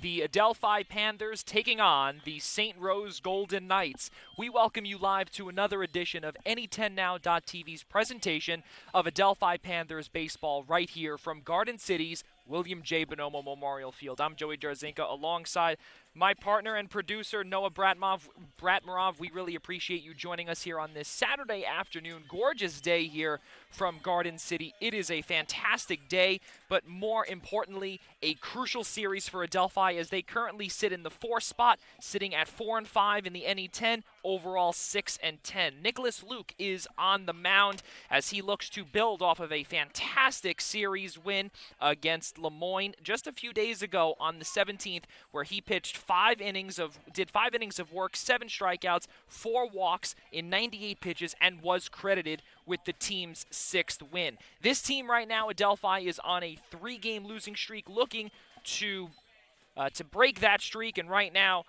the Adelphi Panthers taking on the St. Rose Golden Knights. We welcome you live to another edition of Any10Now.tv's presentation of Adelphi Panthers baseball right here from Garden City's William J. Bonomo Memorial Field. I'm Joey Jarzinka alongside my partner and producer, Noah Bratmarov. We really appreciate you joining us here on this Saturday afternoon. Gorgeous day here from Garden City. It is a fantastic day, but more importantly, a crucial series for Adelphi as they currently sit in the 4th spot, sitting at 4-5 in the NE10, overall 6-10. Nicholas Luke is on the mound as he looks to build off of a fantastic series win against Lemoyne just a few days ago on the 17th, where he pitched 5 innings of work, 7 strikeouts, 4 walks in 98 pitches, and was credited with the team's 6th win. This team right now, Adelphi, is on a 3-game losing streak, looking to break that streak, and right now,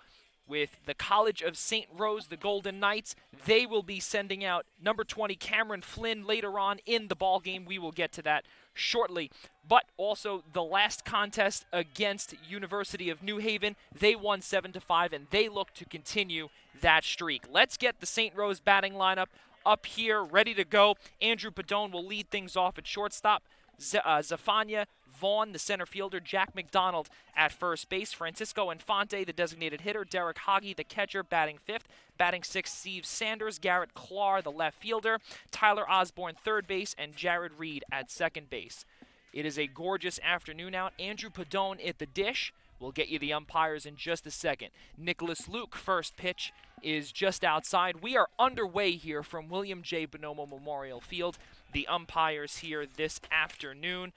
with the College of St. Rose, the Golden Knights, they will be sending out number 20 Cameron Flynn later on in the ball game. We will get to that shortly. But also the last contest against University of New Haven, they won 7-5, and they look to continue that streak. Let's get the St. Rose batting lineup up here, ready to go. Andrew Padone will lead things off at shortstop. Zafania Vaughn, the center fielder, Jack McDonald at first base, Francisco Infante, the designated hitter, Derek Hoggy, the catcher, batting 5th, batting 6th, Steve Sanders, Garrett Clark, the left fielder, Tyler Osborne, third base, and Jared Reed at second base. It is a gorgeous afternoon out. Andrew Padone at the dish. We'll get you the umpires in just a second. Nicholas Luke, first pitch, is just outside. We are underway here from William J. Bonomo Memorial Field. The umpires here this afternoon.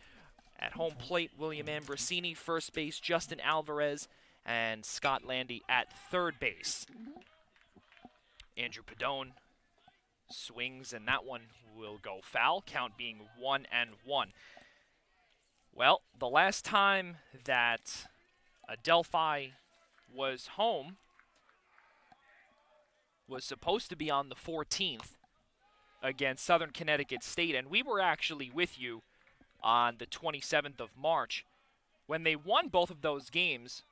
At home plate, William Ambrosini, first base, Justin Alvarez, and Scott Landy at third base. Andrew Padone swings, and that one will go foul, count being 1-1. Well, the last time that Adelphi was home was supposed to be on the 14th against Southern Connecticut State, and we were actually with you on the 27th of March when they won both of those games,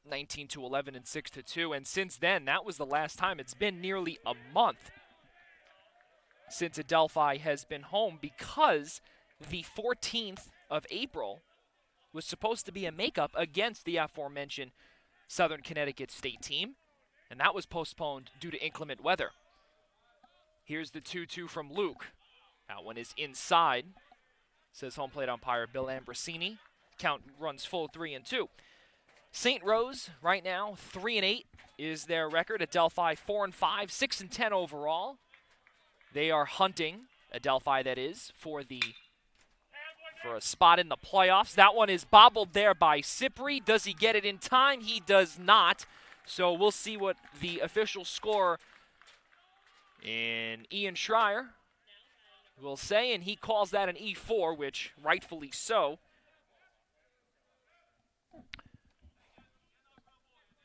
19-11 and 6-2, and since then, that was the last time. It's been nearly a month since Adelphi has been home because the 14th of April was supposed to be a makeup against the aforementioned Southern Connecticut State team, and that was postponed due to inclement weather. Here's the 2-2 from Luke. That one is inside, says home plate umpire Bill Ambrosini. Count runs full 3-2. St. Rose right now 3-8 is their record. Adelphi 4-5, 6-10 overall. They are hunting, Adelphi that is, for a spot in the playoffs. That one is bobbled there by Cipri. Does he get it in time? He does not. So we'll see what the official score in Ian Schreier will say, and he calls that an E4, which rightfully so.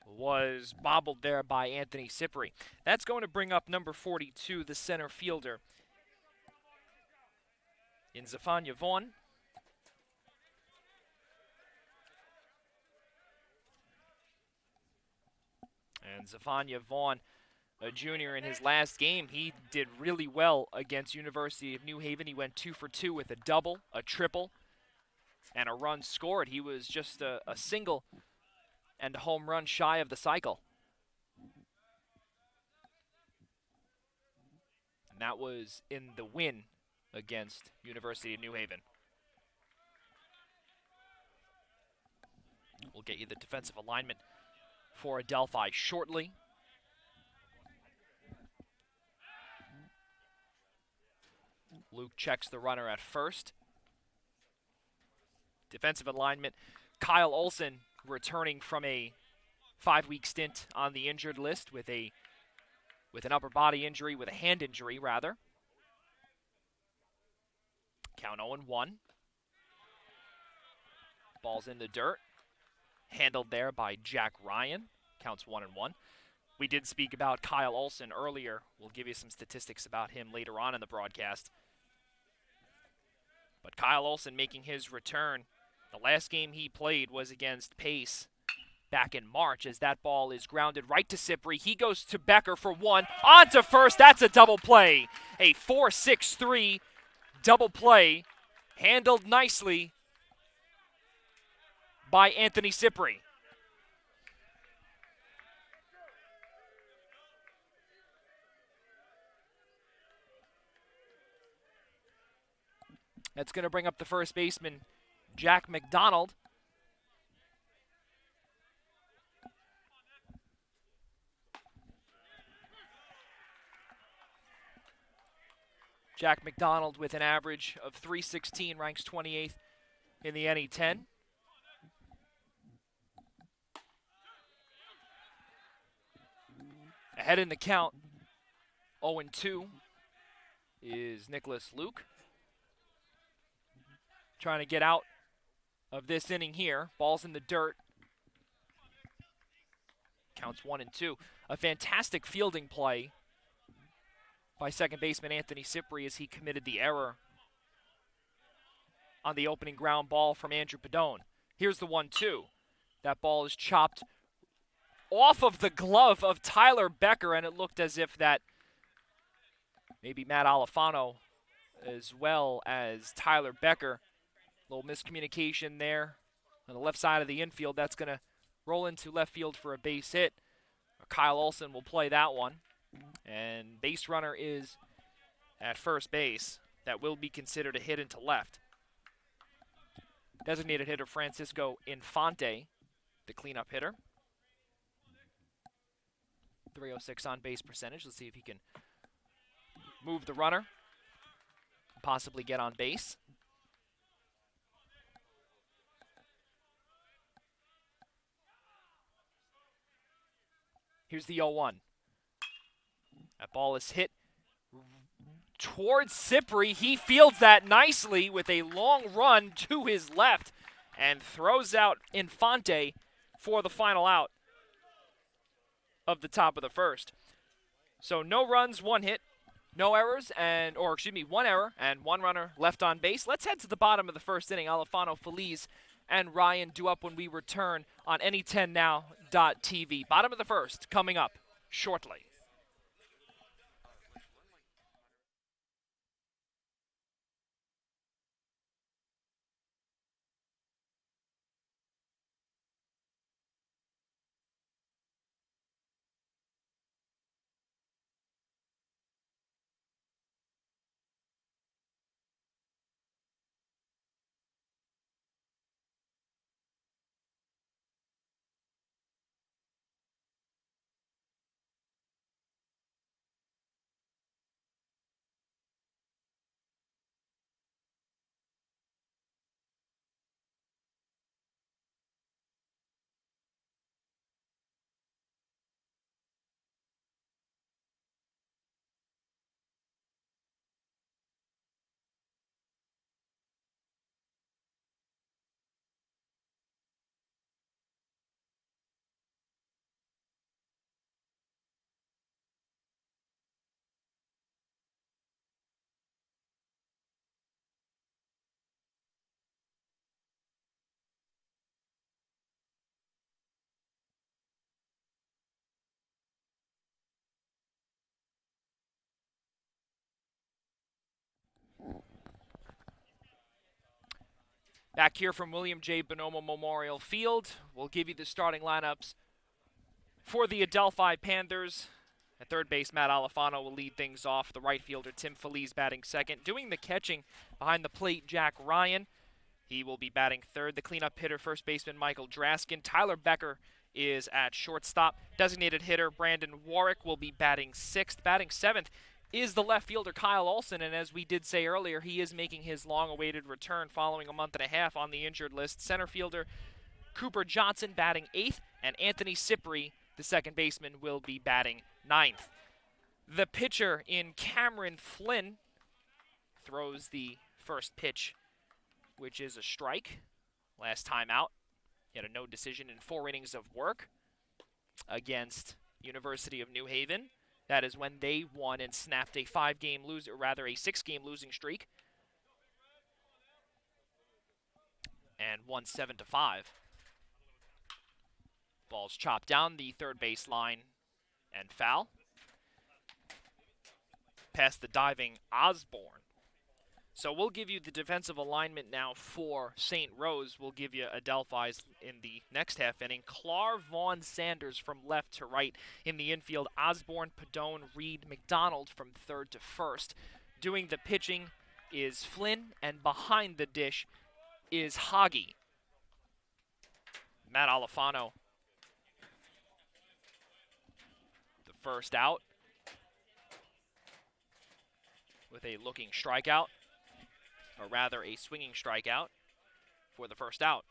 Was bobbled there by Anthony Cipri. That's going to bring up number 42, the center fielder, in Zafania Vaughn. And Zafania Vaughn, a junior in his last game, he did really well against University of New Haven. He went 2 for 2 with a double, a triple, and a run scored. He was just a single and a home run shy of the cycle. And that was in the win against University of New Haven. We'll get you the defensive alignment for Adelphi shortly. Luke checks the runner at first. Defensive alignment, Kyle Olson returning from a 5-week stint on the injured list with an upper body injury, with a hand injury rather. Count 0-1. Ball's in the dirt. Handled there by Jack Ryan. Counts 1-1. We did speak about Kyle Olson earlier. We'll give you some statistics about him later on in the broadcast. But Kyle Olson making his return The last game he played was against Pace back in March, as that ball is grounded right to Cypri. He goes to Becker for one. On to first. That's a double play. A 4-6-3 double play handled nicely by Anthony Cypri. That's going to bring up the first baseman, Jack McDonald. Jack McDonald with an average of .316, ranks 28th in the NE10. Ahead in the count, 0-2 is Nicholas Luke. Trying to get out of this inning here. Ball's in the dirt. Counts 1-2. A fantastic fielding play by second baseman Anthony Cypri as he committed the error on the opening ground ball from Andrew Padone. Here's the 1-2. That ball is chopped off of the glove of Tyler Becker, and it looked as if that maybe Matt Alifano as well as Tyler Becker. A little miscommunication there on the left side of the infield. That's going to roll into left field for a base hit. Kyle Olson will play that one. And base runner is at first base. That will be considered a hit into left. Designated hitter Francisco Infante, the cleanup hitter. 306 on base percentage. Let's see if he can move the runner, possibly get on base. Here's the 0-1. That ball is hit towards Cypri. He fields that nicely with a long run to his left and throws out Infante for the final out of the top of the first. So no runs, one hit, no errors, one error and one runner left on base. Let's head to the bottom of the first inning. Alifano, Feliz, and Ryan due up when we return on any10now.tv. Bottom of the first coming up shortly. Back here from William J. Bonomo Memorial Field, we'll give you the starting lineups for the Adelphi Panthers. At third base, Matt Alifano will lead things off. The right fielder, Tim Feliz, batting second. Doing the catching behind the plate, Jack Ryan. He will be batting third. The cleanup hitter, first baseman, Michael Draskin. Tyler Becker is at shortstop. Designated hitter, Brandon Warwick, will be batting sixth. Batting seventh is the left fielder, Kyle Olson, and as we did say earlier, he is making his long-awaited return following a month and a half on the injured list. Center fielder, Cooper Johnson, batting eighth, and Anthony Cypri, the second baseman, will be batting ninth. The pitcher in Cameron Flynn throws the first pitch, which is a strike. Last time out, he had a no decision in 4 innings of work against University of New Haven. That is when they won and snapped a 6-game losing streak. and won 7-5. Ball's chopped down the third base line and foul. Past the diving Osborne. So we'll give you the defensive alignment now for St. Rose. We'll give you Adelphi's in the next half inning. Clark, Vaughn, Sanders from left to right in the infield. Osborne, Padone, Reed, McDonald from third to first. Doing the pitching is Flynn, and behind the dish is Hoggy. Matt Alifano, the first out, with a looking strikeout, or rather a swinging strikeout for the first out.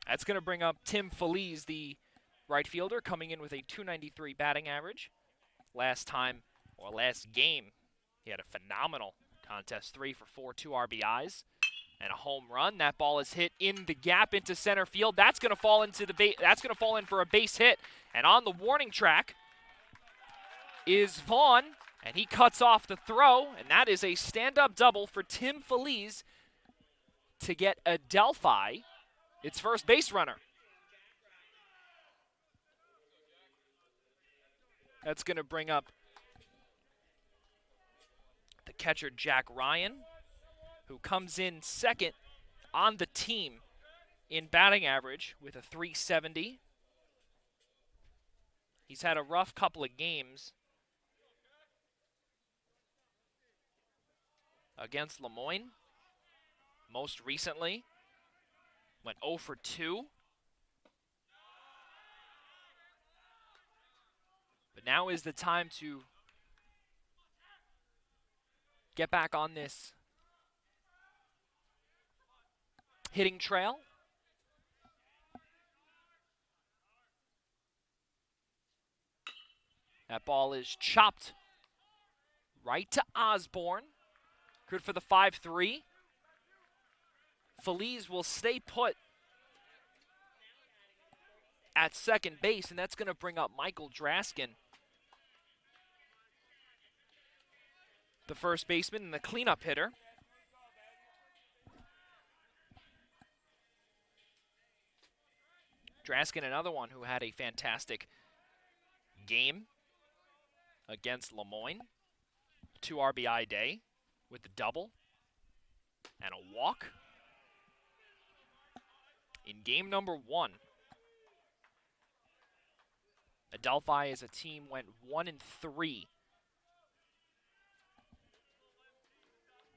That's going to bring up Tim Feliz, the right fielder, coming in with a .293 batting average. Last game, he had a phenomenal contest, 3 for 4, 2 RBIs, and a home run. That ball is hit in the gap into center field. That's going to fall into the that's going to fall in for a base hit. And on the warning track is Vaughn, and he cuts off the throw, and that is a stand-up double for Tim Feliz to get Adelphi its first base runner. That's going to bring up the catcher, Jack Ryan, who comes in second on the team in batting average with a .370. He's had a rough couple of games against Lemoyne. Most recently, went 0 for 2. But now is the time to get back on this hitting trail. That ball is chopped right to Osborne. Good for the 5-3. Feliz will stay put at second base, and that's going to bring up Michael Draskin, the first baseman and the cleanup hitter. Draskin, another one who had a fantastic game against Lemoyne. 2 RBI day with the double and a walk. In game number 1, Adelphi as a team went 1-3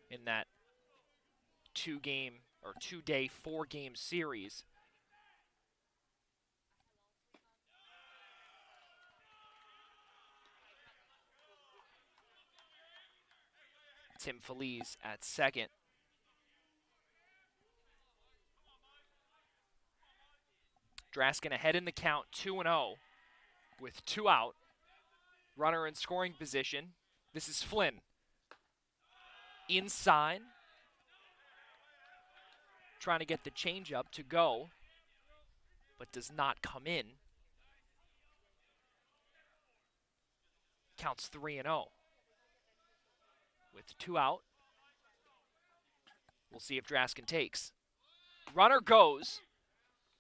in that 2-day, 4-game series. Tim Feliz at second. Draskin ahead in the count, 2-0 with 2 out. Runner in scoring position. This is Flynn. Inside. Trying to get the changeup to go, but does not come in. Counts 3-0. With 2 out. We'll see if Draskin takes. Runner goes.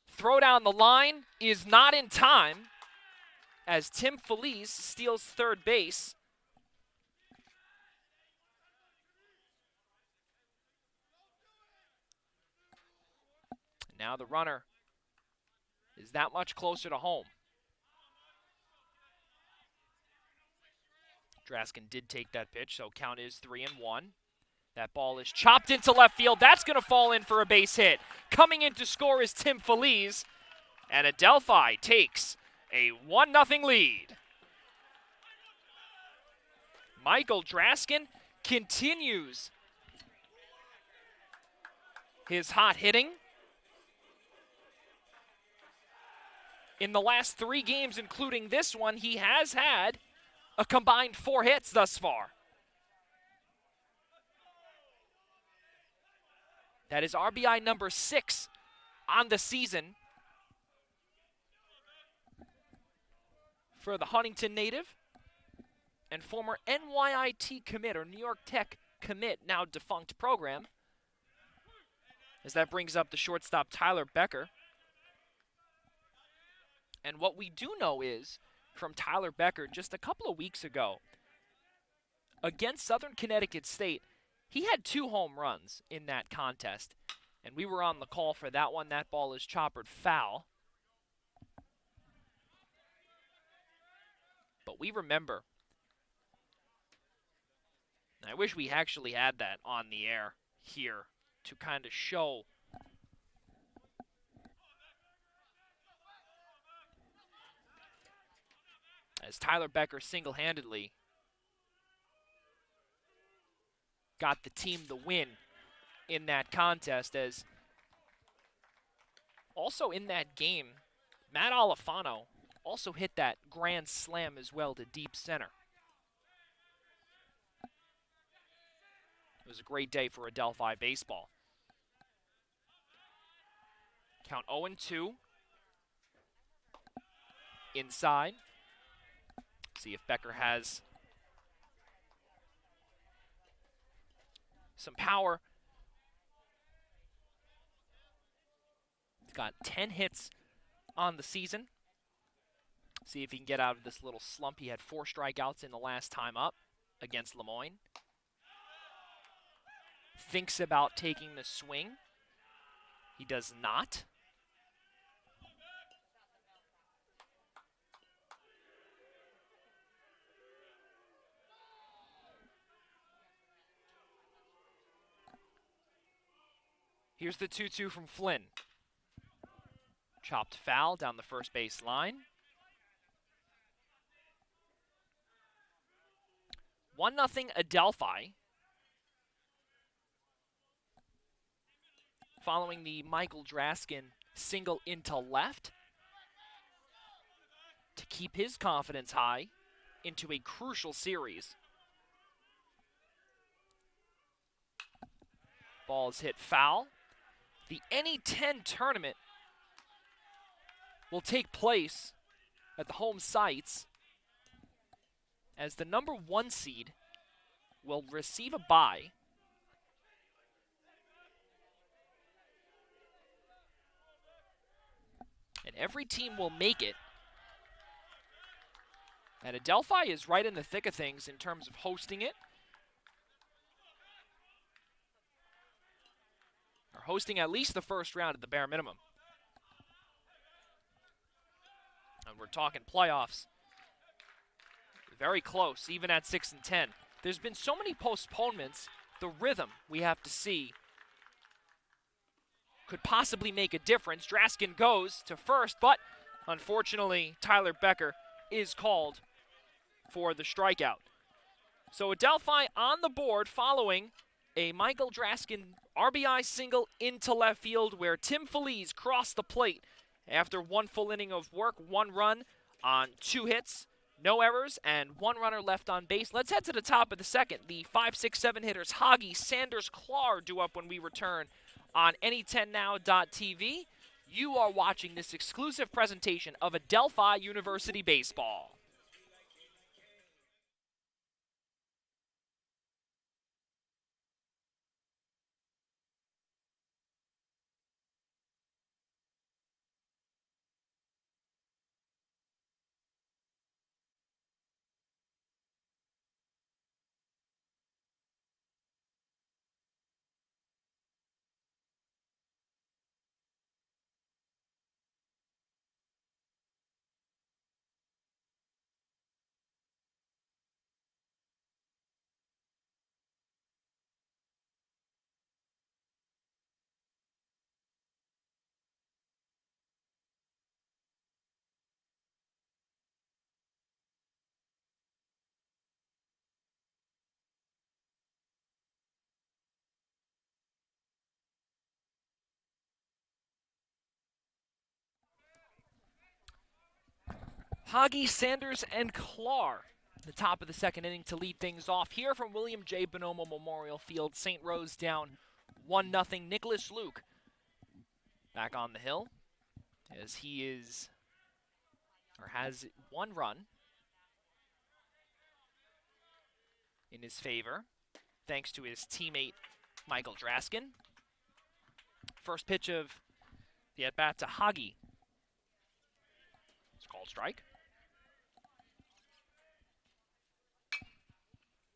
Throw down the line is not in time as Tim Feliz steals third base. Now the runner is that much closer to home. Draskin did take that pitch, so count is 3-1. That ball is chopped into left field. That's going to fall in for a base hit. Coming in to score is Tim Feliz, and Adelphi takes a 1-0 lead. Michael Draskin continues his hot hitting. In the last 3 games, including this one, he has had a combined 4 hits thus far. That is RBI number 6 on the season for the Huntington native and former NYIT commit, or New York Tech commit, now defunct program, as that brings up the shortstop Tyler Becker. And what we do know is, from Tyler Becker just a couple of weeks ago, against Southern Connecticut State, he had 2 home runs in that contest. And we were on the call for that one. That ball is choppered foul. But we remember, I wish we actually had that on the air here to kind of show as Tyler Becker single-handedly got the team the win in that contest, as also in that game, Matt Alifano also hit that grand slam as well to deep center. It was a great day for Adelphi baseball. Count 0-2. Inside. See if Becker has some power. He's got 10 hits on the season. See if he can get out of this little slump. He had 4 strikeouts in the last time up against Lemoyne. Thinks about taking the swing. He does not. Here's the 2-2 from Flynn. Chopped foul down the first base line. 1-0 Adelphi. Following the Michael Draskin single into left to keep his confidence high into a crucial series. Ball is hit foul. The NE10 tournament will take place at the home sites as the number 1 seed will receive a bye. And every team will make it. And Adelphi is right in the thick of things in terms of hosting it. Or hosting at least the first round at the bare minimum. And we're talking playoffs. Very close, even at 6-10. There's been so many postponements, the rhythm we have to see could possibly make a difference. Draskin goes to first, but unfortunately, Tyler Becker is called for the strikeout. So Adelphi on the board following a Michael Draskin RBI single into left field, where Tim Feliz crossed the plate after 1 full inning of work, 1 run on 2 hits, no errors, and 1 runner left on base. Let's head to the top of the second. The 5, 6, 7 hitters, Hoggy, Sanders, Clar, due up when we return on any10now.tv. You are watching this exclusive presentation of Adelphi University Baseball. Hoggy, Sanders, and Clar, the top of the second inning to lead things off here from William J. Bonomo Memorial Field. St. Rose down 1-0. Nicholas Luke back on the hill as he is, or has 1 run in his favor, thanks to his teammate Michael Draskin. First pitch of the at-bat to Hagi. It's called strike.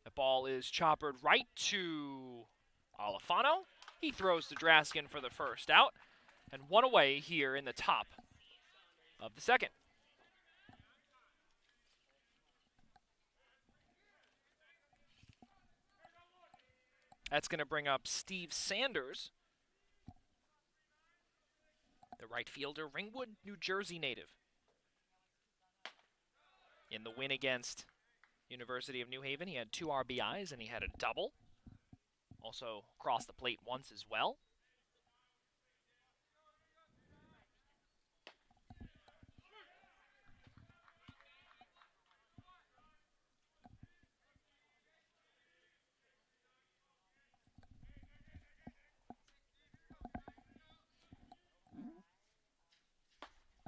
The ball is choppered right to Alfano. He throws to Draskin for the first out, and one away here in the top of the second. That's going to bring up Steve Sanders, the right fielder, Ringwood, New Jersey native. In the win against University of New Haven, he had 2 RBIs and he had a double. Also crossed the plate once as well.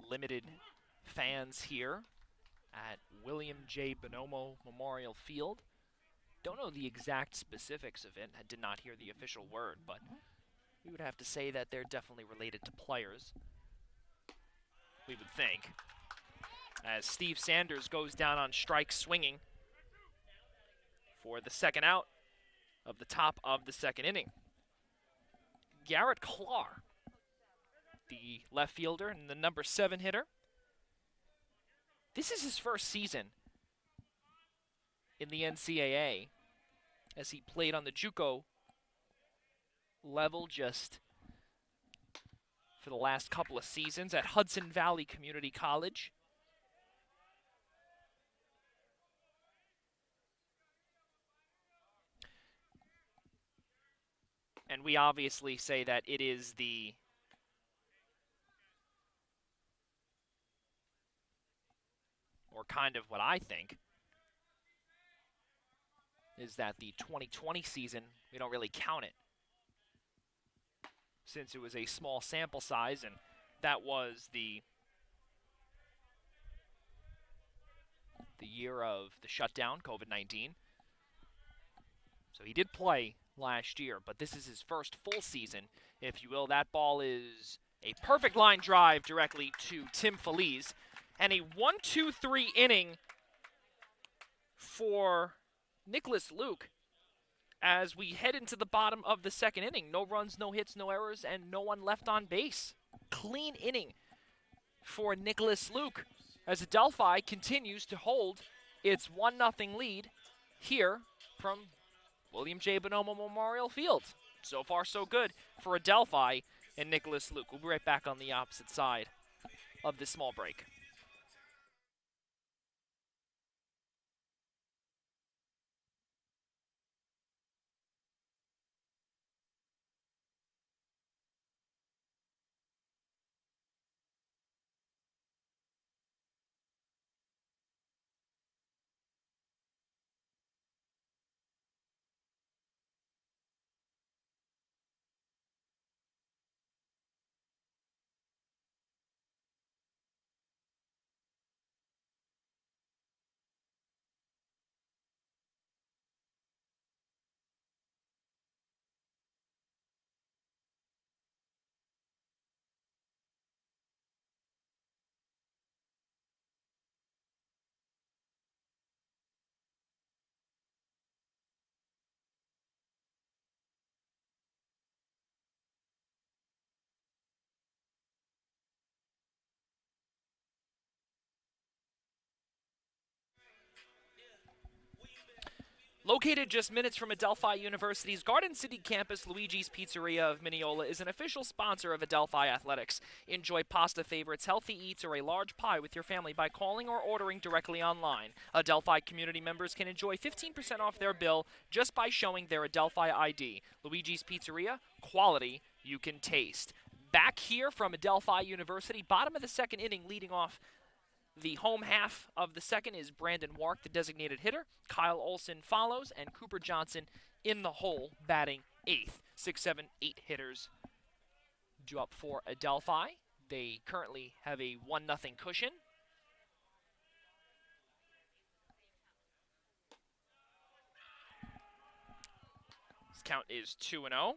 Limited fans here at William J. Bonomo Memorial Field. Don't know the exact specifics of it. I did not hear the official word, but we would have to say that they're definitely related to players. We would think. As Steve Sanders goes down on strike swinging for the second out of the top of the second inning. Garrett Clark, the left fielder and the number 7 hitter. This is his first season in the NCAA, as he played on the JUCO level just for the last couple of seasons at Hudson Valley Community College. And we obviously say that it is or kind of what I think, is that the 2020 season, we don't really count it, since it was a small sample size, and that was the year of the shutdown, COVID-19. So he did play last year, but this is his first full season, if you will. That ball is a perfect line drive directly to Tim Feliz, and a 1-2-3 inning for Nicholas Luke as we head into the bottom of the second inning. No runs, no hits, no errors, and no one left on base. Clean inning for Nicholas Luke as Adelphi continues to hold its 1-0 lead here from William J. Bonomo Memorial Field. So far, so good for Adelphi and Nicholas Luke. We'll be right back on the opposite side of this small break. Located just minutes from Adelphi University's Garden City campus, Luigi's Pizzeria of Mineola is an official sponsor of Adelphi Athletics. Enjoy pasta favorites, healthy eats, or a large pie with your family by calling or ordering directly online. Adelphi community members can enjoy 15% off their bill just by showing their Adelphi ID. Luigi's Pizzeria, quality you can taste. Back here from Adelphi University, bottom of the second inning, leading off the home half of the second is Brandon Wark, the designated hitter. Kyle Olson follows, and Cooper Johnson in the hole, batting 8th. 6, 7, 8 hitters due up for Adelphi. They currently have a 1-0 cushion. Count is 2-0.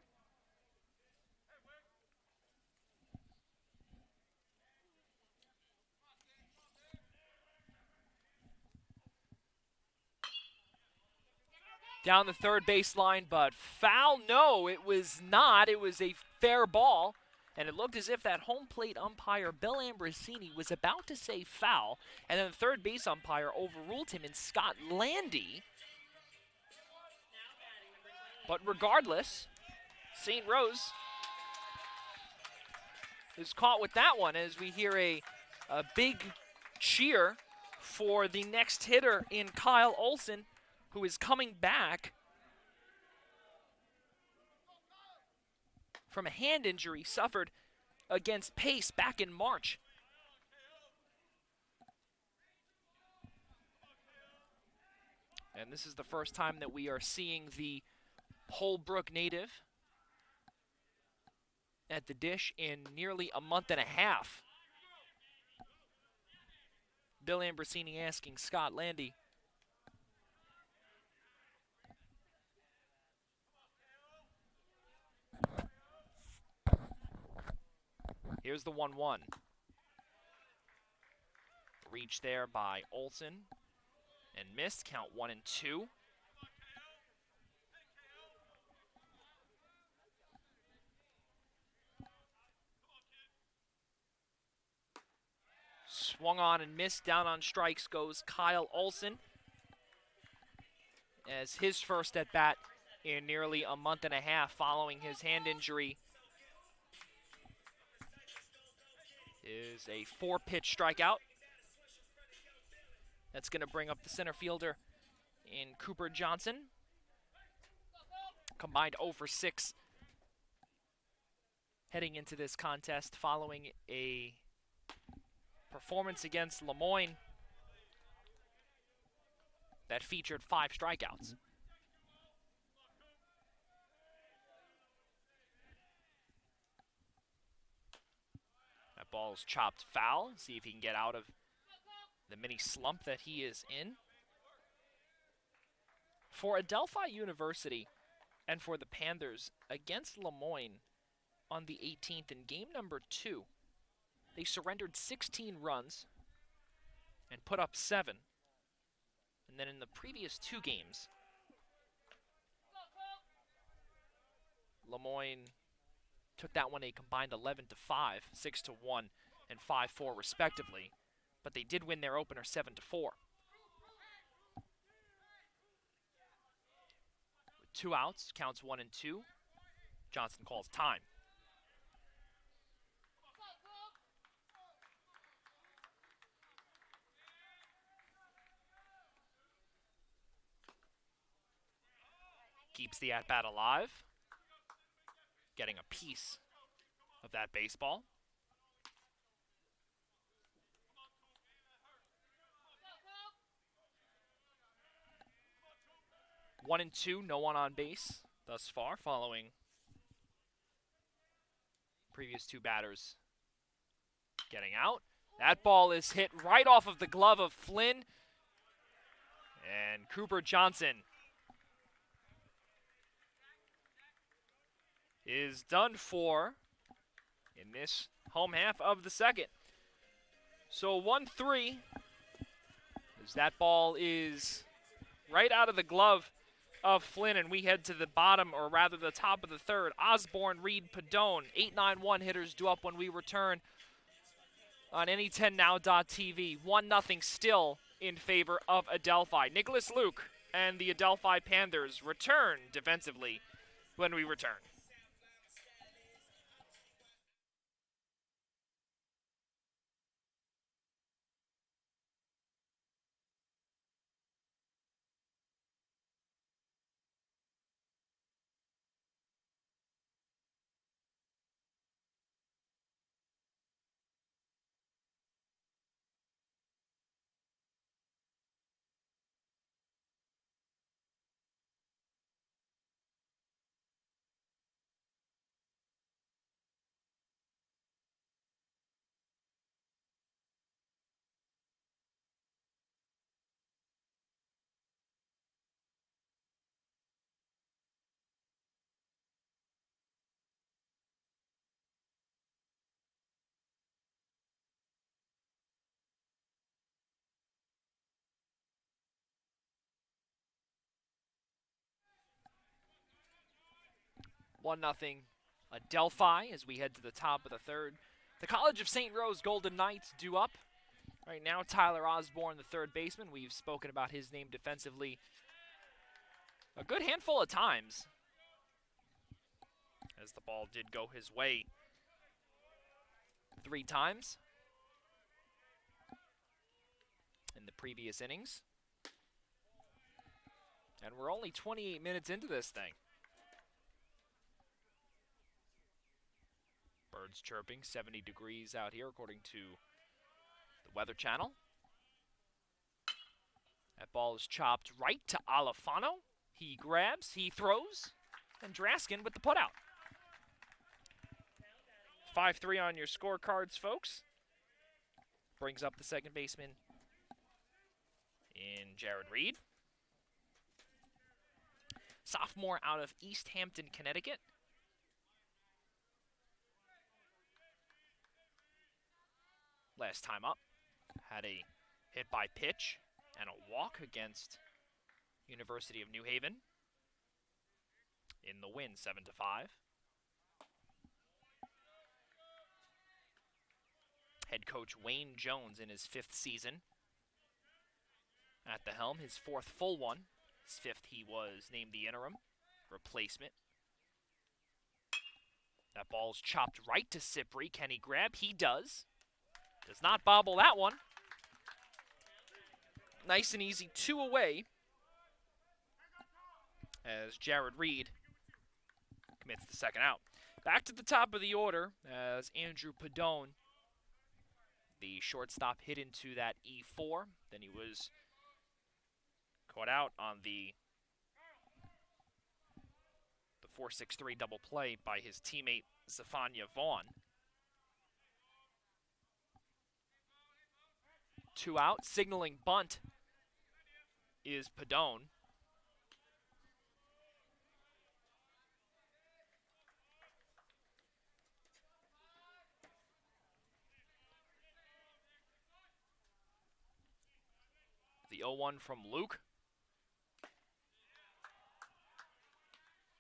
Down the third baseline, but foul? No, it was not. It was a fair ball, and it looked as if that home plate umpire, Bill Ambrosini, was about to say foul, and then the third base umpire overruled him, and Scott Landy. But regardless, St. Rose is caught with that one as we hear a big cheer for the next hitter in Kyle Olson, who is coming back from a hand injury suffered against Pace back in March. And this is the first time that we are seeing the Holbrook native at the dish in nearly a month and a half. Bill Ambrosini asking Scott Landy. Here's the 1-1. Reach there by Olson and missed. Count 1-2. Swung on and missed. Down on strikes goes Kyle Olson as his first at bat in nearly a month and a half following his hand injury. Is a 4-pitch strikeout. That's going to bring up the center fielder in Cooper Johnson. Combined 0 for 6 heading into this contest following a performance against Lemoyne that featured 5 strikeouts. That ball is chopped foul. See if he can get out of the mini slump that he is in. For Adelphi University and for the Panthers against Lemoyne on the 18th in game number 2, they surrendered 16 runs and put up 7. And then in the previous 2 games, Lemoyne took that one a combined 11-5, 6-1, and 5-4 respectively. But they did win their opener 7-4. With 2 outs, counts 1-2. Johnson calls time. Keeps the at-bat alive. Getting a piece of that baseball. One and two, no one on base thus far, following previous 2 batters getting out. That ball is hit right off of the glove of Flynn. And Cooper Johnson is done for in this home half of the second. So 1-3, as that ball is right out of the glove of Flynn, and we head to the bottom, or rather the top of the third. Osborne, Reed, Padone, 8-9-1 hitters due up when we return on any10now.tv. 1-0 still in favor of Adelphi. Nicholas Luke and the Adelphi Panthers return defensively when we return. 1-0 Adelphi as we head to the top of the third. The College of St. Rose Golden Knights due up. Right now, Tyler Osborne, the third baseman. We've spoken about his name defensively a good handful of times, as the ball did go his way 3 times in the previous innings. And we're only 28 minutes into this thing. Birds chirping, 70 degrees out here according to the Weather Channel. That ball is chopped right to Alfano. He grabs, he throws, and Draskin with the putout. 5-3 on your scorecards, folks. Brings up the second baseman in Jared Reed. Sophomore out of East Hampton, Connecticut. Last time up, had a hit by pitch and a walk against University of New Haven in the win, 7-5. Head coach Wayne Jones in his 5th season at the helm, his 4th full one. His 5th, he was named the interim replacement. That ball's chopped right to Cipri. Can he grab? He does. Does not bobble that one. Nice and easy, 2 away as Jared Reed commits the second out. Back to the top of the order as Andrew Padone, the shortstop, hit into that E4. Then he was caught out on the 4-6-3 double play by his teammate Zephania Vaughn. 2 out, signaling bunt is Padone. The 0-1 from Luke.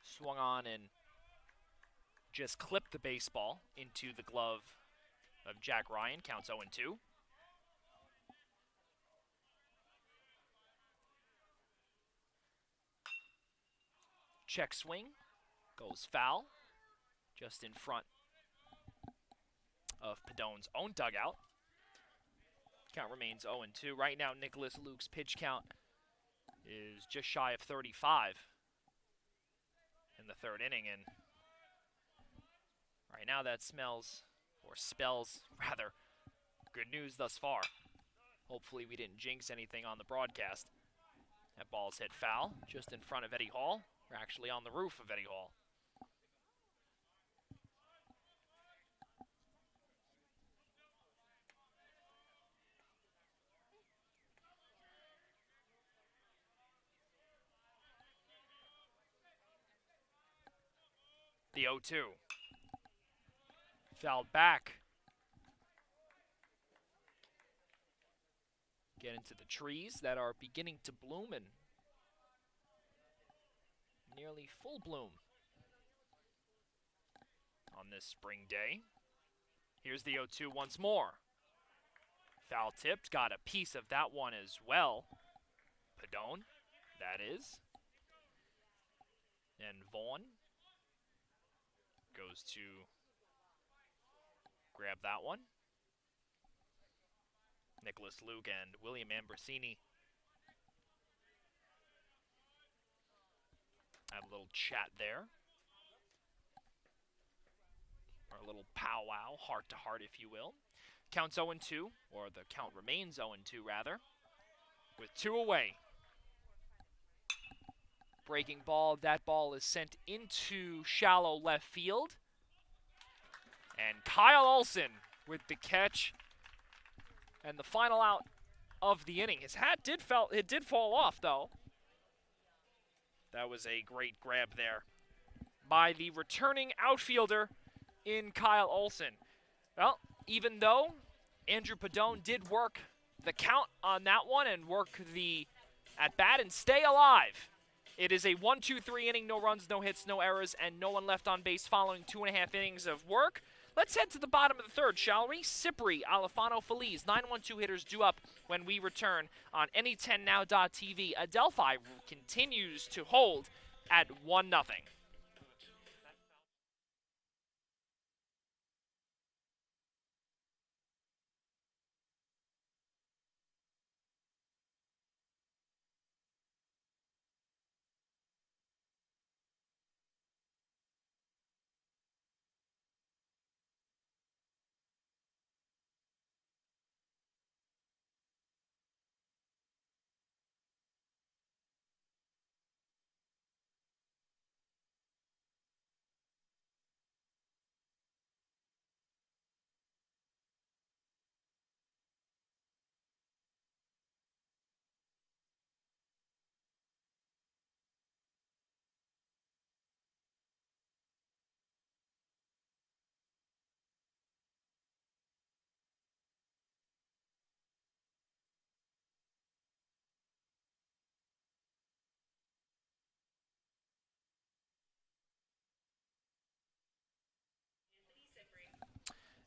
Swung on and just clipped the baseball into the glove of Jack Ryan. Counts 0-2. Check swing, goes foul, just in front of Padone's own dugout. Count remains 0-2. Right now, Nicholas Luke's pitch count is just shy of 35 in the 3rd inning, and right now that spells rather good news thus far. Hopefully we didn't jinx anything on the broadcast. That ball's hit foul just in front of Eddie Hall. We're actually on the roof of Eddie Hall. The 0-2. Fouled back. Get into the trees that are beginning to bloom and nearly full bloom on this spring day. Here's the 0-2 once more. Foul tipped, got a piece of that one as well. Padone, that is. And Vaughn goes to grab that one. Nicholas Luke and William Ambrosini had a little chat there. Or a little powwow, heart to heart, if you will. Counts 0-2, or the count remains 0-2 rather, with 2 away. Breaking ball, that ball is sent into shallow left field. And Kyle Olson with the catch. And the final out of the inning. His hat did fall off, though. That was a great grab there by the returning outfielder in Kyle Olson. Well, even though Andrew Padone did work the count on that one and work the at-bat and stay alive, It is a 1-2-3 inning, no runs, no hits, no errors, and no one left on base following 2.5 innings of work. Let's head to the bottom of the third, shall we? Cipri, Alfano, Feliz, 9-1-2 hitters due up when we return on Any10Now.tv. Adelphi continues to hold at 1-0.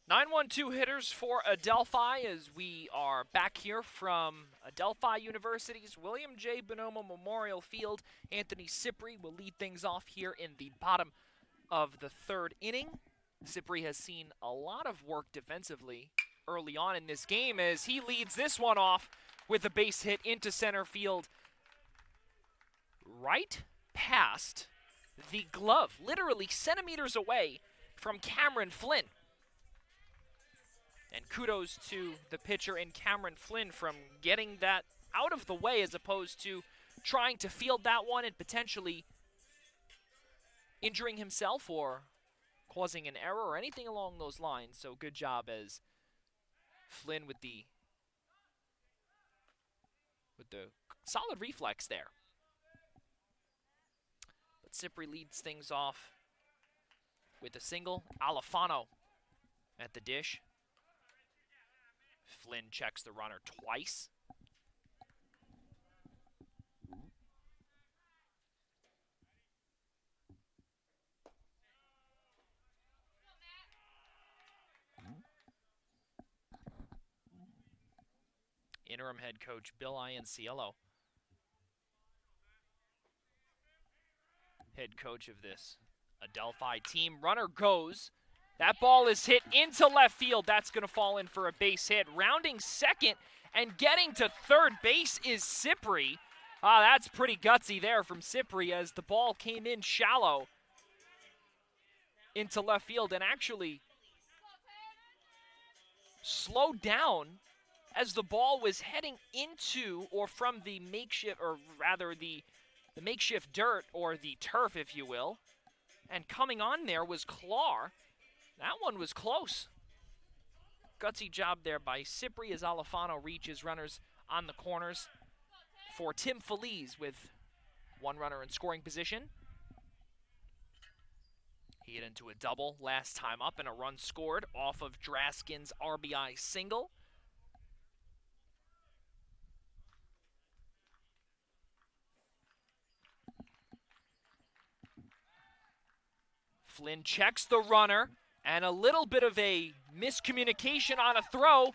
9-1-2 hitters for Adelphi as we are back here from Adelphi University's William J. Bonomo Memorial Field. Anthony Cipri will lead things off here in the bottom of the third inning. Cipri has seen a lot of work defensively early on in this game as he leads this one off with a base hit into center field right past the glove, literally centimeters away from Cameron Flynn. And kudos to the pitcher in Cameron Flynn from getting that out of the way as opposed to trying to field that one and potentially injuring himself or causing an error or anything along those lines. So good job as Flynn with the solid reflex there. But Cipri leads things off with a single. Alfano at the dish. Flynn checks the runner twice. Interim head coach Bill Ianciello, head coach of this Adelphi team. Runner goes. That ball is hit into left field. That's going to fall in for a base hit. Rounding second and getting to third base is Cipri. That's pretty gutsy there from Cipri as the ball came in shallow into left field and actually slowed down as the ball was heading into or from the makeshift, or rather the makeshift dirt or the turf, if you will. And coming on there was Clar. That one was close. Gutsy job there by Cipri as Alfano reaches runners on the corners for Tim Feliz with one runner in scoring position. He hit into a double last time up and a run scored off of Draskin's RBI single. Flynn checks the runner, and a little bit of a miscommunication on a throw.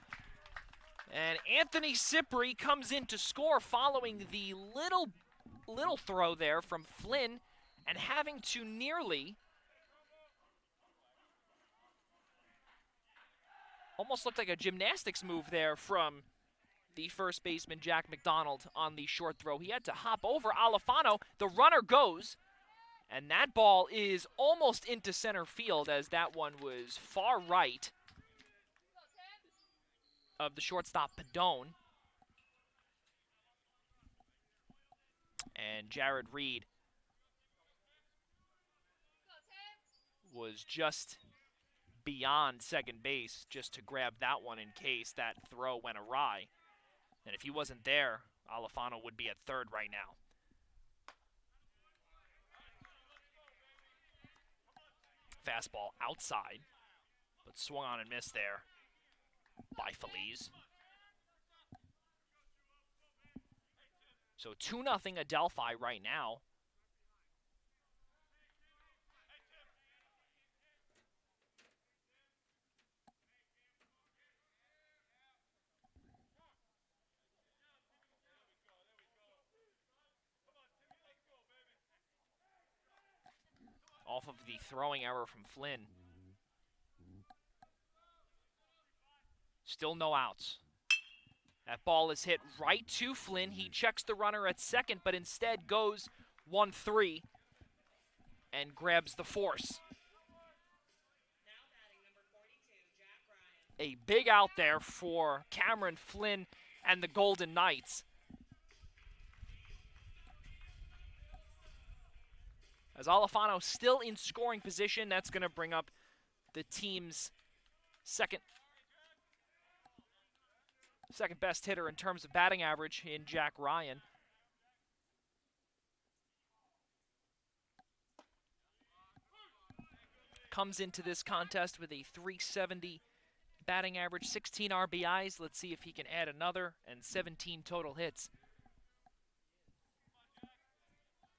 And Anthony Cipri comes in to score following the little throw there from Flynn and having to nearly, almost looked like a gymnastics move there from the first baseman Jack McDonald on the short throw. He had to hop over Alfano. The runner goes. And that ball is almost into center field as that one was far right of the shortstop Padone. And Jared Reed was just beyond second base just to grab that one in case that throw went awry. And if he wasn't there, Alfano would be at third right now. Fastball outside, but swung on and missed there by Feliz. So 2-0 Adelphi right now off of the throwing error from Flynn. Still no outs. That ball is hit right to Flynn. He checks the runner at second, but instead goes 1-3 and grabs the force. A big out there for Cameron Flynn and the Golden Knights. As Alfano still in scoring position, that's going to bring up the team's second best hitter in terms of batting average in Jack Ryan. Comes into this contest with a .370 batting average, 16 RBIs. Let's see if he can add another, and 17 total hits.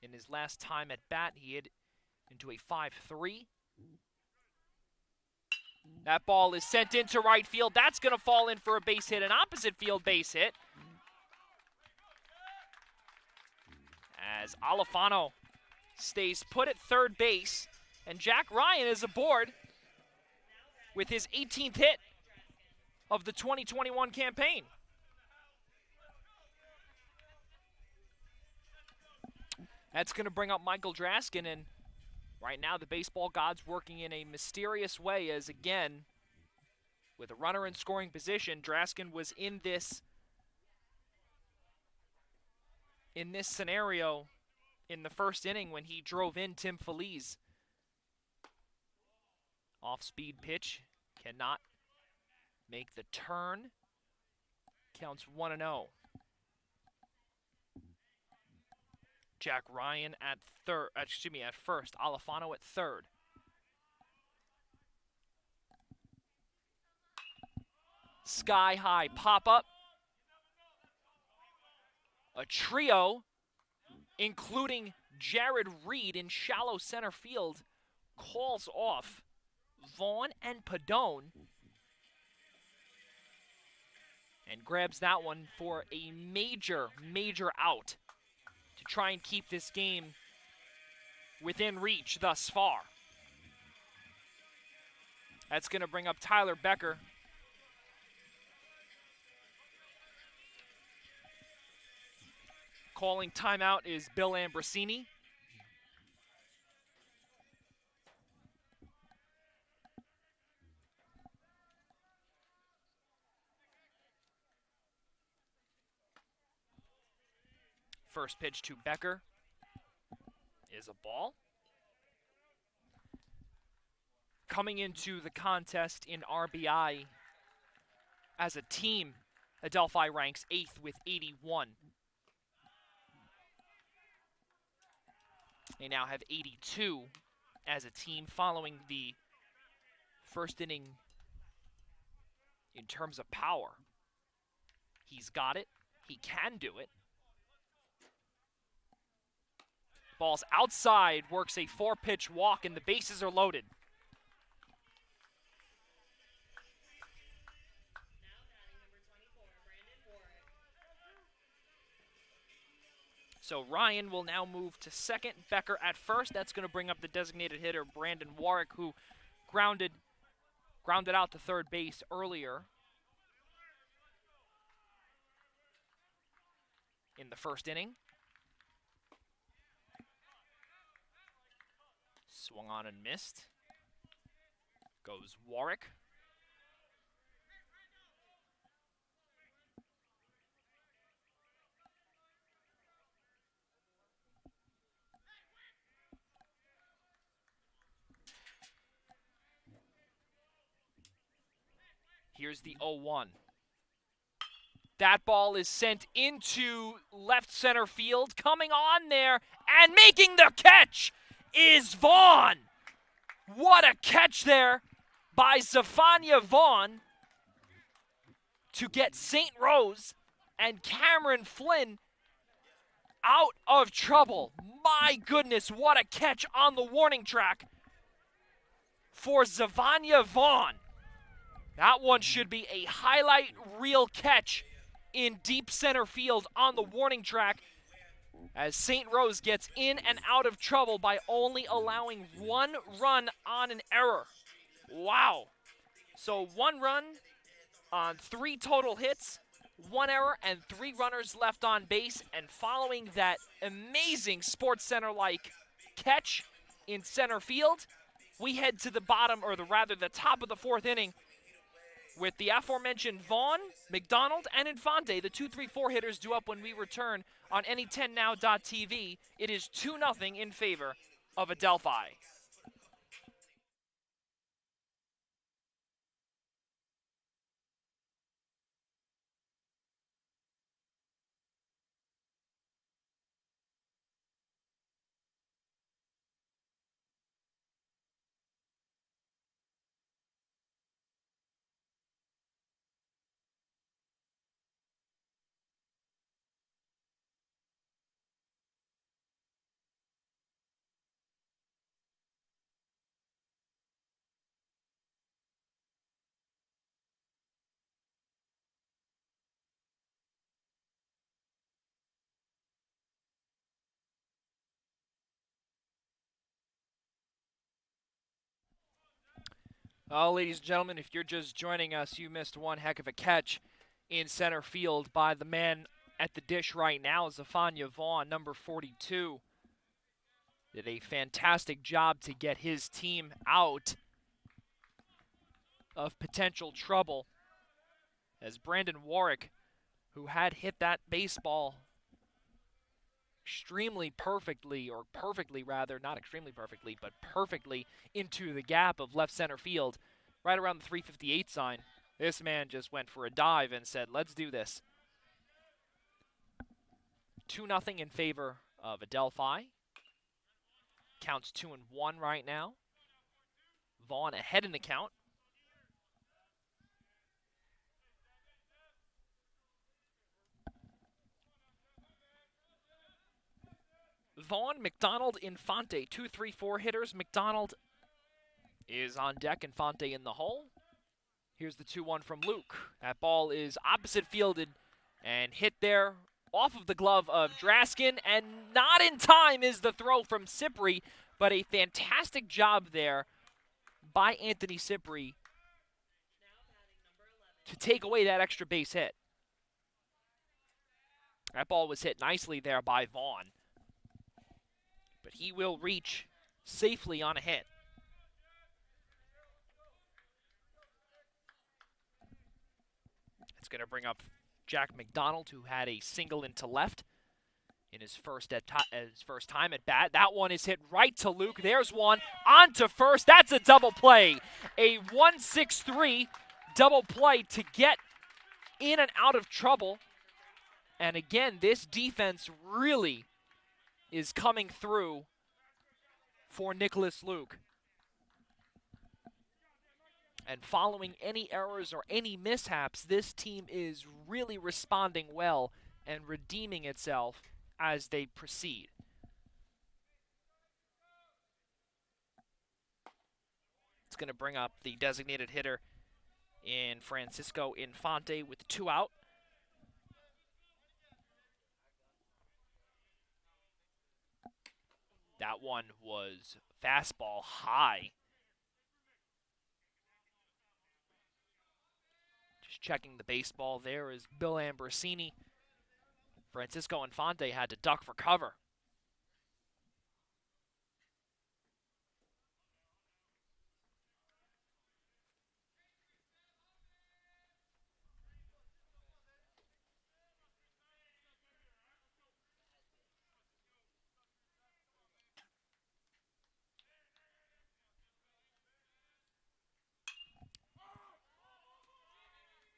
In his last time at bat, he hit into a 5-3. That ball is sent into right field. That's going to fall in for a base hit, an opposite field base hit. As Alfano stays put at third base, and Jack Ryan is aboard with his 18th hit of the 2021 campaign. That's going to bring up Michael Draskin, and right now the baseball gods working in a mysterious way as, again, with a runner in scoring position, Draskin was in this scenario in the first inning when he drove in Tim Feliz. Off-speed pitch, cannot make the turn. Counts 1-0. Jack Ryan at first. Alfano at third. Sky-high pop-up. A trio, including Jared Reed in shallow center field, calls off Vaughn and Padone and grabs that one for a major, major out to try and keep this game within reach thus far. That's going to bring up Tyler Becker. Calling timeout is Bill Ambrosini. First pitch to Becker is a ball. Coming into the contest in RBI as a team, Adelphi ranks 8th with 81. They now have 82 as a team following the first inning in terms of power. He's got it. He can do it. Ball's outside, works a 4-pitch walk, and the bases are loaded. So Ryan will now move to second, Becker at first. That's going to bring up the designated hitter, Brandon Warwick, who grounded out to third base earlier in the first inning. Swung on and missed. Goes Warwick. Here's the 0-1. That ball is sent into left center field. Coming on there and making the catch is Vaughn. What a catch there by Zephania Vaughn to get St. Rose and Cameron Flynn out of trouble. My goodness, what a catch on the warning track for Zephania Vaughn. That one should be a highlight reel catch in deep center field on the warning track. as St. Rose gets in and out of trouble by only allowing 1 run on an error. Wow. So 1 run on 3 total hits, 1 error, and 3 runners left on base. And following that amazing Sports Center-like catch in center field, we head to the bottom, or the top of the 4th inning with the aforementioned Vaughn, McDonald, and Infante, the 2-3-4 hitters, due up when we return on any10now.tv. It is 2-0 in favor of Adelphi. Oh, ladies and gentlemen, if you're just joining us, you missed one heck of a catch in center field by the man at the dish right now, Zephania Vaughn, number 42. Did a fantastic job to get his team out of potential trouble, as Brandon Warwick, who had hit that baseball extremely perfectly, or perfectly rather, not extremely perfectly, but perfectly into the gap of left center field, right around the 358 sign. This man just went for a dive and said, let's do this. 2-0 in favor of Adelphi. Counts 2-1 right now. Vaughn ahead in the count. Vaughn, McDonald, Infante, 2-3-4 hitters. McDonald is on deck, Infante in the hole. Here's the 2-1 from Luke. That ball is opposite fielded and hit there off of the glove of Draskin, and not in time is the throw from Cipri, but a fantastic job there by Anthony Cipri to take away that extra base hit. That ball was hit nicely there by Vaughn, but he will reach safely on a hit. It's going to bring up Jack McDonald, who had a single into left in his first time at bat. That one is hit right to Luke. There's one on to first. That's a double play. A 1-6-3 double play to get in and out of trouble. And again, this defense really is coming through for Nicholas Luke. And following any errors or any mishaps, this team is really responding well and redeeming itself as they proceed. It's going to bring up the designated hitter in Francisco Infante with 2 out. That one was fastball high. Just checking the baseball there is Bill Ambrosini. Francisco Infante had to duck for cover.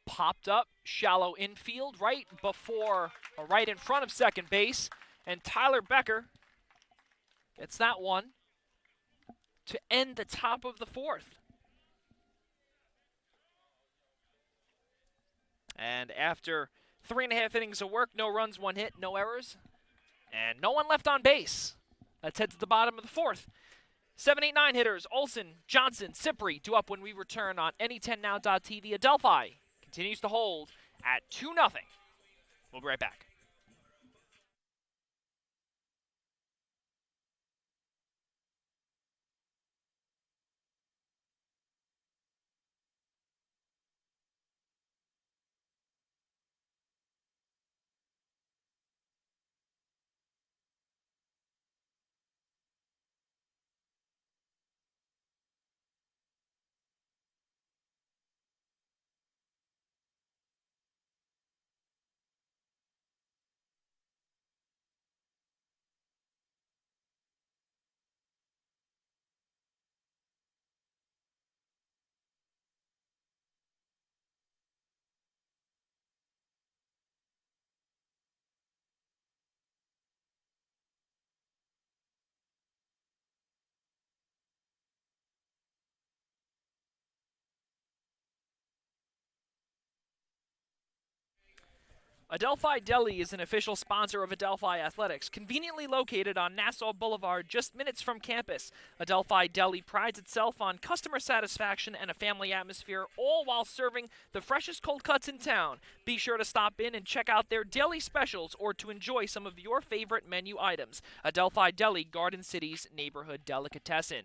Popped up, shallow infield, right before, or right in front of second base. And Tyler Becker gets that one to end the top of the 4th. And after 3.5 innings of work, no runs, 1 hit, no errors, and no one left on base. Let's head to the bottom of the 4th. 7, 8, 9 hitters, Olson, Johnson, Cipri, due up when we return on any10now.tv. Adelphi continues to hold at 2-0. We'll be right back. Adelphi Deli is an official sponsor of Adelphi Athletics, conveniently located on Nassau Boulevard, just minutes from campus. Adelphi Deli prides itself on customer satisfaction and a family atmosphere, all while serving the freshest cold cuts in town. Be sure to stop in and check out their daily specials or to enjoy some of your favorite menu items. Adelphi Deli, Garden City's neighborhood delicatessen.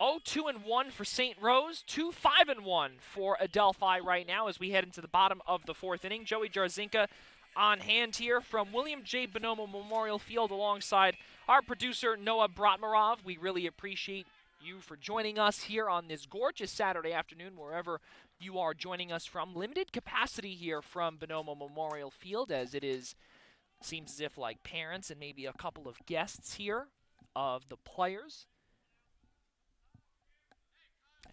0-2-1 for St. Rose, 2-5-1 for Adelphi right now as we head into the bottom of the fourth inning. Joey Jarzinka on hand here from William J. Bonomo Memorial Field alongside our producer Noah Bratmarov. We really appreciate you for joining us here on this gorgeous Saturday afternoon, wherever you are joining us from. Limited capacity here from Bonomo Memorial Field, as it is seems as if like parents and maybe a couple of guests here of the players.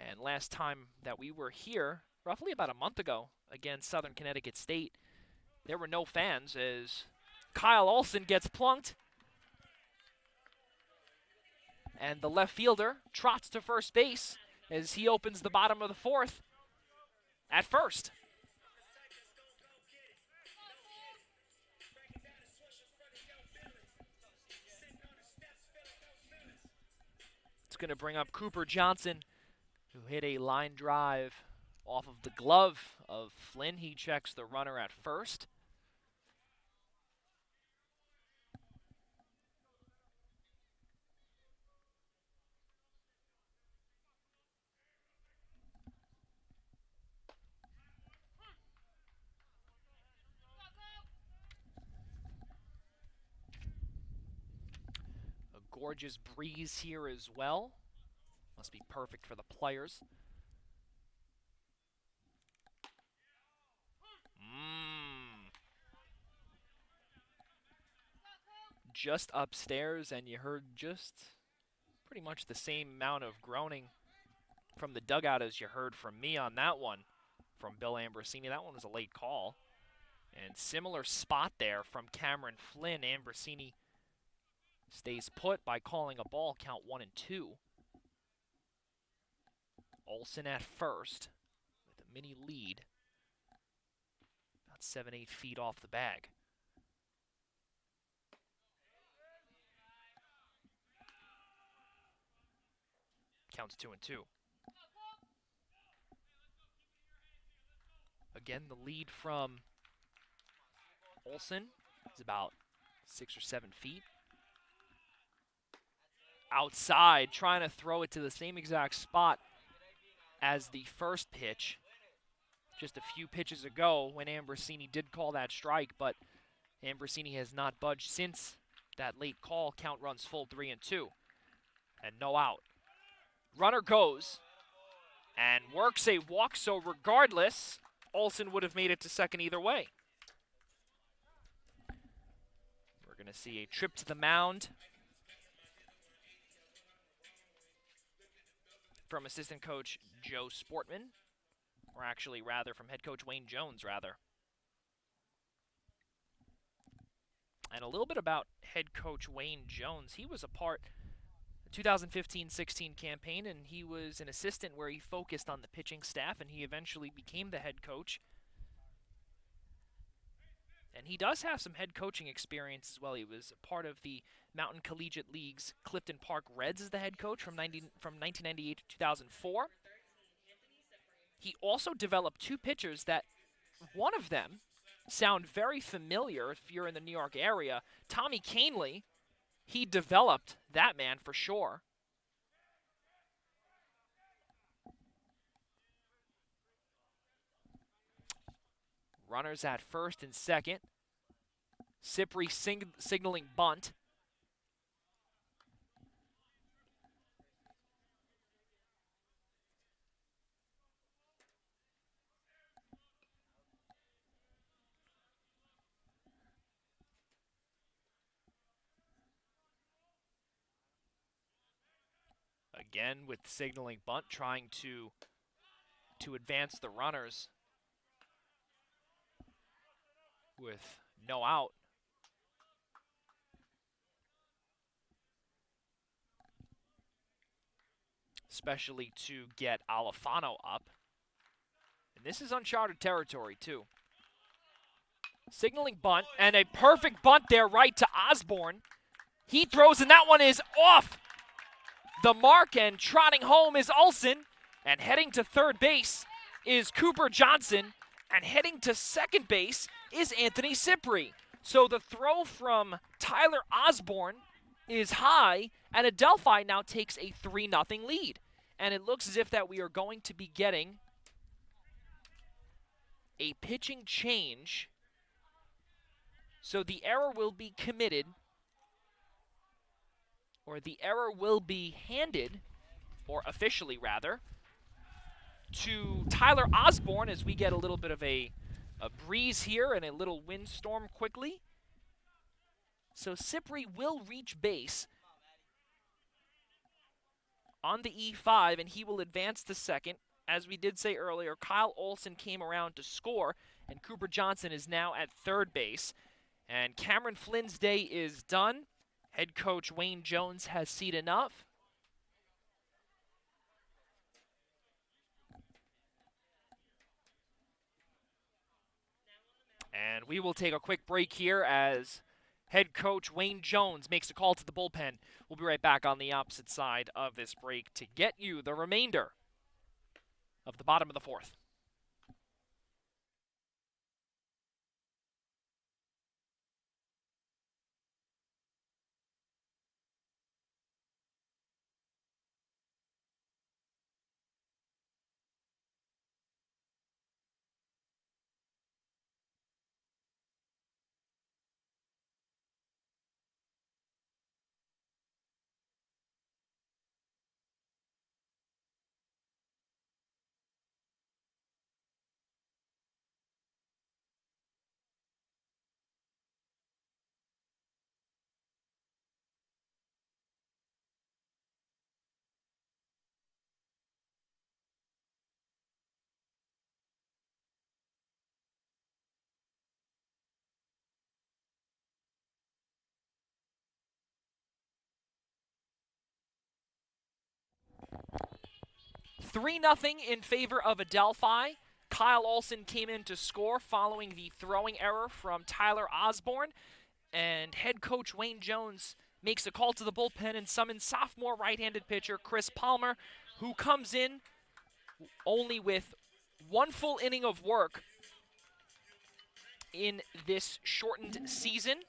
And last time that we were here, roughly about a month ago, against Southern Connecticut State, there were no fans as Kyle Olson gets plunked. And the left fielder trots to first base as he opens the bottom of the fourth at first. It's going to bring up Cooper Johnson, who hit a line drive off of the glove of Flynn. He checks the runner at first. A gorgeous breeze here as well. Must be perfect for the players. Just upstairs, and you heard just pretty much the same amount of groaning from the dugout as you heard from me on that one from Bill Ambrosini. That one was a late call. And similar spot there from Cameron Flynn. Ambrosini stays put by calling a ball, count 1-2. Olson at first with a mini lead. About 7-8 feet off the bag. Counts 2-2. Again, the lead from Olson is about 6 or 7 feet. Outside, trying to throw it to the same exact spot as the first pitch. Just a few pitches ago when Ambrosini did call that strike, but Ambrosini has not budged since that late call. Count runs full 3-2. And no out. Runner goes and works a walk, so regardless, Olson would have made it to second either way. We're going to see a trip to the mound from assistant coach Joe Sportman, or actually rather from head coach Wayne Jones, rather. And a little bit about head coach Wayne Jones. He was a part 2015-16 campaign, and he was an assistant where he focused on the pitching staff, and he eventually became the head coach. And he does have some head coaching experience as well. He was a part of the Mountain Collegiate League's Clifton Park Reds as the head coach from 1998 to 2004. He also developed two pitchers that, one of them, sound very familiar if you're in the New York area. Tommy Canely. He developed that man for sure. Runners at first and second. Cypri signaling bunt. Again with signaling bunt, trying to advance the runners with no out. Especially to get Alfano up. And this is uncharted territory too. Signaling bunt, and a perfect bunt there right to Osborne. He throws, and that one is off the mark, and trotting home is Olsen, and heading to third base is Cooper Johnson, and heading to second base is Anthony Cipri. So the throw from Tyler Osborne is high, and Adelphi now takes a 3-0 lead. And it looks as if that we are going to be getting a pitching change. So the error will be committed, or the error will be handed, or officially rather, to Tyler Osborne as we get a little bit of a breeze here and a little windstorm quickly. So Cipri will reach base on the E5, and he will advance to second. As we did say earlier, Kyle Olsen came around to score, and Cooper Johnson is now at third base. And Cameron Flynn's day is done. Head coach Wayne Jones has seen enough. And we will take a quick break here as head coach Wayne Jones makes a call to the bullpen. We'll be right back on the opposite side of this break to get you the remainder of the bottom of the fourth. Three 0 in favor of Adelphi. Kyle Olsen came in to score following the throwing error from Tyler Osborne. And head coach Wayne Jones makes a call to the bullpen and summons sophomore right-handed pitcher Chris Palmer, who comes in only with one full inning of work in this shortened season.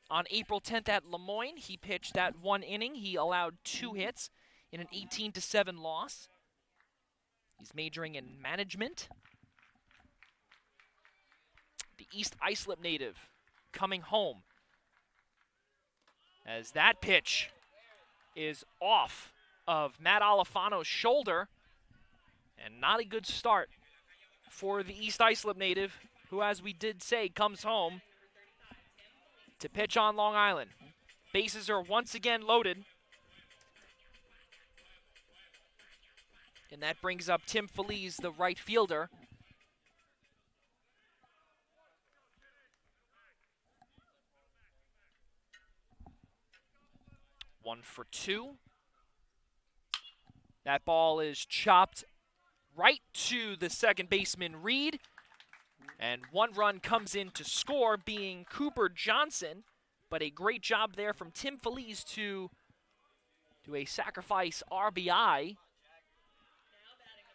On April 10th at Lemoyne, he pitched that one inning. He allowed 2 hits in an 18-7 loss. He's majoring in management. The East Islip native coming home, as that pitch is off of Matt Alifano's shoulder, and not a good start for the East Islip native, who, as we did say, comes home to pitch on Long Island. Bases are once again loaded, and that brings up Tim Feliz, the right fielder. One for two. That ball is chopped right to the second baseman, Reed. And one run comes in to score, being Cooper Johnson. But a great job there from Tim Feliz to do a sacrifice RBI.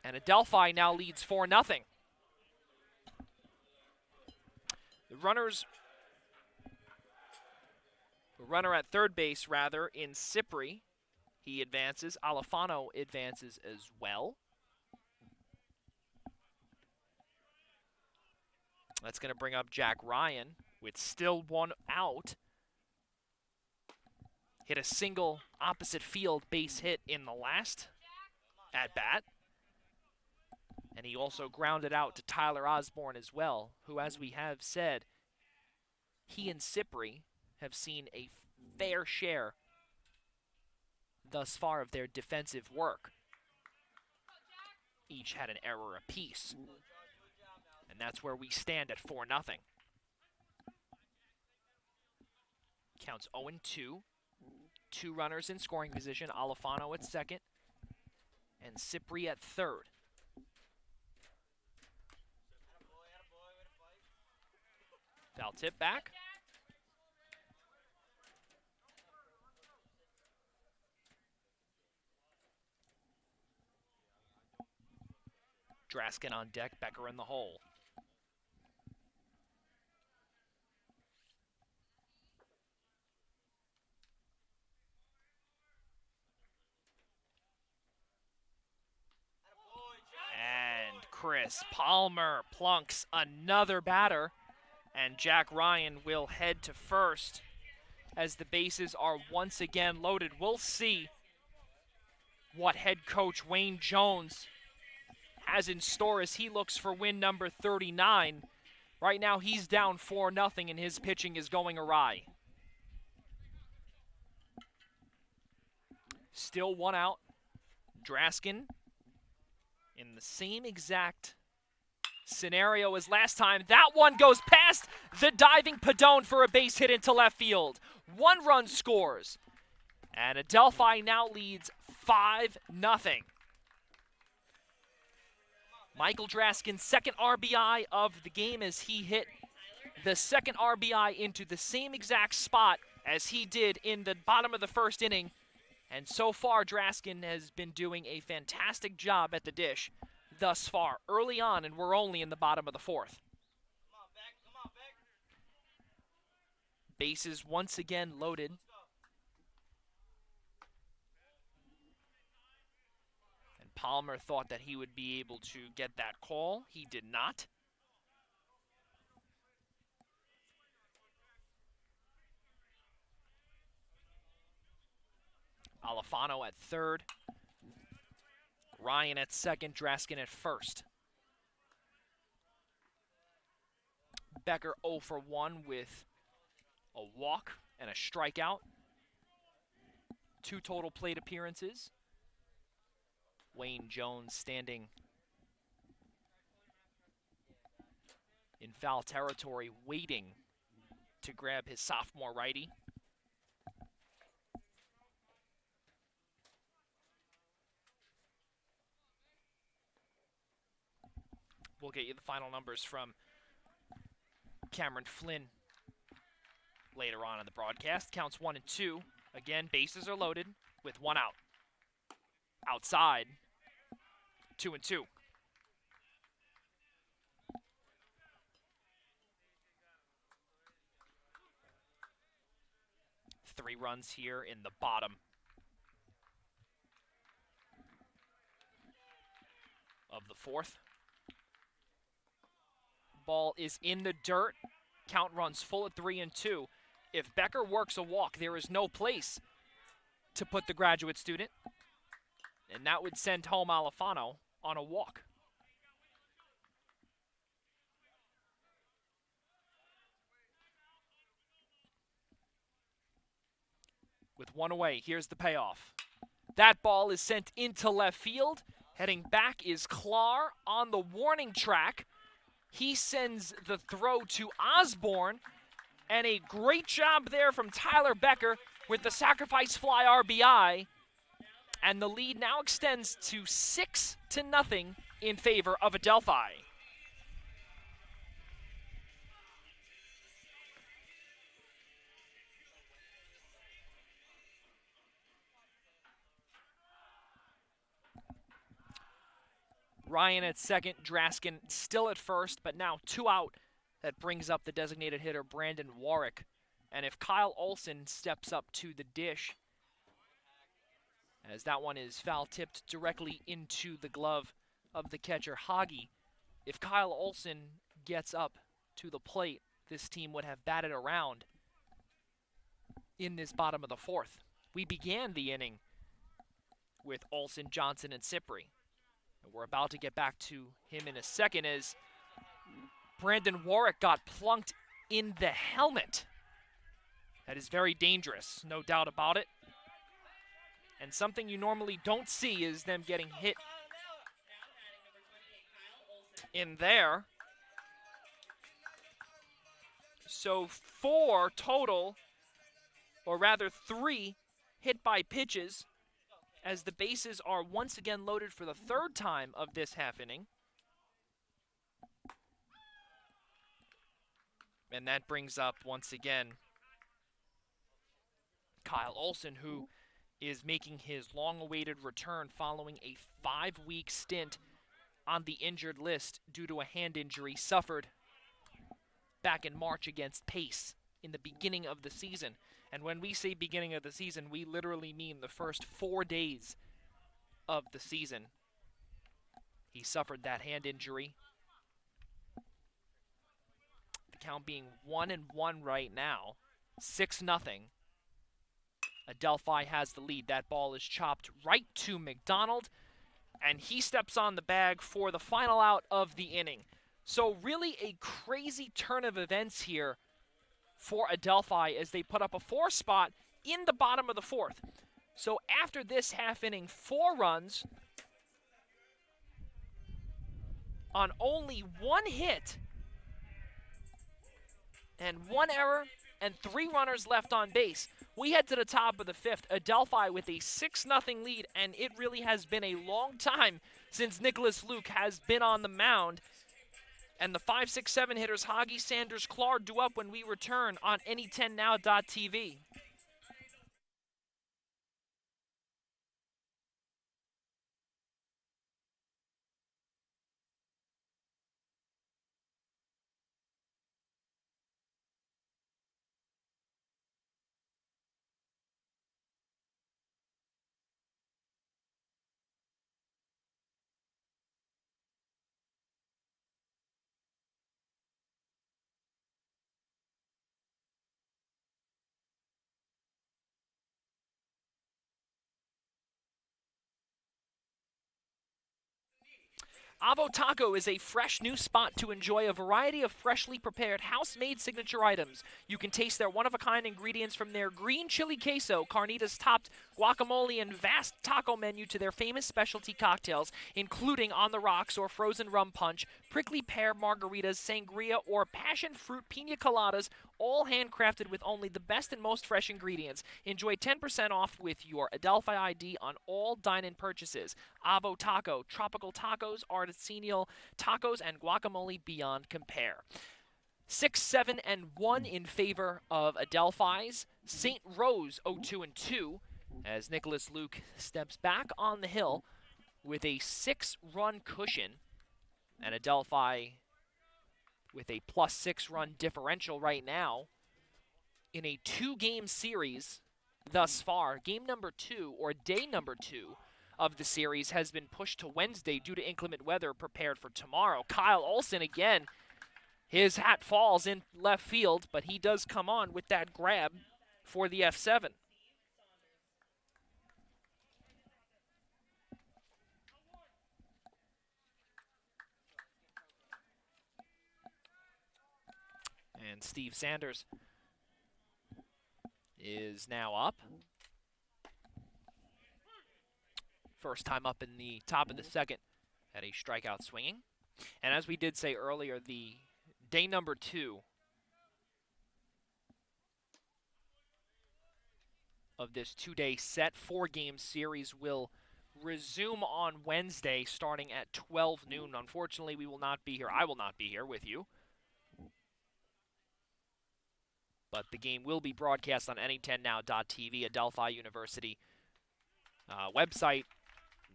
And Adelphi now leads 4-0. The runner at third base, rather, in Cipri. He advances. Alifano advances as well. That's going to bring up Jack Ryan with still one out. Hit a single opposite field base hit in the last at-bat. And he also grounded out to Tyler Osborne as well, who, as we have said, he and Cipri have seen a fair share thus far of their defensive work. Each had an error apiece. And that's where we stand at 4-0. Counts 0-2. 2 runners in scoring position. Alifano at second and Cipri at third. Foul tip back. Draskin on deck, Becker in the hole. And Chris Palmer plunks another batter, and Jack Ryan will head to first as the bases are once again loaded. We'll see what head coach Wayne Jones has in store as he looks for win number 39. Right now he's down 4-0 and his pitching is going awry. Still one out. Draskin in the same exact scenario as last time. That one goes past the diving Padone for a base hit into left field. 1 run scores. And Adelphi now leads 5-0. Michael Draskin's second RBI of the game as he hit the second RBI into the same exact spot as he did in the bottom of the first inning. And so far, Draskin has been doing a fantastic job at the dish thus far, early on, and we're only in the bottom of the fourth. Bases once again loaded. And Palmer thought that he would be able to get that call. He did not. Alfano at third. Ryan at second, Draskin at first. Becker 0 for 1 with a walk and a strikeout. 2 total plate appearances. Wayne Jones standing in foul territory, waiting to grab his sophomore righty. We'll get you the final numbers from Cameron Flynn later on in the broadcast. Counts 1 and 2. Again, bases are loaded with 1 out. Outside, 2 and 2. Three runs here in the bottom of the fourth. Ball is in the dirt. Count runs full at 3 and 2. If Becker works a walk, there is no place to put the graduate student. And that would send home Alfano on a walk. With 1 away, here's the payoff. That ball is sent into left field. Heading back is Clark on the warning track. He sends the throw to Osborne, and a great job there from Tyler Becker with the sacrifice fly RBI. And the lead now extends to 6-0 in favor of Adelphi. Ryan at second, Draskin still at first, but now 2 out. That brings up the designated hitter, Brandon Warwick. And if Kyle Olson steps up to the dish, as that one is foul-tipped directly into the glove of the catcher, Hagi, if Kyle Olson gets up to the plate, this team would have batted around in this bottom of the fourth. We began the inning with Olson, Johnson, and Cipri. We're about to get back to him in a second as Brandon Warwick got plunked in the helmet. That is very dangerous, no doubt about it. And something you normally don't see is them getting hit in there. So 4 total, or rather 3 hit by pitches, as the bases are once again loaded for the 3rd time of this half inning. And that brings up, once again, Kyle Olson, who is making his long-awaited return following a 5-week stint on the injured list due to a hand injury suffered back in March against Pace in the beginning of the season. And when we say beginning of the season, we literally mean the first 4 days of the season. He suffered that hand injury. The count being 1-1 right now. 6-0. Adelphi has the lead. That ball is chopped right to McDonald, and he steps on the bag for the final out of the inning. So really a crazy turn of events here for Adelphi as they put up a 4 spot in the bottom of the 4th. So after this half inning, 4 runs on only 1 hit and 1 error and 3 runners left on base. We head to the top of the 5th, Adelphi with a 6-0 lead, and it really has been a long time since Nicholas Luke has been on the mound. And the 5, 6, 7 hitters, Hoggy, Sanders, Clark, do up when we return on any10now.tv. Avo Taco is a fresh new spot to enjoy a variety of freshly prepared house-made signature items. You can taste their one-of-a-kind ingredients from their green chili queso, carnitas-topped guacamole, and vast taco menu to their famous specialty cocktails, including on the rocks or frozen rum punch, prickly pear margaritas, sangria, or passion fruit pina coladas, all handcrafted with only the best and most fresh ingredients. Enjoy 10% off with your Adelphi ID on all dine-in purchases. Avo Taco, tropical tacos, artisanal tacos, and guacamole beyond compare. 6, 7, and 1 in favor of Adelphi's. St. Rose 0-2-2 as Nicholas Luke steps back on the hill with a 6-run cushion, and Adelphi with a +6 run differential right now in a 2-game series thus far. Game number 2, or day number 2, of the series has been pushed to Wednesday due to inclement weather prepared for tomorrow. Kyle Olson again, his hat falls in left field, but he does come on with that grab for the F7. And Steve Sanders is now up. First time up in the top of the 2nd at a strikeout swinging. And as we did say earlier, the day number 2 of this 2-day set 4-game series will resume on Wednesday starting at 12 noon. Unfortunately, we will not be here. I will not be here with you. But the game will be broadcast on any10now.tv. Adelphi University website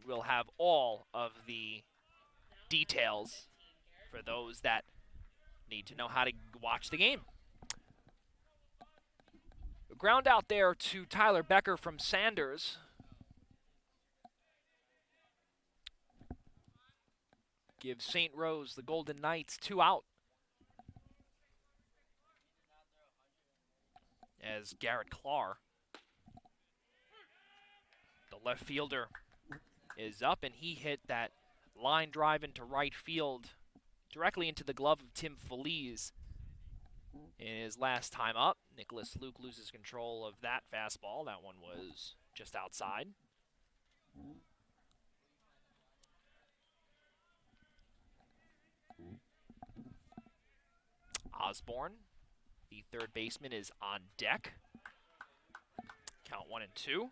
will have all of the details for those that need to know how to watch the game. Ground out there to Tyler Becker from Sanders. Gives St. Rose, the Golden Knights, 2 out. As Garrett Clark, the left fielder, is up, and he hit that line drive into right field directly into the glove of Tim Feliz in his last time up. Nicholas Luke loses control of that fastball. That one was just outside. Osborne, the third baseman, is on deck. Count 1-2.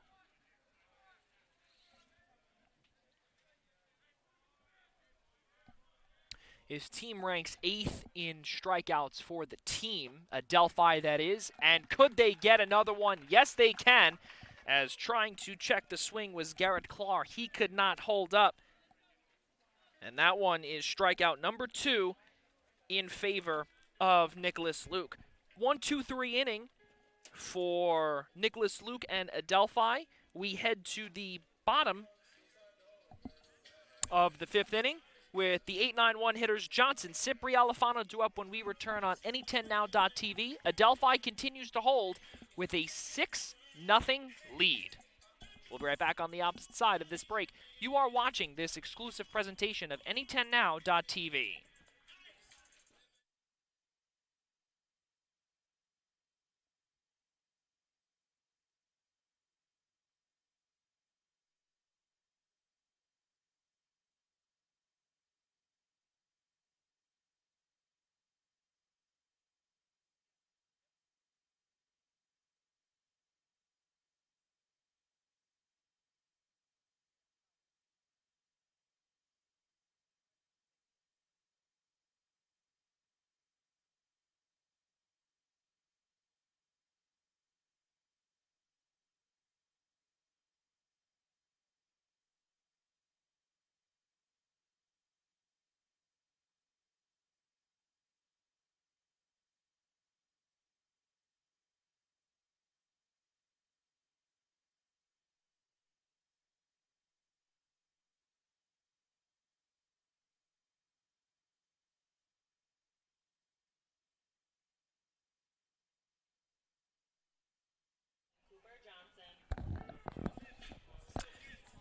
His team ranks 8th in strikeouts for the team, Adelphi that is. And could they get another one? Yes, they can. As trying to check the swing was Garrett Clark. He could not hold up. And that one is strikeout number 2 in favor of Nicholas Luke. 1-2-3 inning for Nicholas Luke and Adelphi. We head to the bottom of the 5th inning with the 8-9-1 hitters Johnson, Cipri, Alifano due up when we return on Any10Now.tv. Adelphi continues to hold with a 6-0 lead. We'll be right back on the opposite side of this break. You are watching this exclusive presentation of Any10Now.tv.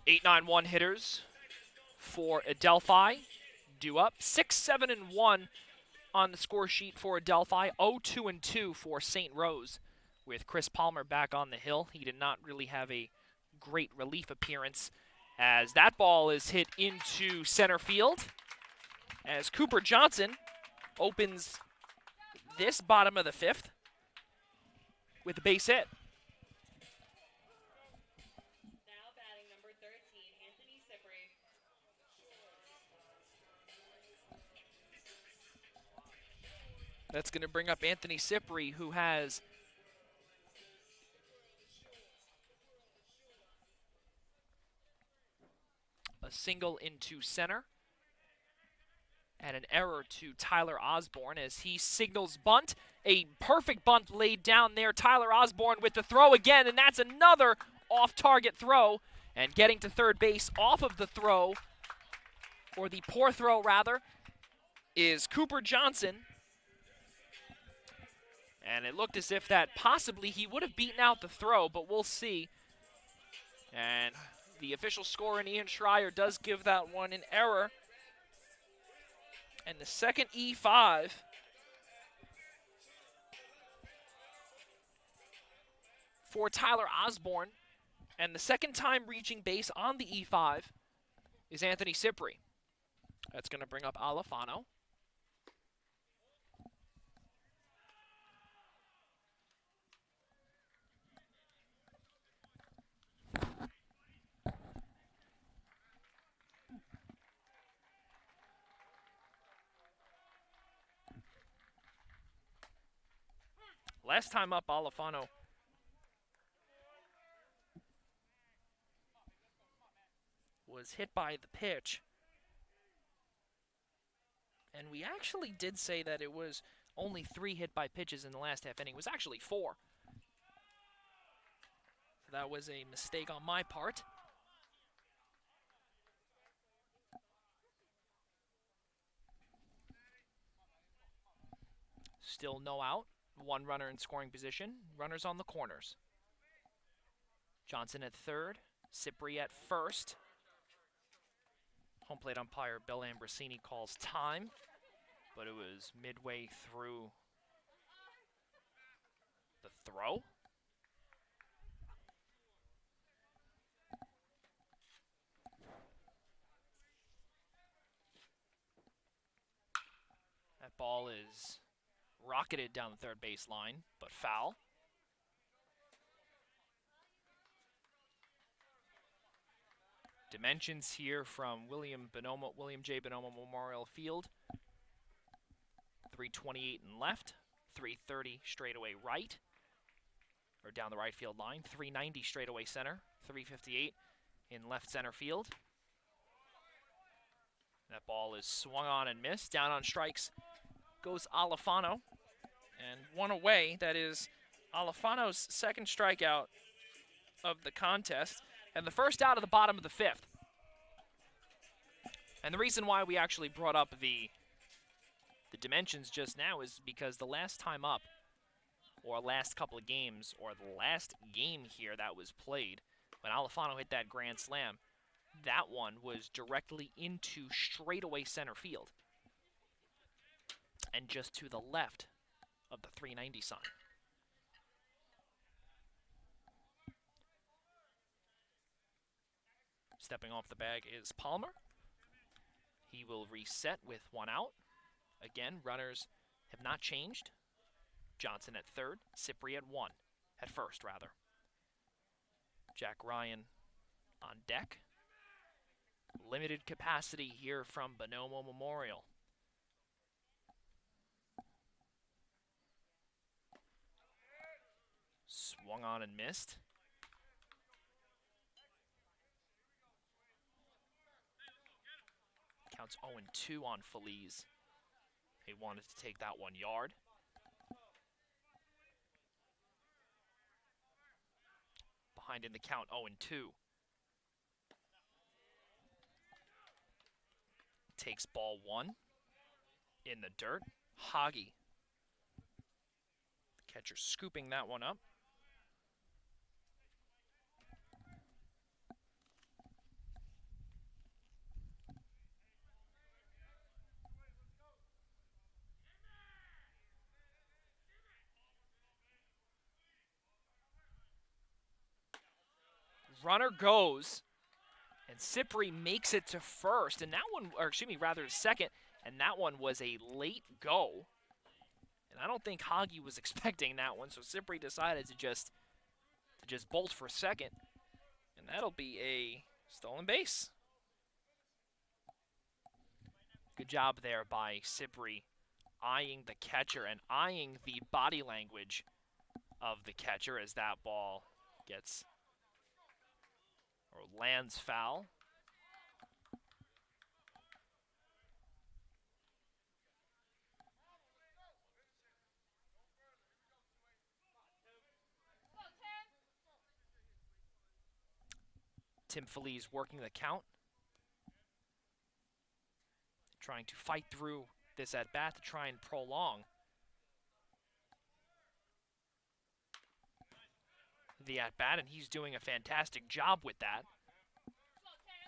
8-9-1 hitters for Adelphi due up. 6-7-1 on the score sheet for Adelphi. 0-2-2 for St. Rose. With Chris Palmer back on the hill, he did not really have a great relief appearance as that ball is hit into center field as Cooper Johnson opens this bottom of the 5th with a base hit. Now batting number 13, Anthony Cipri. That's going to bring up Anthony Cipri, who has a single into center and an error to Tyler Osborne as he signals bunt. A perfect bunt laid down there. Tyler Osborne with the throw again, and that's another off-target throw. And getting to third base off of the throw, or the poor throw rather, is Cooper Johnson. And it looked as if that possibly he would have beaten out the throw, but we'll see. And the official scorer, Ian Schreier, does give that one an error. And the second E5 for Tyler Osborne. And the second time reaching base on the E5 is Anthony Cipri. That's going to bring up Alifano. Last time up, Alifano was hit by the pitch. And we actually did say that it was only 3 hit by pitches in the last half inning. It was actually 4. So that was a mistake on my part. Still no out. 1 runner in scoring position. Runners on the corners. Johnson at third. Cipri at first. Home plate umpire Bill Ambrosini calls time, but it was midway through the throw. That ball is rocketed down the third baseline, but foul. Dimensions here from William J. Bonomo Memorial Field 328 in left, 330 straightaway right, or down the right field line, 390 straightaway center, 358 in left center field. That ball is swung on and missed. Down on strikes goes Alifano, and one away. That is Alifano's second strikeout of the contest, and the first out of the bottom of the fifth. And the reason why we actually brought up the dimensions just now is because the last time up, or last couple of games, or the last game here that was played, when Alifano hit that grand slam, that one was directly into straightaway center field, and just to the left of the 390 sign. Stepping off the bag is Palmer. He will reset with one out. Again, runners have not changed. Johnson at third, Cypri at first rather. Jack Ryan on deck. Limited capacity here from Bonomo Memorial. Swung on and missed. Counts 0-2 on Feliz. He wanted to take that 1 yard. Behind in the count, 0-2. Takes ball 1 in the dirt. Hoggy, the catcher, scooping that one up. Runner goes, and Cypri makes it to first, and that one, or excuse me, rather second, and that one was a late go. And I don't think Hoggy was expecting that one, so Cypri decided to just bolt for second, and that'll be a stolen base. Good job there by Cypri, eyeing the catcher and eyeing the body language of the catcher as that ball gets or lands foul. Tim Feliz working the count, trying to fight through this at-bat to try and prolong the at-bat, and he's doing a fantastic job with that,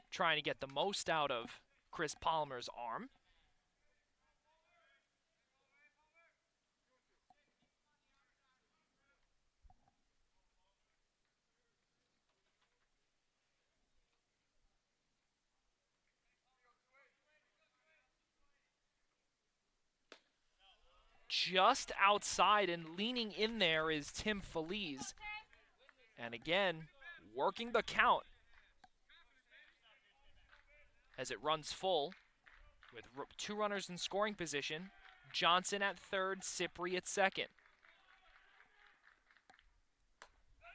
trying to get the most out of Chris Palmer's arm. Just outside and leaning in there is Tim Feliz. And again, working the count as it runs full with 2 runners in scoring position. Johnson at third, Cypri at second.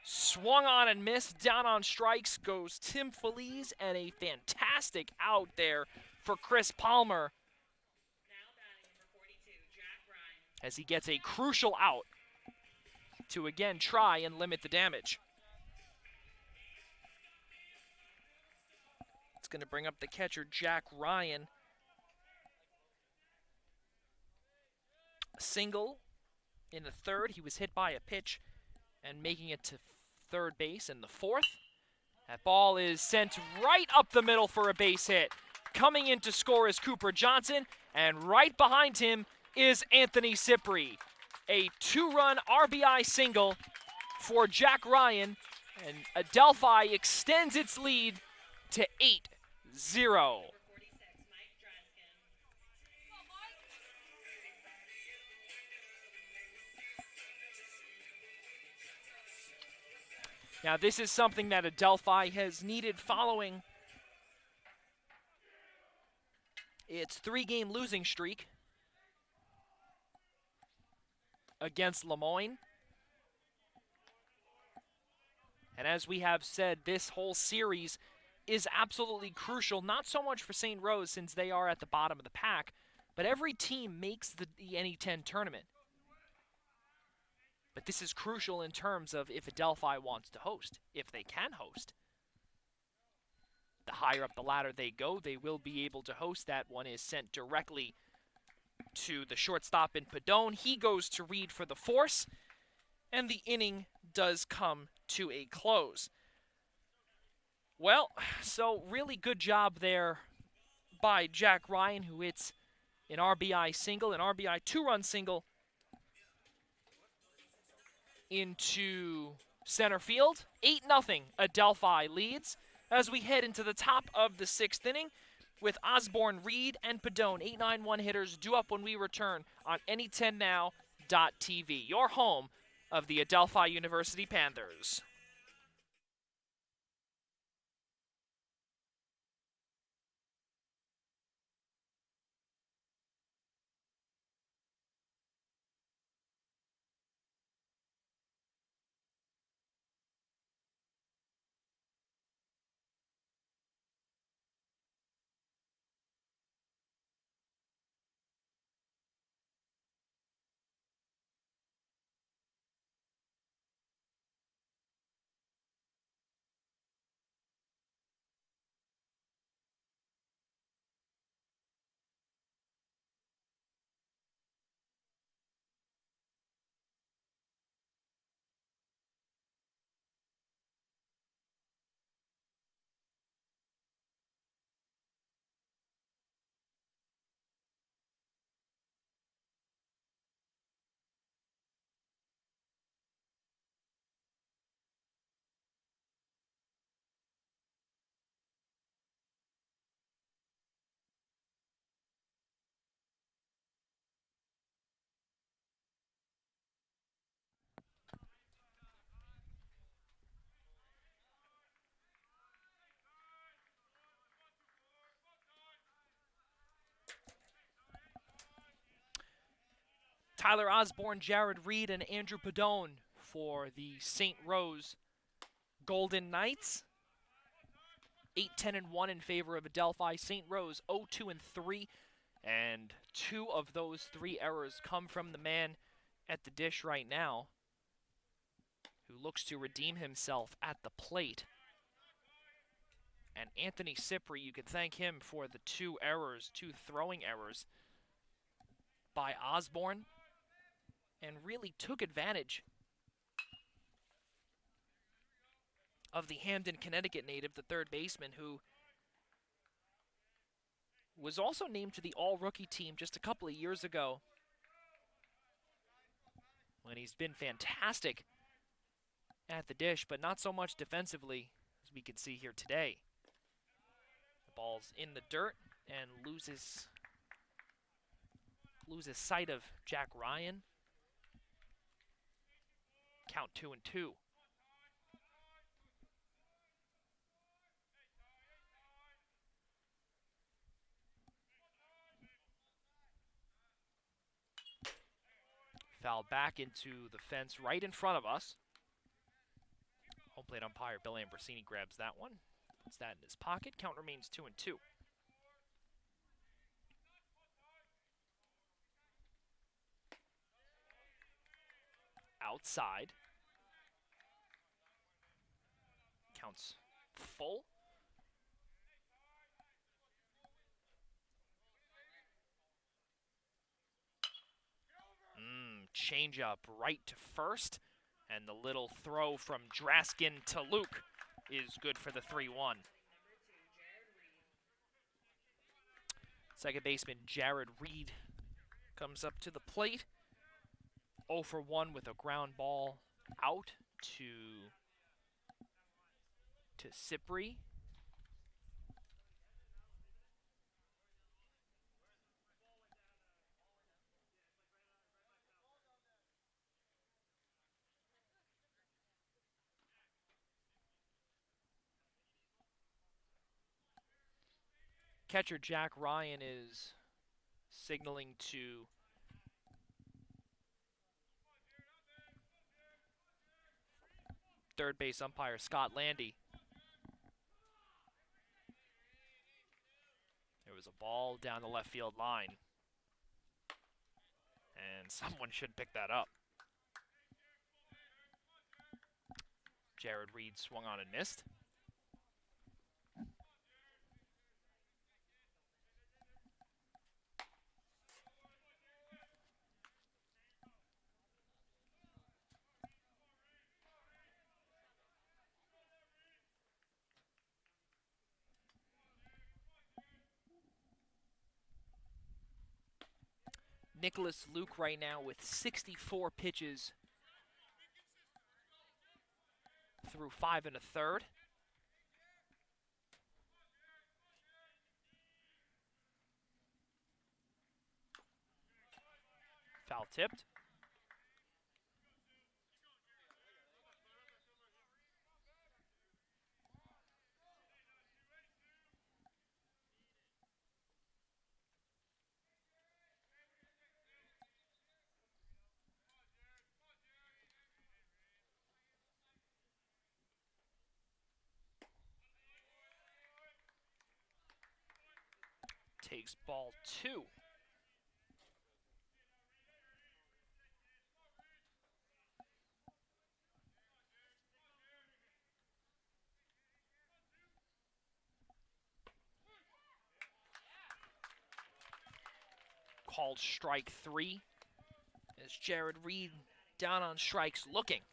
Swung on and missed. Down on strikes goes Tim Feliz, and a fantastic out there for Chris Palmer as he gets a crucial out to again try and limit the damage. It's going to bring up the catcher, Jack Ryan. A single in the third. He was hit by a pitch and making it to third base in the fourth. That ball is sent right up the middle for a base hit. Coming in to score is Cooper Johnson, and right behind him is Anthony Cypri. A 2-run RBI single for Jack Ryan, and Adelphi extends its lead to 8-0. Now this is something that Adelphi has needed following its 3-game losing streak. against Lemoyne. And as we have said, this whole series is absolutely crucial, not so much for St. Rose since they are at the bottom of the pack, but every team makes the NE10 tournament. But this is crucial in terms of if Adelphi wants to host, if they can host. The higher up the ladder they go, they will be able to host. That one is sent directly to the shortstop in Padone. He goes to Reed for the force, and the inning does come to a close. Well, so really good job there by Jack Ryan, who hits an RBI single, an RBI two-run single into center field. 8-0, Adelphi leads as we head into the top of the 6th inning with Osborne, Reed, and Padone, 8-9-1 hitters, due up when we return on Any10Now.tv, your home of the Adelphi University Panthers. Tyler Osborne, Jared Reed, and Andrew Padone for the St. Rose Golden Knights. 8-10-1 in favor of Adelphi. St. Rose 0-2-3, and 2 of those 3 errors come from the man at the dish right now, who looks to redeem himself at the plate. And Anthony Cipri, you can thank him for the 2 errors, 2 throwing errors by Osborne, and really took advantage of the Hamden, Connecticut native, the third baseman, who was also named to the all-rookie team just a couple of years ago, when he's been fantastic at the dish, but not so much defensively, as we can see here today. The ball's in the dirt and loses sight of Jack Ryan. Count 2-2. Foul back into the fence right in front of us. Home plate umpire Bill Ambrosini grabs that one. Puts that in his pocket. Count remains 2-2. Outside. Counts full. Change up right to first. And the little throw from Draskin to Luke is good for the 3-1. Second baseman Jared Reed comes up to the plate. 0 for 1 with a ground ball out to Cipri. Catcher Jack Ryan is signaling to third base umpire Scott Landy. There was a ball down the left field line. And someone should pick that up. Jared Reed swung on and missed. Nicholas Luke right now with 64 pitches through 5 1/3. Foul tipped. Takes ball 2. Called strike 3 as Jared Reed down on strikes looking.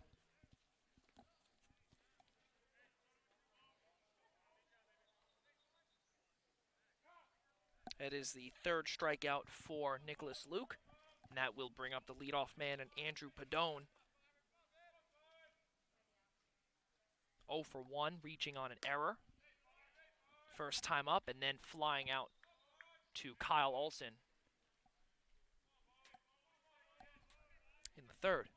That is the third strikeout for Nicholas Luke, and that will bring up the leadoff man and Andrew Padone. 0 for 1, reaching on an error. First time up and then flying out to Kyle Olson in the third.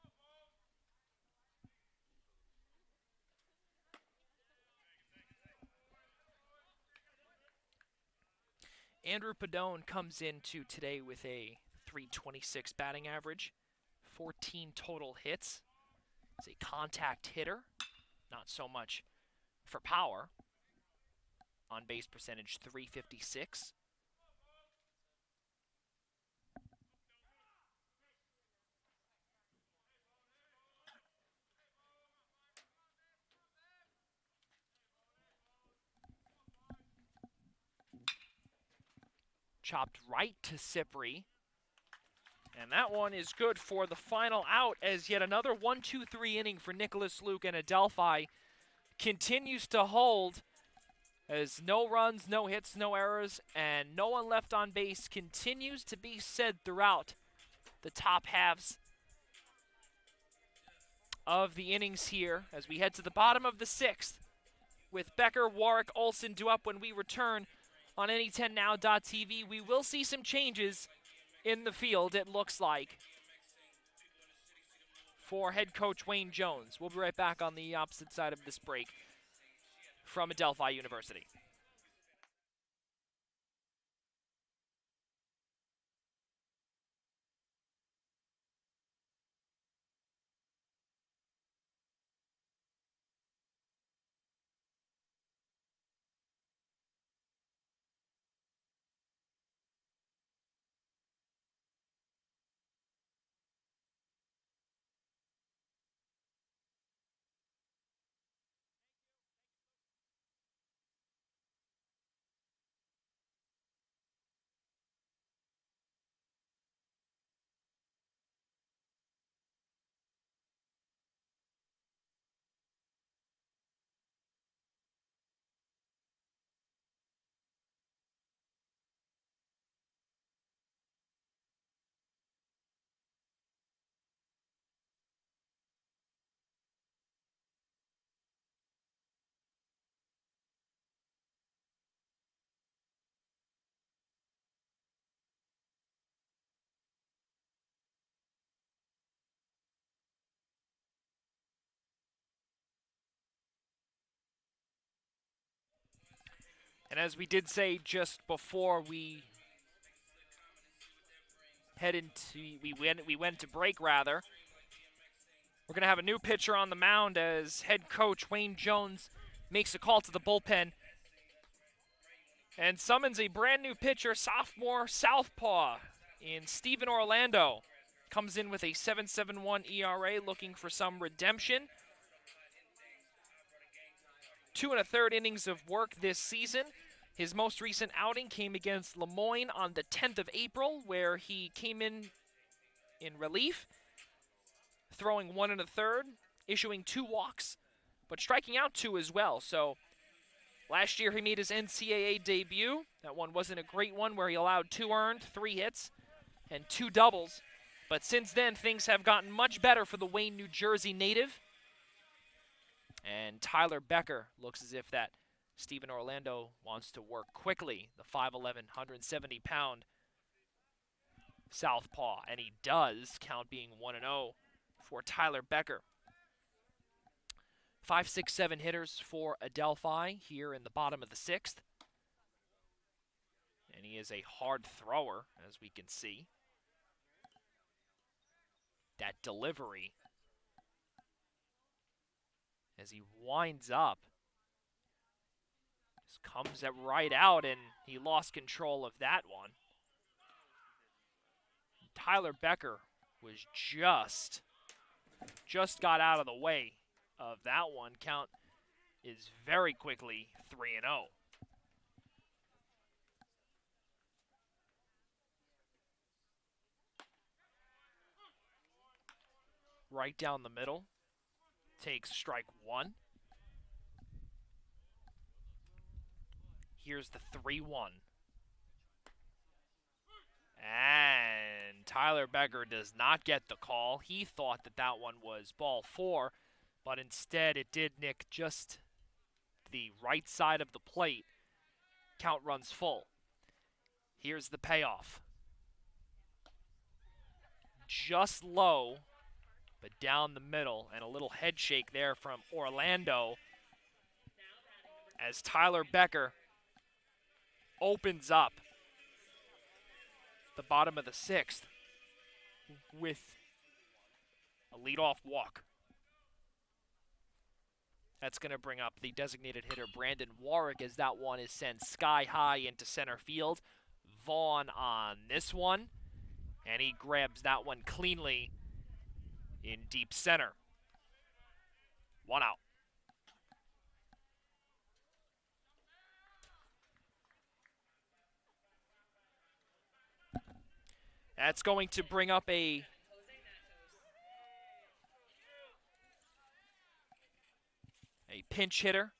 Andrew Padone comes into today with a .326 batting average, 14 total hits. He's a contact hitter, not so much for power. On base percentage .356. Chopped right to Cipri. And that one is good for the final out as yet another 1-2-3 inning for Nicholas Luke, and Adelphi continues to hold as no runs, no hits, no errors, and no one left on base continues to be said throughout the top halves of the innings here as we head to the bottom of the 6th with Becker, Warwick, Olson due up when we return on Any10Now.tv. We will see some changes in the field, it looks like, for head coach Wayne Jones. We'll be right back on the opposite side of this break from Adelphi University. And as we did say just before we went to break rather, We're going to have a new pitcher on the mound as head coach Wayne Jones makes a call to the bullpen and summons a brand new pitcher, sophomore southpaw in Steven Orlando. Comes in with a 7.71 ERA, looking for some redemption. 2 1/3 innings of work this season. His most recent outing came against Lemoyne on the 10th of April, where he came in relief, throwing 1 1/3, issuing 2 walks, but striking out 2 as well. So last year he made his NCAA debut. That one wasn't a great one, where he allowed 2 earned, 3 hits, and 2 doubles. But since then, things have gotten much better for the Wayne, New Jersey native. And Tyler Becker looks as if that Steven Orlando wants to work quickly. The 5'11", 170-pound southpaw. And he does, count being 1-0 for Tyler Becker. 5, 6, 7 hitters for Adelphi here in the bottom of the 6th. And he is a hard thrower, as we can see. That delivery, as he winds up, just comes right out, and he lost control of that one. Tyler Becker was just got out of the way of that one. Count is very quickly 3-0. Right down the middle, takes strike 1. Here's the 3-1. And Tyler Becker does not get the call. He thought that that one was ball 4, but instead it did nick just the right side of the plate. Count runs full. Here's the payoff. Just low, but down the middle, and a little head shake there from Orlando as Tyler Becker opens up the bottom of the 6th with a leadoff walk. That's going to bring up the designated hitter Brandon Warwick, as that one is sent sky high into center field. Vaughn on this one, and he grabs that one cleanly in deep center. 1 out. That's going to bring up a pinch hitter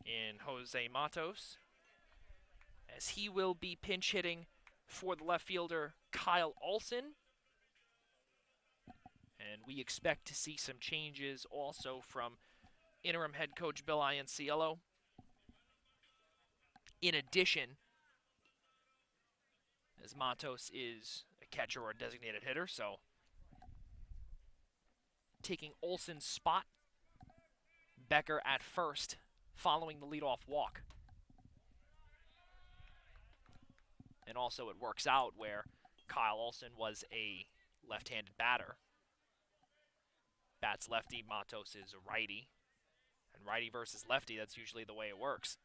in Jose Matos, as he will be pinch hitting for the left fielder Kyle Olson. And we expect to see some changes also from interim head coach Bill Ianciello. In addition, as Matos is a catcher or a designated hitter, so taking Olson's spot, Becker at first, following the leadoff walk. And also it works out where Kyle Olson was a left-handed batter. Bats lefty, Matos is a righty. And righty versus lefty, that's usually the way it works.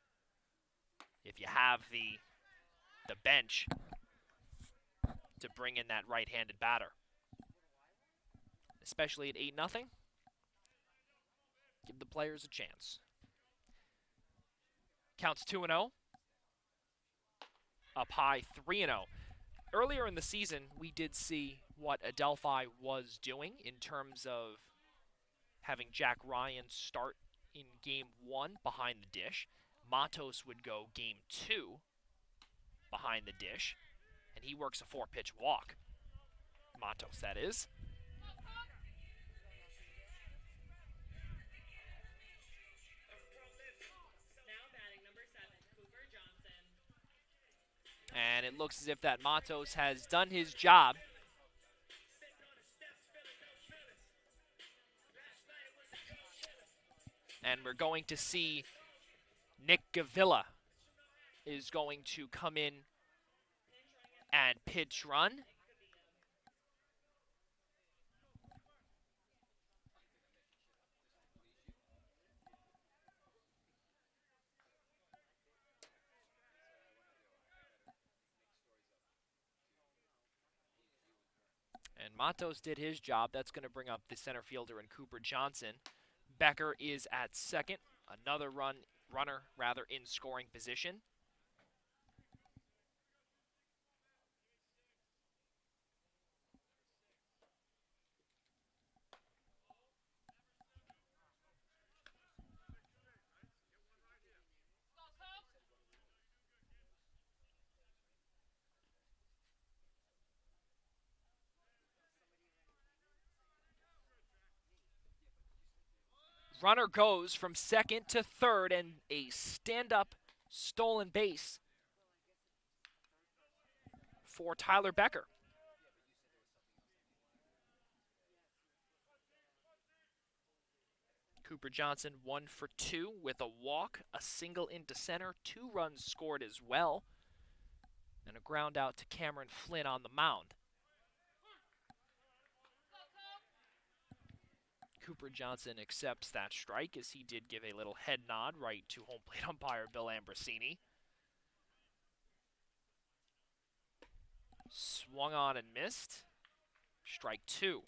If you have the bench to bring in that right-handed batter. Especially at 8-0. Give the players a chance. Counts 2-0. Up high 3-0. Earlier in the season, we did see what Adelphi was doing in terms of having Jack Ryan start in game 1 behind the dish. Matos would go game 2 behind the dish, and he works a 4-pitch walk. Matos, that is. And it looks as if that Matos has done his job. And we're going to see Nick Gavilla is going to come in and pitch run. Matos did his job. That's going to bring up the center fielder and Cooper Johnson. Becker is at second. Another runner in scoring position. Runner goes from second to third, and a stand-up stolen base for Tyler Becker. Cooper Johnson 1 for 2 with a walk, a single into center, 2 runs scored as well, and a ground out to Cameron Flynn on the mound. Cooper Johnson accepts that strike, as he did give a little head nod right to home plate umpire Bill Ambrosini. Swung on and missed. Strike 2.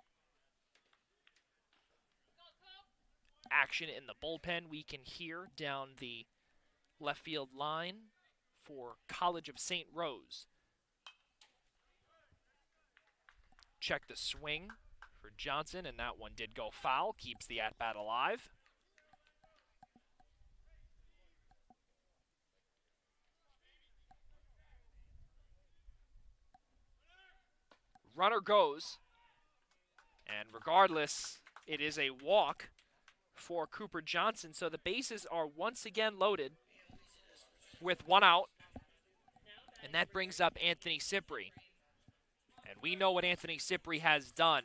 Action in the bullpen. We can hear down the left field line for College of St. Rose. Check the swing for Johnson, and that one did go foul. Keeps the at-bat alive. Runner goes, and regardless, it is a walk for Cooper Johnson, so the bases are once again loaded with 1 out, and that brings up Anthony Cipri. And we know what Anthony Cipri has done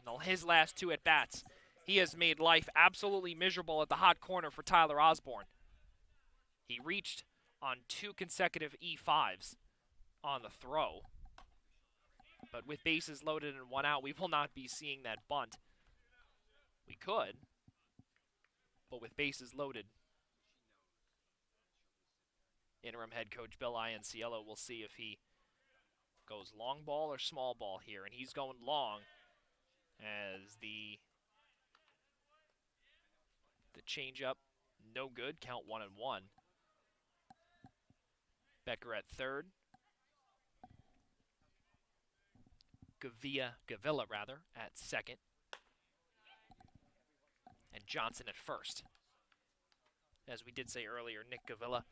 in his last 2 at-bats. He has made life absolutely miserable at the hot corner for Tyler Osborne. He reached on 2 consecutive E5s on the throw. But with bases loaded and 1 out, we will not be seeing that bunt. We could, but with bases loaded, interim head coach Bill Ianciello will see if he goes long ball or small ball here, and he's going long as the changeup, no good, count 1-1. Becker at third. Gavilla at second. And Johnson at first. As we did say earlier, Nick Gavilla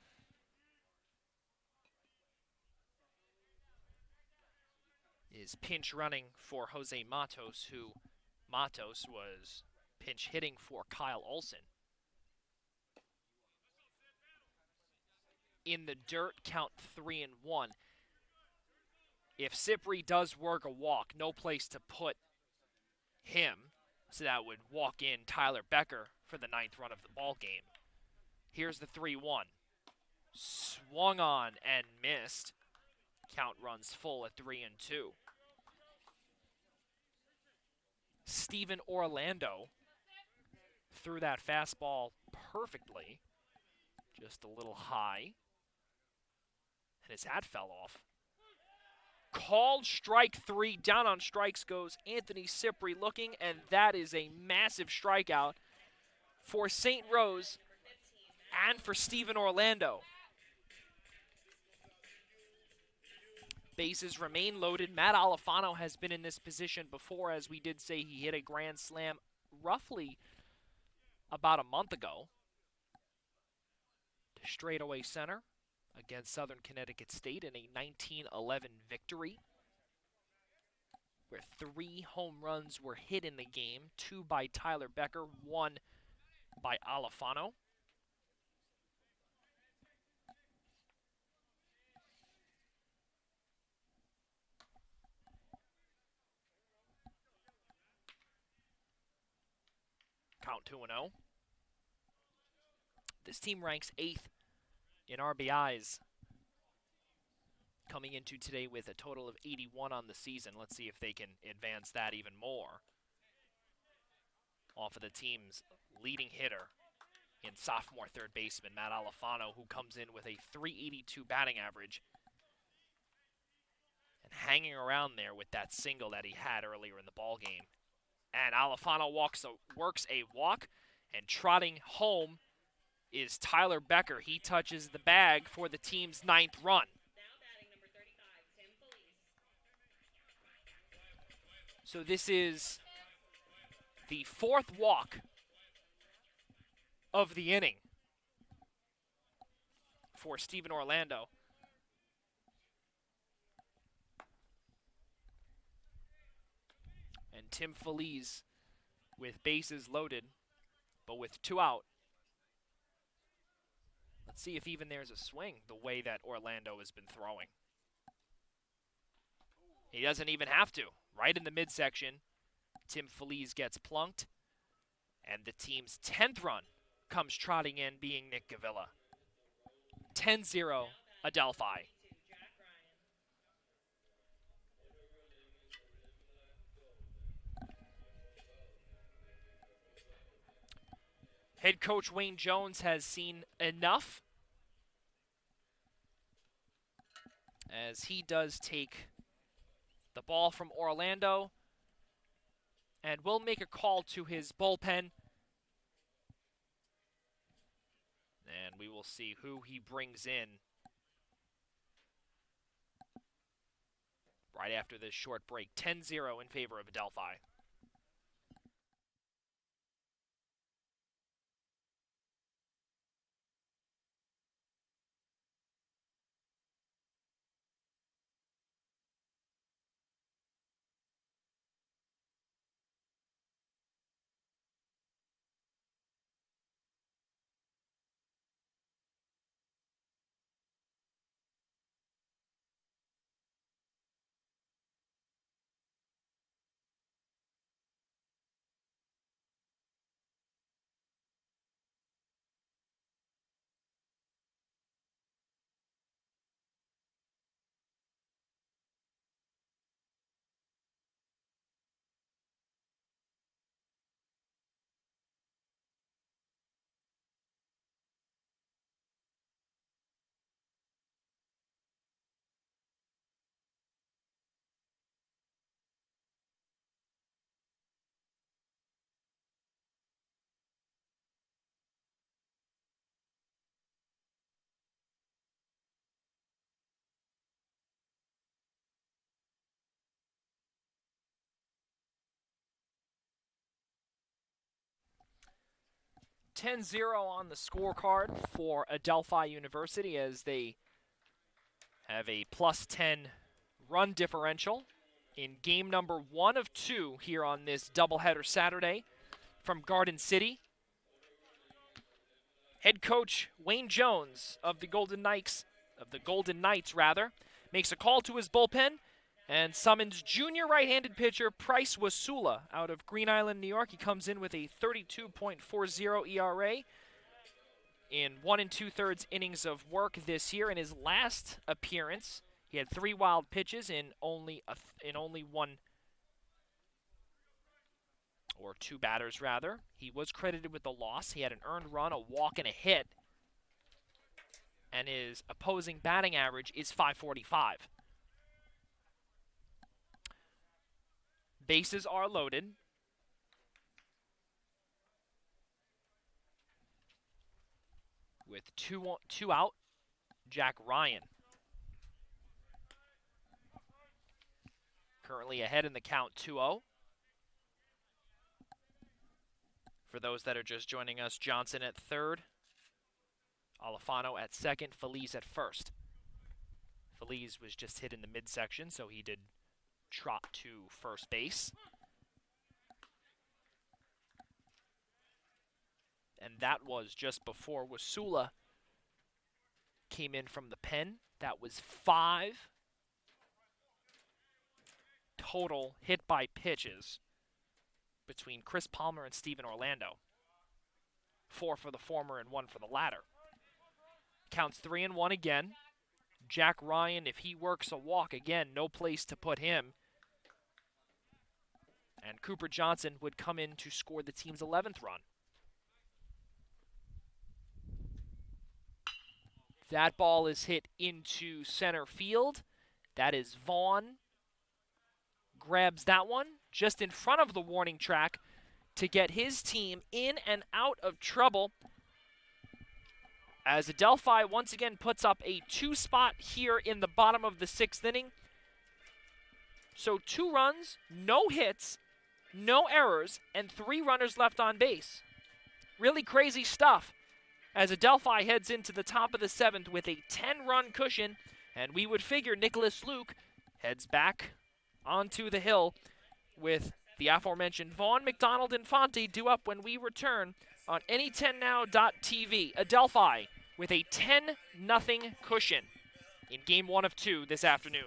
is pinch running for Jose Matos, who Matos was pinch hitting for Kyle Olson. In the dirt, count 3-1. If Cipri does work a walk, no place to put him, so that would walk in Tyler Becker for the 9th run of the ball game. Here's the 3-1. Swung on and missed. Count runs full at 3-2. Steven Orlando threw that fastball perfectly, just a little high, and his hat fell off. Called strike 3. Down on strikes goes Anthony Cipri looking, and that is a massive strikeout for St. Rose and for Steven Orlando. Bases remain loaded. Matt Alifano has been in this position before, as we did say he hit a grand slam roughly about a month ago to straightaway center against Southern Connecticut State in a 1911 victory, where 3 home runs were hit in the game, 2 by Tyler Becker, 1 by Alifano. Count 2-0. This team ranks 8th in RBIs, coming into today with a total of 81 on the season. Let's see if they can advance that even more. Off of the team's leading hitter in sophomore third baseman Matt Alifano, who comes in with a .382 batting average and hanging around there with that single that he had earlier in the ball game. And Alfano works a walk, and trotting home is Tyler Becker. He touches the bag for the team's 9th run. So this is the 4th walk of the inning for Steven Orlando. And Tim Feliz with bases loaded, but with 2 out. Let's see if even there's a swing the way that Orlando has been throwing. He doesn't even have to. Right in the midsection, Tim Feliz gets plunked, and the team's 10th run comes trotting in, being Nick Gavilla. 10-0 Adelphi. Head coach Wayne Jones has seen enough, as he does take the ball from Orlando and will make a call to his bullpen. And we will see who he brings in right after this short break. 10-0 in favor of Adelphi. .10-0 on the scorecard for Adelphi University, as they have a +10 run differential in game number 1 of 2 here on this doubleheader Saturday from Garden City. Head coach Wayne Jones of the Golden Knights, makes a call to his bullpen and summons junior right-handed pitcher Price Wasula out of Green Island, New York. He comes in with a 32.40 ERA in 1 2/3 innings of work this year. In his last appearance, he had 3 wild pitches in only 1 or 2 batters rather. He was credited with the loss. He had an earned run, a walk, and a hit, and his opposing batting average is .545. Bases are loaded. With two out, Jack Ryan currently ahead in the count, 2-0. For those that are just joining us, Johnson at third, Alfano at second, Feliz at first. Feliz was just hit in the midsection, so he did trot to first base. And that was just before Wasula came in from the pen. That was 5 total hit by pitches between Chris Palmer and Steven Orlando. 4 for the former and 1 for the latter. Counts 3-1 again. Jack Ryan, if he works a walk again, no place to put him. And Cooper Johnson would come in to score the team's 11th run. That ball is hit into center field. That is Vaughn grabs that one just in front of the warning track to get his team in and out of trouble. As Adelphi once again puts up a 2-spot here in the bottom of the 6th inning. So 2 runs, no hits, no errors, and 3 runners left on base. Really crazy stuff as Adelphi heads into the top of the 7th with a 10-run cushion, and we would figure Nicholas Luke heads back onto the hill with the aforementioned Vaughn, McDonald, and Fonte due up when we return on any10now.tv. Adelphi with a 10-0 cushion in Game 1 of 2 this afternoon.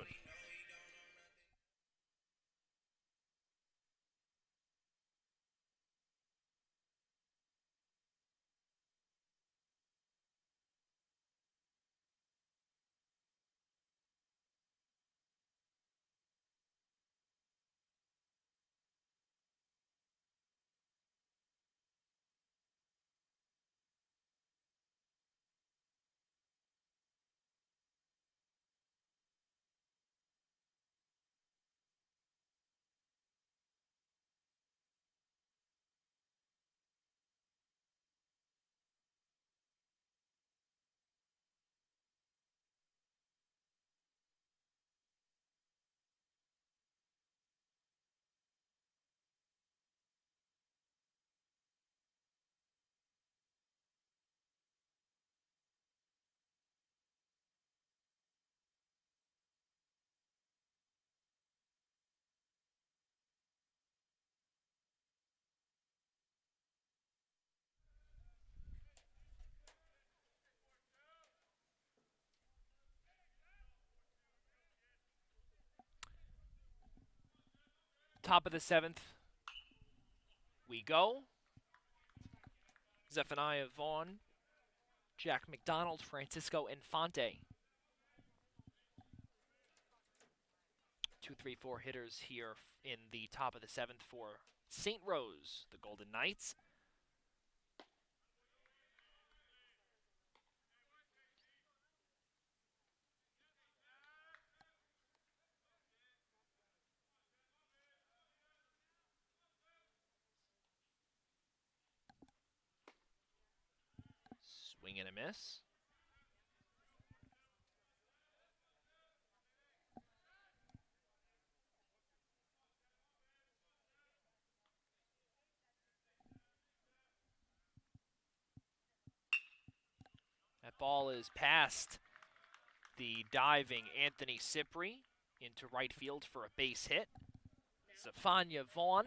Top of the 7th we go. Zephaniah Vaughn, Jack McDonald, Francisco Infante. 2, 3, 4 hitters here in the top of the 7th for St. Rose, the Golden Knights. Swing and a miss. That ball is past the diving Anthony Cipri into right field for a base hit. Zephaniah Vaughn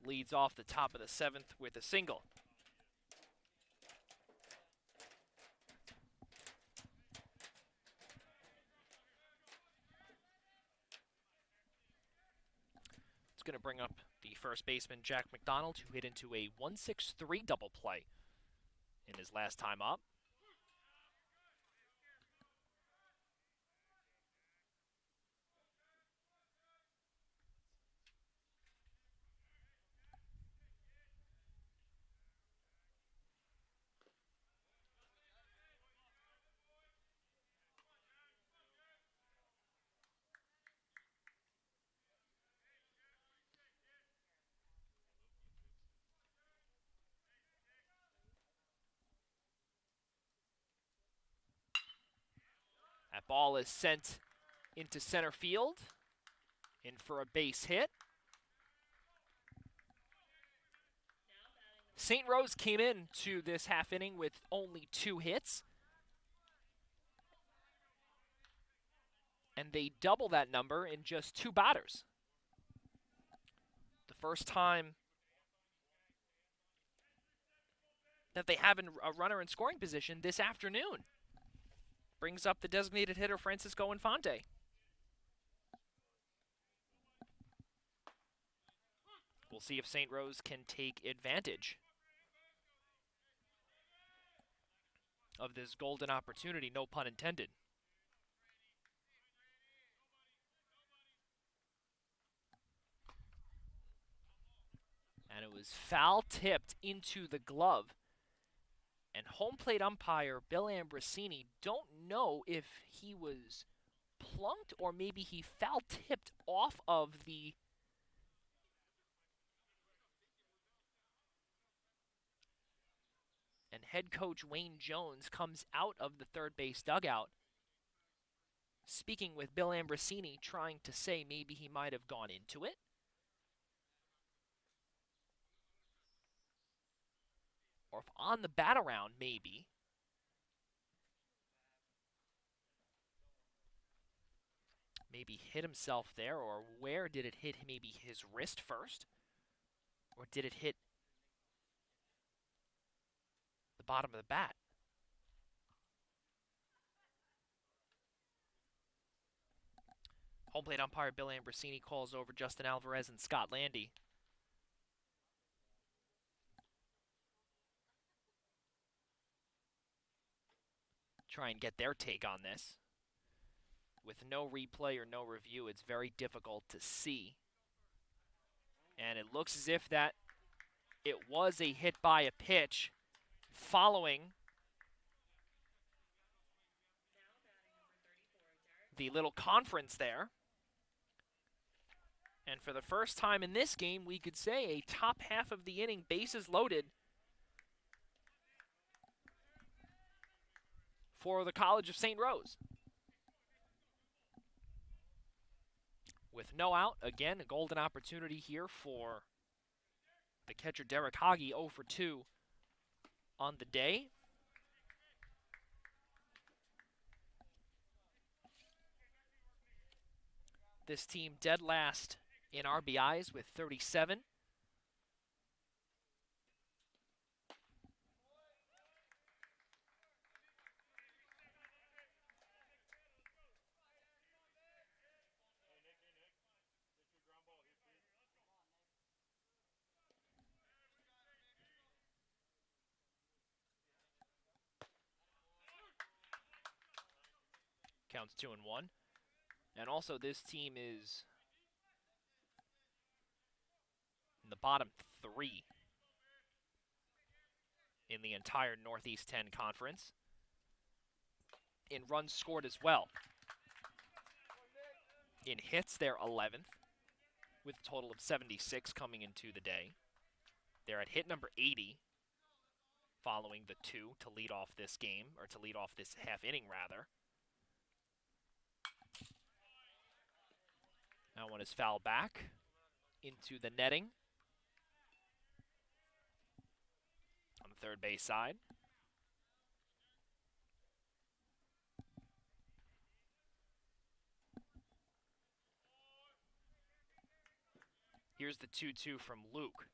leads off the top of the 7th with a single. It's going to bring up the first baseman, Jack McDonald, who hit into a 1-6-3 double play in his last time up. That ball is sent into center field, in for a base hit. St. Rose came into this half inning with only 2 hits, and they double that number in just 2 batters. The first time that they have a runner in scoring position this afternoon. Brings up the designated hitter, Francisco Infante. We'll see if St. Rose can take advantage of this golden opportunity, no pun intended. And it was foul tipped into the glove. And home plate umpire Bill Ambrosini, don't know if he was plunked or maybe he foul tipped off of the and head coach Wayne Jones comes out of the third base dugout speaking with Bill Ambrosini, trying to say maybe he might have gone into it. Or if on the bat around, maybe. Maybe hit himself there, or where did it hit maybe his wrist first? Or did it hit the bottom of the bat? Home plate umpire Bill Ambrosini calls over Justin Alvarez and Scott Landy. Try and get their take on this. With no replay or no review, it's very difficult to see. And it looks as if that it was a hit by a pitch following the little conference there. And for the first time in this game, we could say a top half of the inning, bases loaded for the College of St. Rose. With no out, again, a golden opportunity here for the catcher Derek Hoggy, 0 for 2 on the day. This team dead last in RBIs with 37. Counts 2-1. And also this team is in the bottom 3 in the entire Northeast 10 Conference. In runs scored as well. In hits, they're 11th, with a total of 76 coming into the day. They're at hit number 80, following the 2 to lead off this game, or to lead off this half inning, rather. That one is fouled back into the netting on the third base side. Here's the 2-2 from Luke.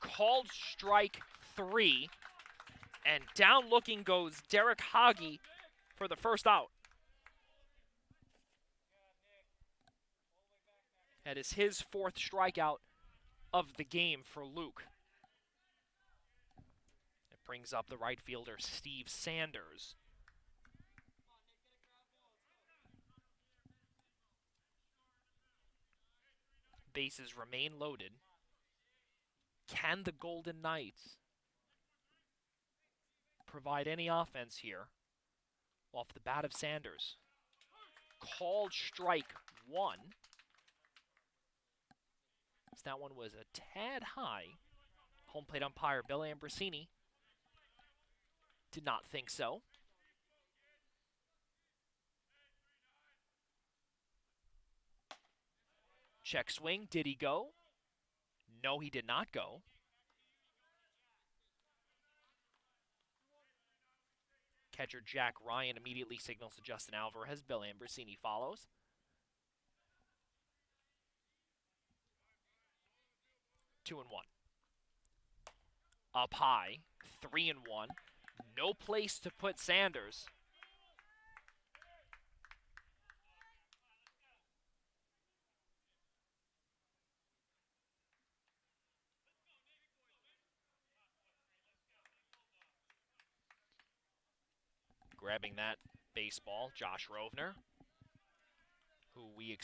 Called strike 3, and down looking goes Derek Hoggy for the first out. That is his 4th strikeout of the game for Luke. It brings up the right fielder, Steve Sanders. Bases remain loaded. Can the Golden Knights provide any offense here off the bat of Sanders? Called strike 1. That one was a tad high. Home plate umpire Bill Ambrosini did not think so. Check swing. Did he go? No, he did not go. Catcher Jack Ryan immediately signals to Justin Alvarez. Bill Ambrosini follows. 2-1. Up high, 3-1. No place to put Sanders. Grabbing that baseball, Josh Rovner, who we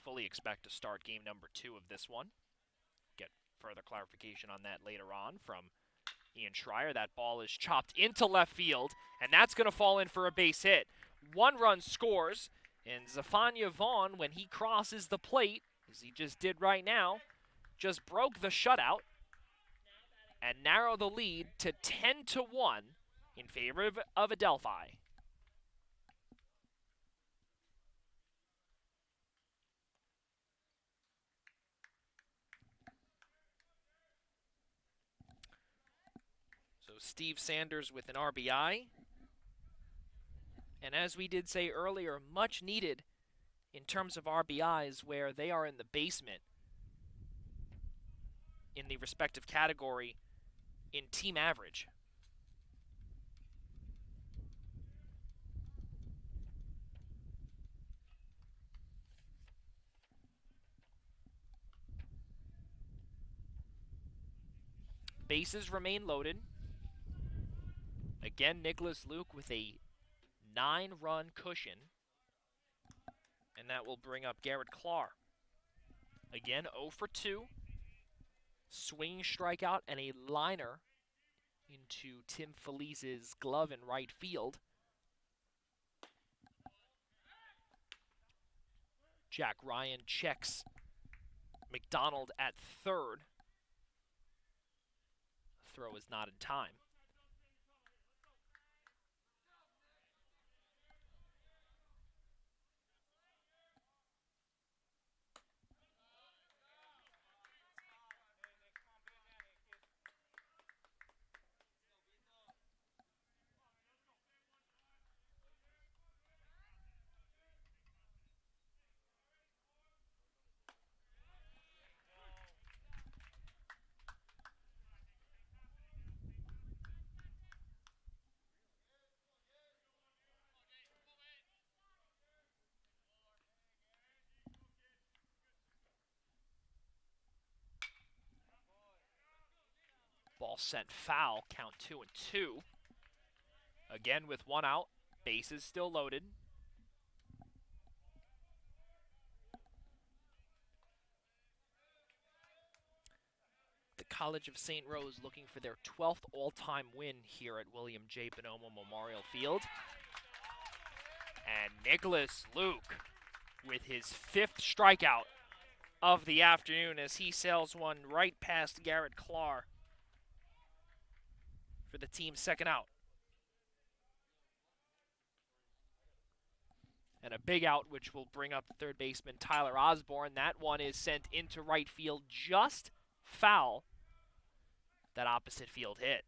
fully expect to start game number 2 of this one. Get further clarification on that later on from Ian Schreier. That ball is chopped into left field, and that's going to fall in for a base hit. 1 run scores, and Zephania Vaughn, when he crosses the plate, as he just did right now, just broke the shutout and narrowed the lead to 10-1 in favor of Adelphi. So Steve Sanders with an RBI. And as we did say earlier, much needed in terms of RBIs, where they are in the basement in the respective category in team average. Bases remain loaded. Again, Nicholas Luke with a 9-run cushion. And that will bring up Garrett Clark. Again, 0 for 2. Swinging strikeout and a liner into Tim Felice's glove in right field. Jack Ryan checks McDonald at third. Throw is not in time. Ball sent foul, count 2-2. Again with 1 out, bases still loaded. The College of St. Rose looking for their 12th all-time win here at William J. Bonomo Memorial Field. And Nicholas Luke with his 5th strikeout of the afternoon as he sails one right past Garrett Clark for the team's 2nd out. And a big out, which will bring up the third baseman, Tyler Osborne. That one is sent into right field, just foul. That opposite field hit.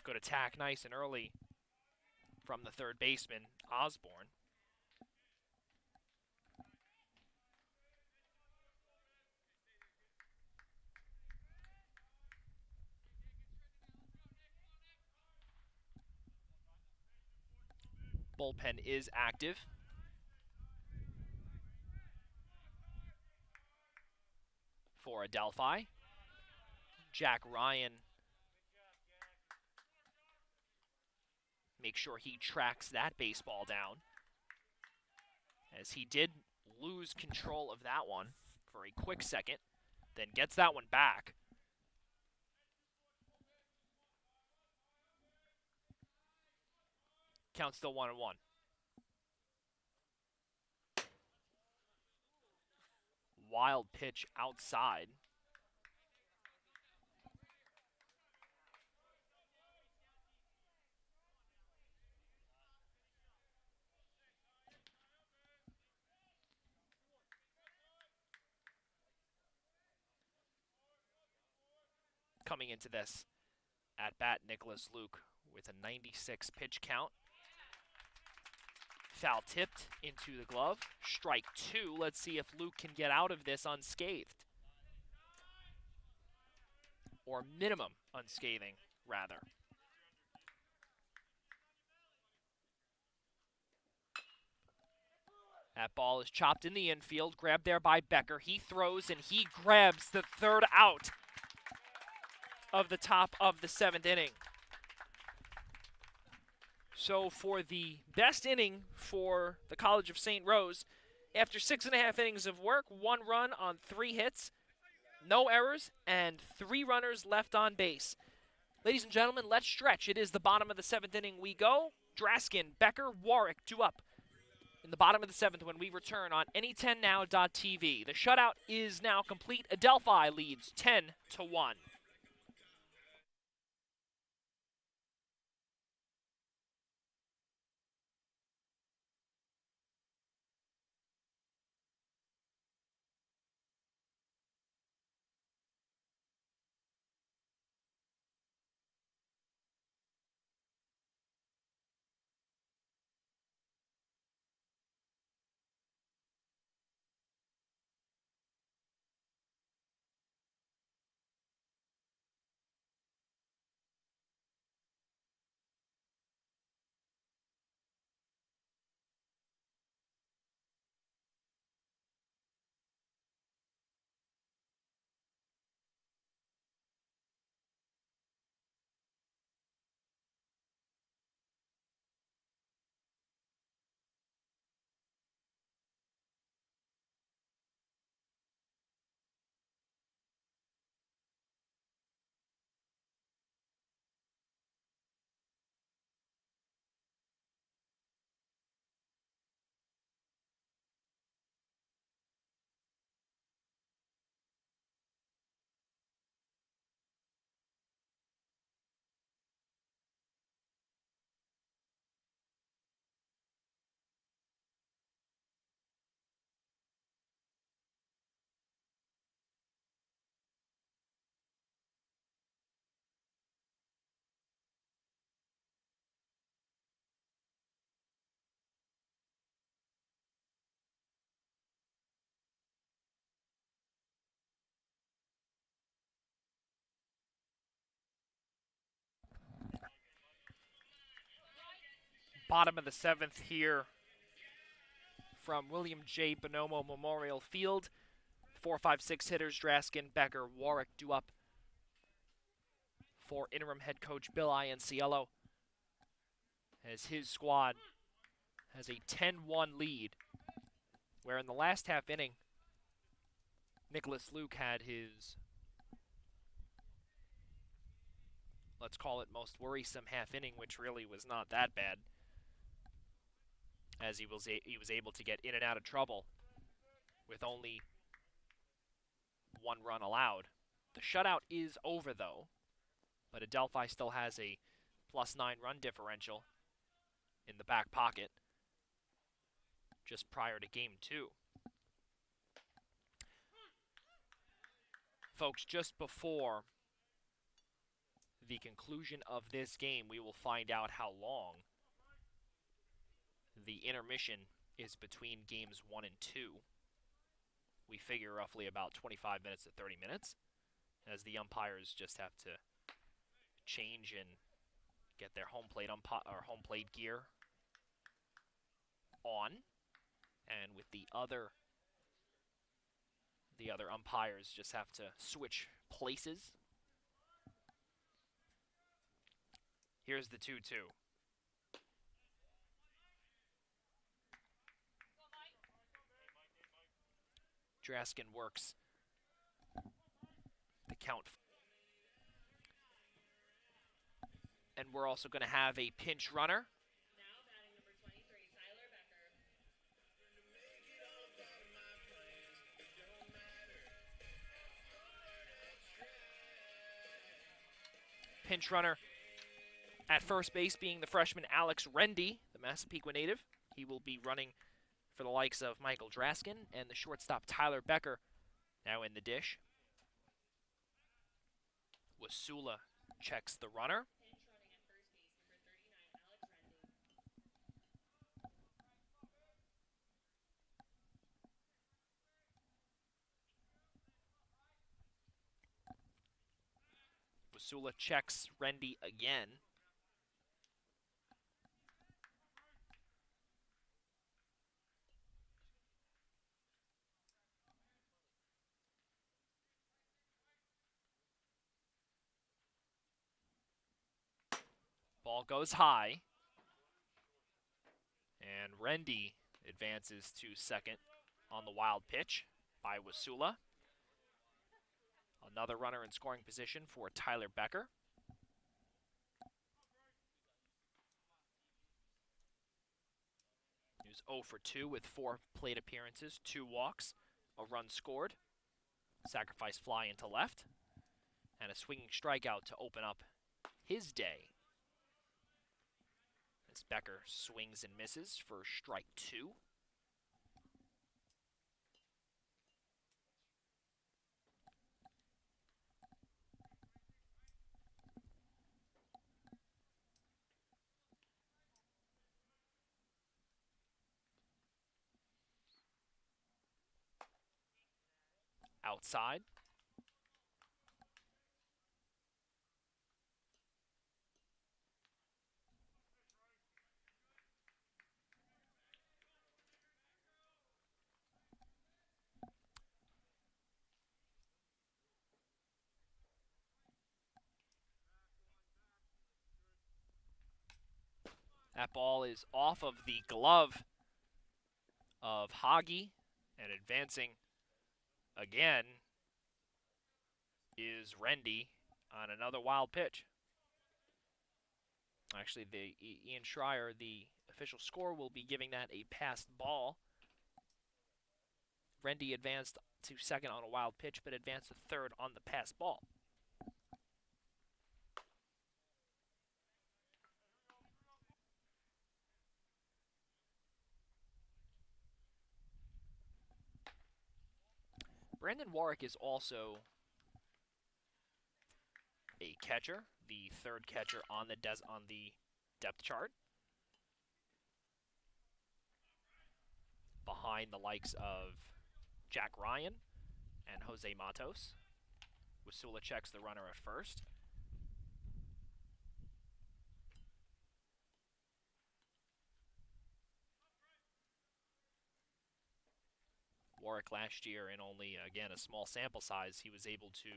Good attack, nice and early from the third baseman, Osborne. Bullpen is active. For Adelphi, Jack Ryan, make sure he tracks that baseball down, as he did lose control of that one for a quick second, then gets that one back. Count still 1-1. Wild pitch outside. Coming into this at bat, Nicholas Luke with a 96 pitch count. Foul tipped into the glove. Strike 2. Let's see if Luke can get out of this unscathed. Or minimum unscathing, rather. That ball is chopped in the infield, grabbed there by Becker. He throws and he grabs the 3rd out of the top of the 7th inning. So for the best inning for the College of St. Rose, after 6.5 innings of work, 1 run on 3 hits, no errors, and 3 runners left on base. Ladies and gentlemen, let's stretch. It is the bottom of the 7th inning we go. Draskin, Becker, Warwick, due up in the bottom of the 7th when we return on any10now.tv. The shutout is now complete. Adelphi leads 10-1. Bottom of the 7th here from William J. Bonomo Memorial Field. 4, 5, 6 hitters, Draskin, Becker, Warwick due up for interim head coach Bill Ianciello as his squad has a 10-1 lead, where in the last half inning, Nicholas Luke had his, let's call it, most worrisome half inning, which really was not that bad, as he was able to get in and out of trouble with only 1 run allowed. The shutout is over, though, but Adelphi still has a +9 run differential in the back pocket just prior to Game 2. Folks, just before the conclusion of this game, we will find out how long the intermission is between Games 1 and 2. We figure roughly about 25 minutes to 30 minutes, as the umpires just have to change and get their home plate gear on, and with the other umpires just have to switch places. Here's the 2-2. Draskin works the count. And we're also going to have a pinch runner. Now batting number 23, Tyler Becker. Pinch runner at first base being the freshman Alex Rendy, the Massapequa native. He will be running for the likes of Michael Draskin, and the shortstop Tyler Becker now in the dish. Wasula checks the runner. Pinch running at first base, number 39, Alex Rendy. Wasula checks Rendy again. Ball goes high. And Rendy advances to second on the wild pitch by Wasula. Another runner in scoring position for Tyler Becker. was 0 for 2 with 4 plate appearances, 2 walks, a run scored, sacrifice fly into left, and a swinging strikeout to open up his day. As Becker swings and misses for strike 2. Outside. That ball is off of the glove of Hagi, and advancing again is Rendy on another wild pitch. Actually, Ian Schreier, the official score, will be giving that a passed ball. Rendy advanced to second on a wild pitch, but advanced to third on the passed ball. Brandon Warwick is also a catcher, the third catcher on the depth chart, behind the likes of Jack Ryan and Jose Matos. Wasula checks the runner at first. Warwick last year, in only, again, a small sample size, he was able to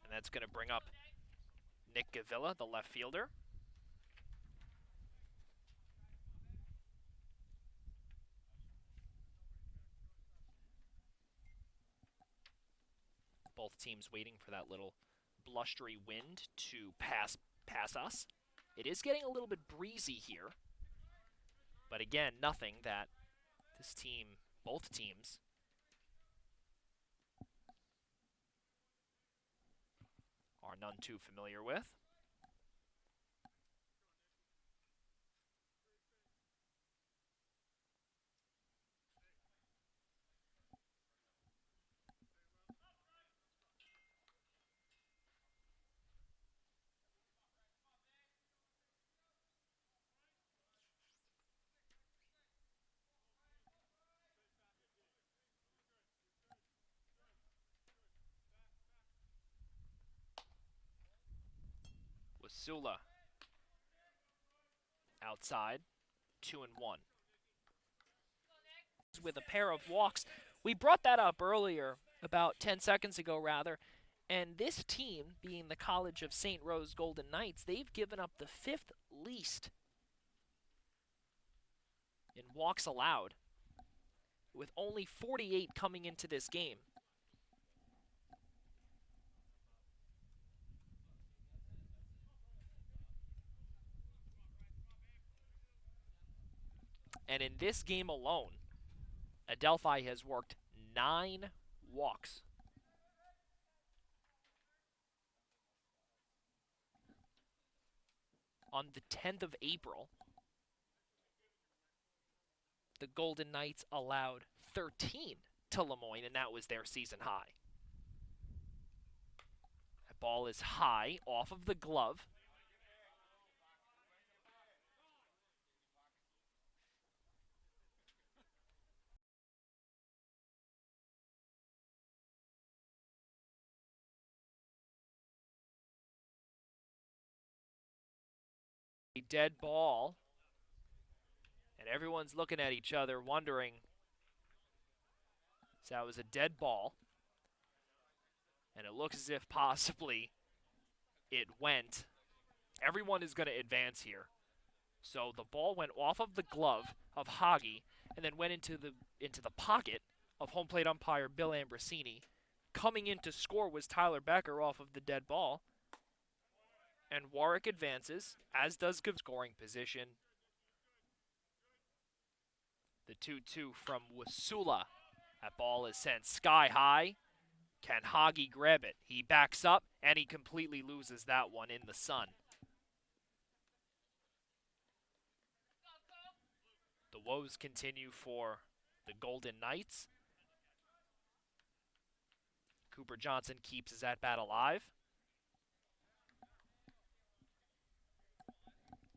and that's going to bring up Nick Gavilla, the left fielder. Both teams waiting for that little blustery wind to pass us. It is getting a little bit breezy here, but again, nothing that this team, both teams, are none too familiar with. Wasula outside, 2-1. With a pair of walks. We brought that up earlier, about 10 seconds ago rather, and this team, being the College of St. Rose Golden Knights, they've given up the 5th least in walks allowed, with only 48 coming into this game. And in this game alone, Adelphi has worked 9 walks. On the 10th of April, the Golden Knights allowed 13 to Lemoyne, and that was their season high. That ball is high off of the glove. A dead ball, and everyone's looking at each other wondering. So that was a dead ball, and it looks as if possibly it went. Everyone is going to advance here. So the ball went off of the glove of Hagi and then went into the pocket of home plate umpire Bill Ambrosini. Coming in to score was Tyler Becker off of the dead ball. And Warwick advances, as does scoring position. The 2-2 from Wasula. That ball is sent sky high. Can Hagi grab it? He backs up, and he completely loses that one in the sun. The woes continue for the Golden Knights. Cooper Johnson keeps his at-bat alive.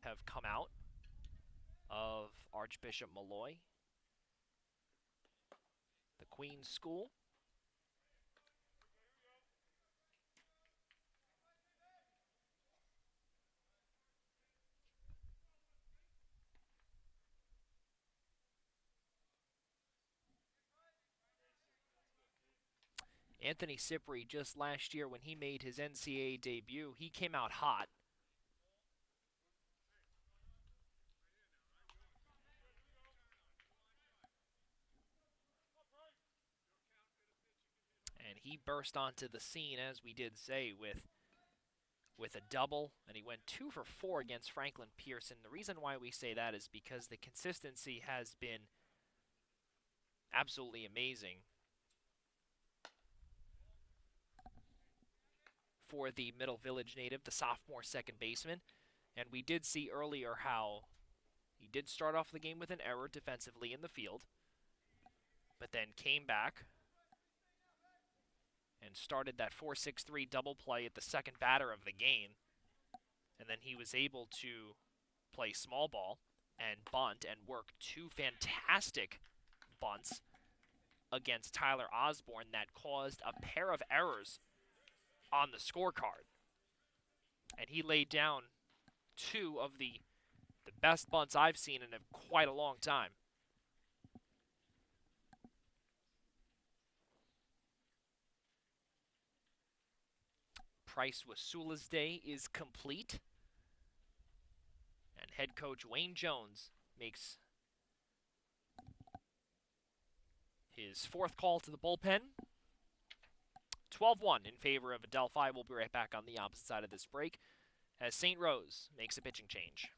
Have come out of Archbishop Malloy, the Queen's School. Anthony Cipri, just last year when he made his NCAA debut, he came out hot. And he burst onto the scene, as we did say, with a double, and he went 2 for 4 against Franklin Pearson. The reason why we say that is because the consistency has been absolutely amazing for the Middle Village native, the sophomore second baseman. And we did see earlier how he did start off the game with an error defensively in the field, but then came back and started that 4-6-3 double play at the second batter of the game. And then he was able to play small ball and bunt and work 2 fantastic bunts against Tyler Osborne that caused a pair of errors on the scorecard. And he laid down 2 of the best bunts I've seen in quite a long time. Price Wasula's day is complete. And head coach Wayne Jones makes his 4th call to the bullpen. 12-1 in favor of Adelphi. We'll be right back on the opposite side of this break as St. Rose makes a pitching change.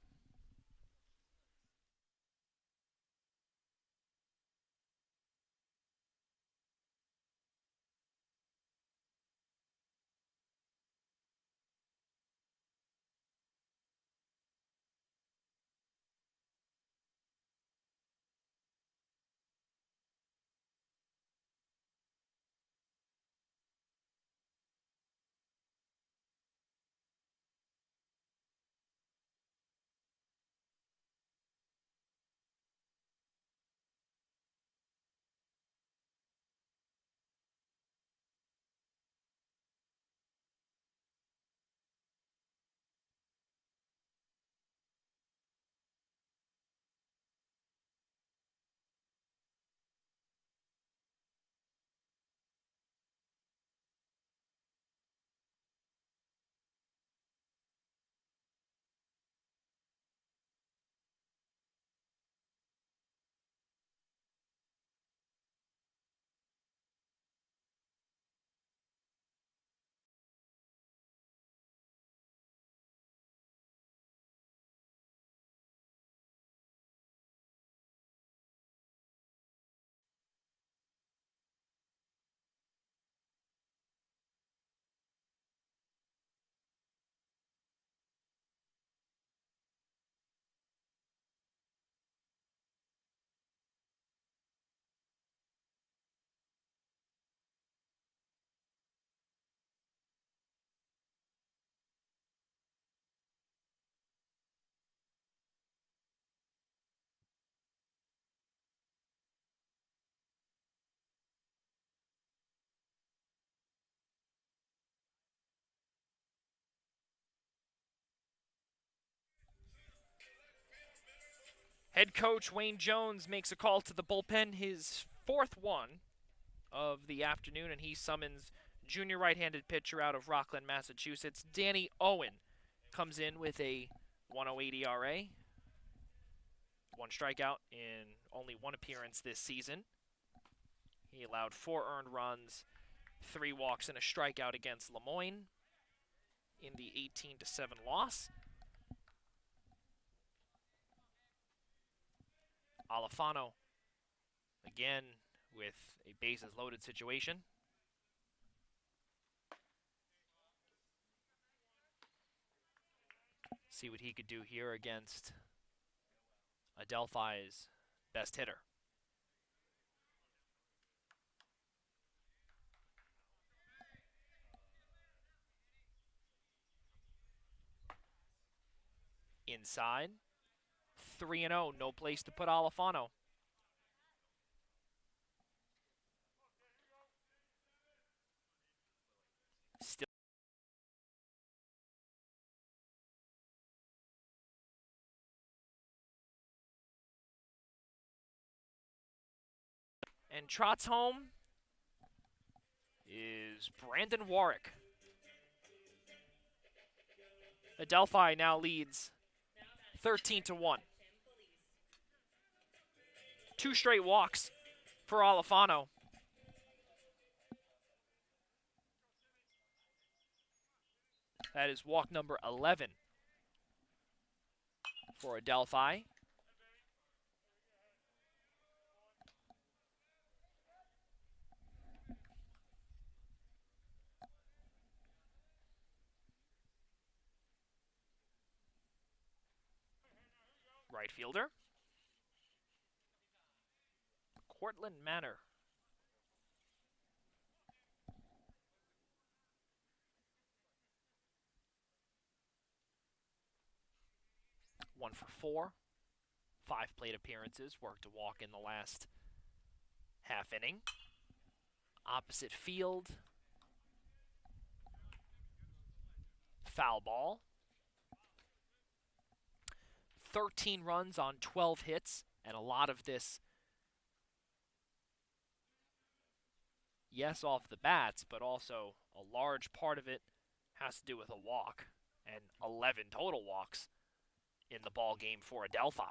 Head coach Wayne Jones makes a call to the bullpen, his 4th one of the afternoon, and he summons junior right-handed pitcher out of Rockland, Massachusetts, Danny Owen. Comes in with a 1.08 ERA, 1 strikeout in only 1 appearance this season. He allowed 4 earned runs, 3 walks, and a strikeout against Lemoyne in the 18-7 loss. Alfano, again, with a bases-loaded situation. See what he could do here against Adelphi's best hitter. Inside, 3-0, no place to put Alfano. Still. And trots home is Brandon Warwick. Adelphi now leads 13-1. 2 straight walks for Alfano. That is walk number 11 for Adelphi. Right fielder, Cortland Manor. One for 4, 5 plate appearances, worked a walk in the last half inning. Opposite field, foul ball. 13 runs on 12 hits, and a lot of this, yes, off the bats, but also a large part of it has to do with a walk, and 11 total walks in the ball game for Adelphi.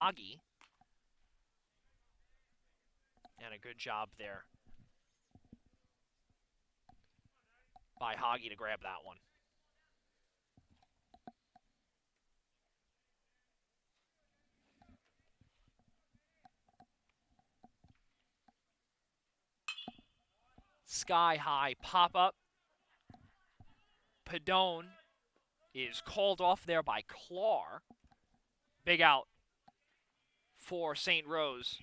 Augie, and a good job there by Hoggy to grab that one. Sky high pop up. Padone is called off there by Clar. Big out for St. Rose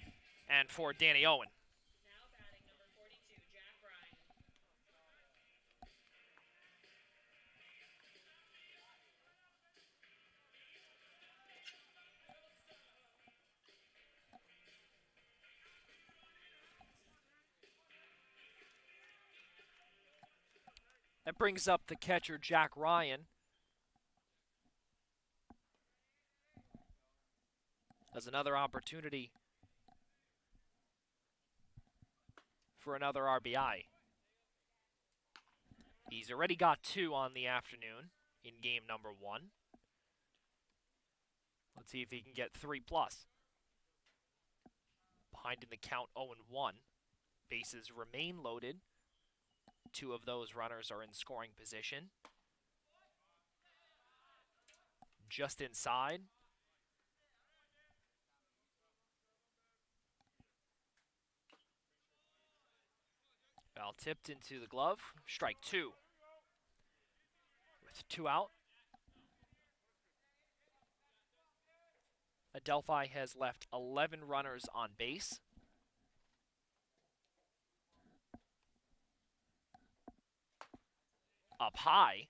and for Danny Owen. Now batting number 42, Jack Ryan. That brings up the catcher, Jack Ryan. Has another opportunity for another RBI. He's already got 2 on the afternoon in game number 1. Let's see if he can get 3+. Behind in the count 0-1. Bases remain loaded. 2 of those runners are in scoring position. Just inside. Foul tipped into the glove. Strike 2. With 2 out. Adelphi has left 11 runners on base. Up high.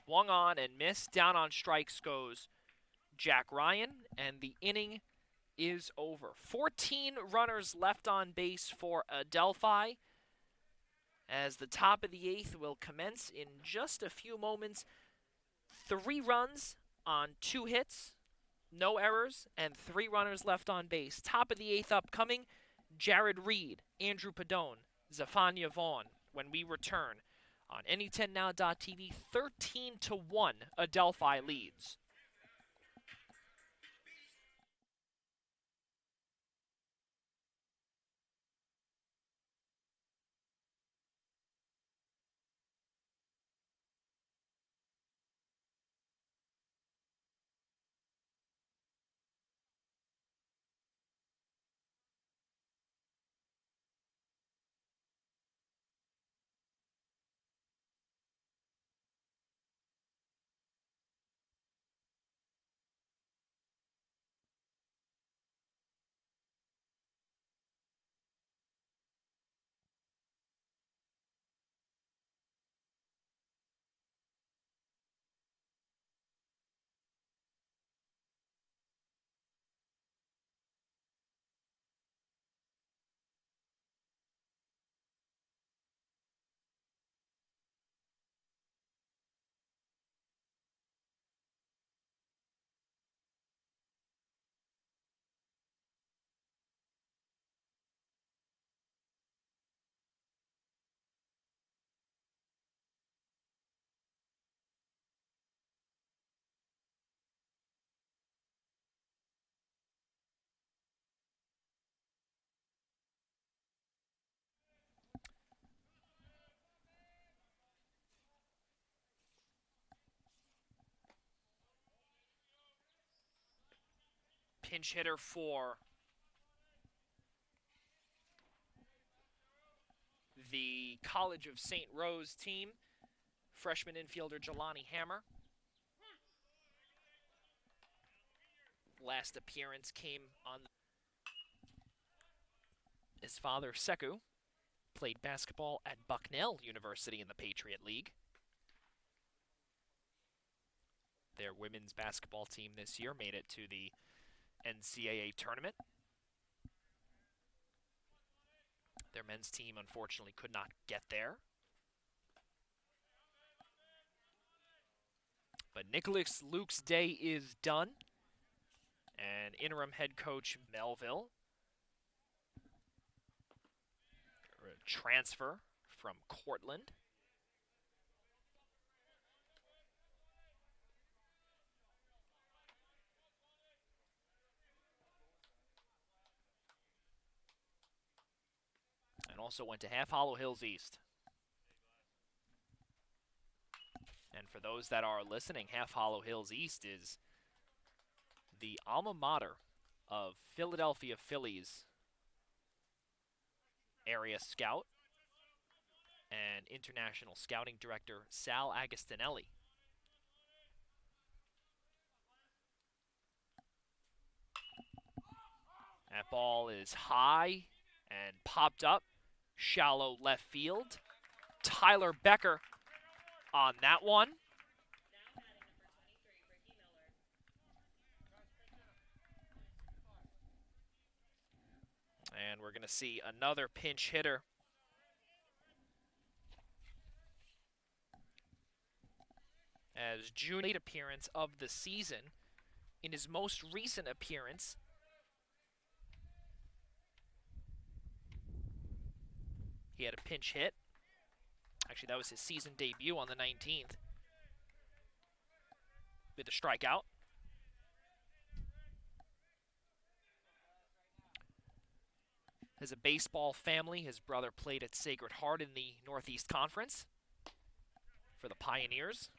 Swung on and missed. Down on strikes goes Jack Ryan, and the inning is over. 14 runners left on base for Adelphi as the top of the eighth will commence in just a few moments. 3 runs on 2 hits, no errors, and 3 runners left on base. Top of the eighth upcoming, Jared Reed, Andrew Padone, Zephania Vaughn. When we return on Any10Now.tv, 13-1, Adelphi leads. Pinch hitter for the College of St. Rose team, freshman infielder Jelani Hammer. Last appearance came on his father, Sekou, played basketball at Bucknell University in the Patriot League. Their women's basketball team this year made it to the NCAA tournament. Their men's team, unfortunately, could not get there. But Nicholas Luke's day is done. And interim head coach Melville, a transfer from Cortland. And also went to Half Hollow Hills East. And for those that are listening, Half Hollow Hills East is the alma mater of Philadelphia Phillies area scout and international scouting director Sal Agostinelli. That ball is high and popped up, shallow left field. Tyler Becker on that one. Now batting number 23, Ricky Miller. And we're going to see another pinch hitter. As June late appearance of the season, in his most recent appearance, he had a pinch hit. Actually, that was his season debut on the 19th with a strikeout. Has a baseball family. His brother played at Sacred Heart in the Northeast Conference for the Pioneers.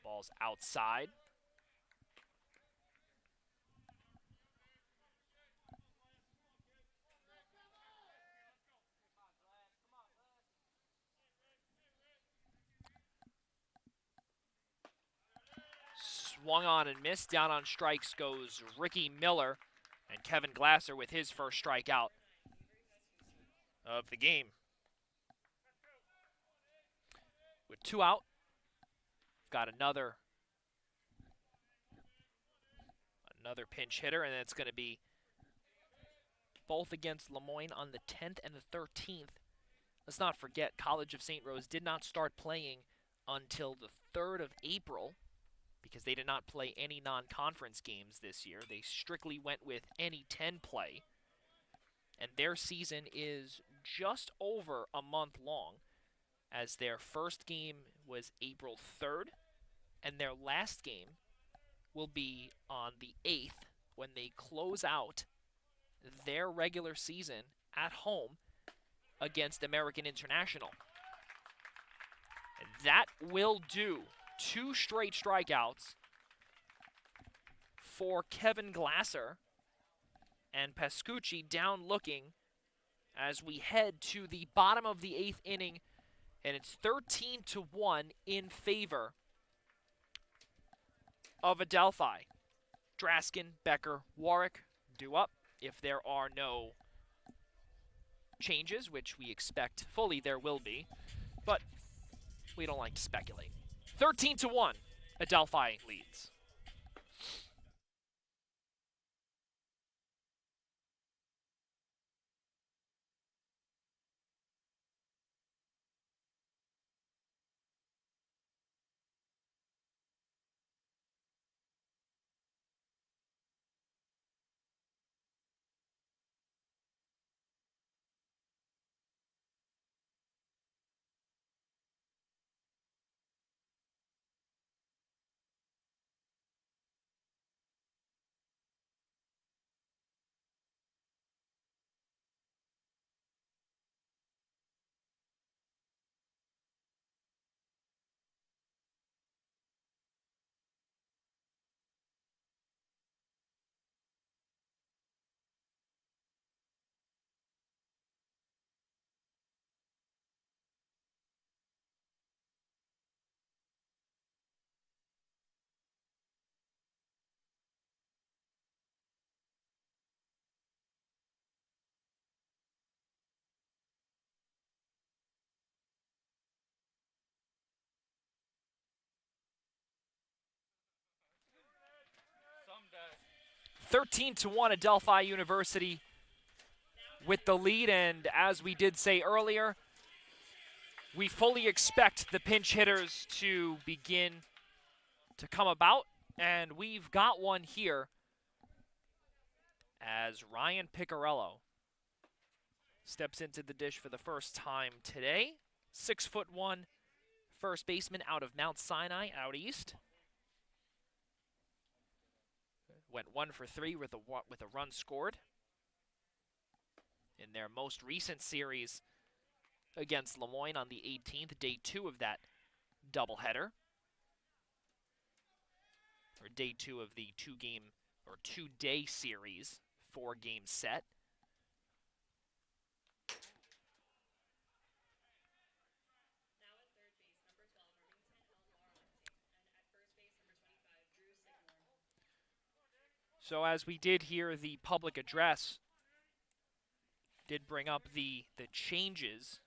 Ball's outside. Swung on and missed. Down on strikes goes Ricky Miller, and Kevin Glasser with his first strikeout of the game. With 2 out, got another pinch hitter, and it's going to be both against Lemoyne on the 10th and the 13th. Let's not forget, College of St. Rose did not start playing until the 3rd of April because they did not play any non-conference games this year. They strictly went with any 10 play, and their season is just over a month long, as their first game was April 3rd, and their last game will be on the 8th when they close out their regular season at home against American International. And that will do 2 straight strikeouts for Kevin Glasser, and Pascucci down looking as we head to the bottom of the 8th inning, and it's 13-1 in favor of Adelphi. Draskin, Becker, Warwick due up if there are no changes, which we expect fully there will be, but we don't like to speculate. 13-1, Adelphi leads. Someday. 13-1, Adelphi University with the lead, and as we did say earlier, we fully expect the pinch hitters to begin to come about, and we've got one here as Ryan Piccarello steps into the dish for the first time today. 6'1" first baseman out of Mount Sinai out east. Went 1 for 3 with a run scored in their most recent series against Lemoyne on the 18th, day 2 of that doubleheader, or day 2 of the 2-day series, 4-game set. Now at third base, number 12, Remington Elmore, and at first base, number 25, Drew Signor. So as we did hear, the public address did bring up the changes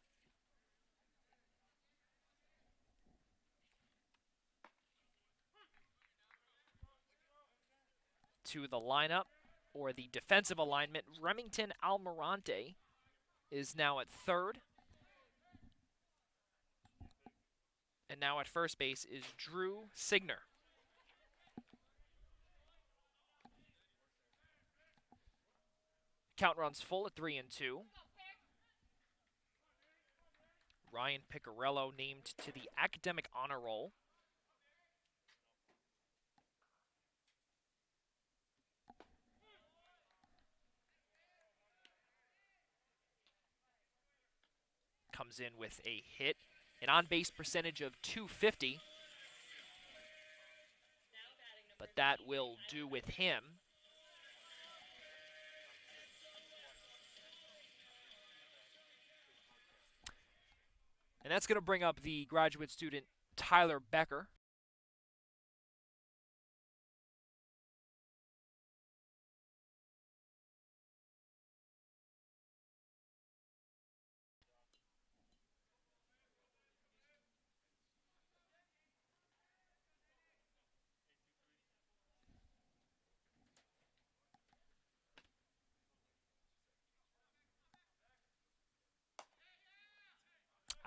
to the lineup, or the defensive alignment. Remington Almirante is now at third. And now at first base is Drew Signor. Count runs full at 3-2. Ryan Piccarello named to the academic honor roll. Comes in with a hit, an on-base percentage of .250. But that will do with him. And that's going to bring up the graduate student Tyler Becker.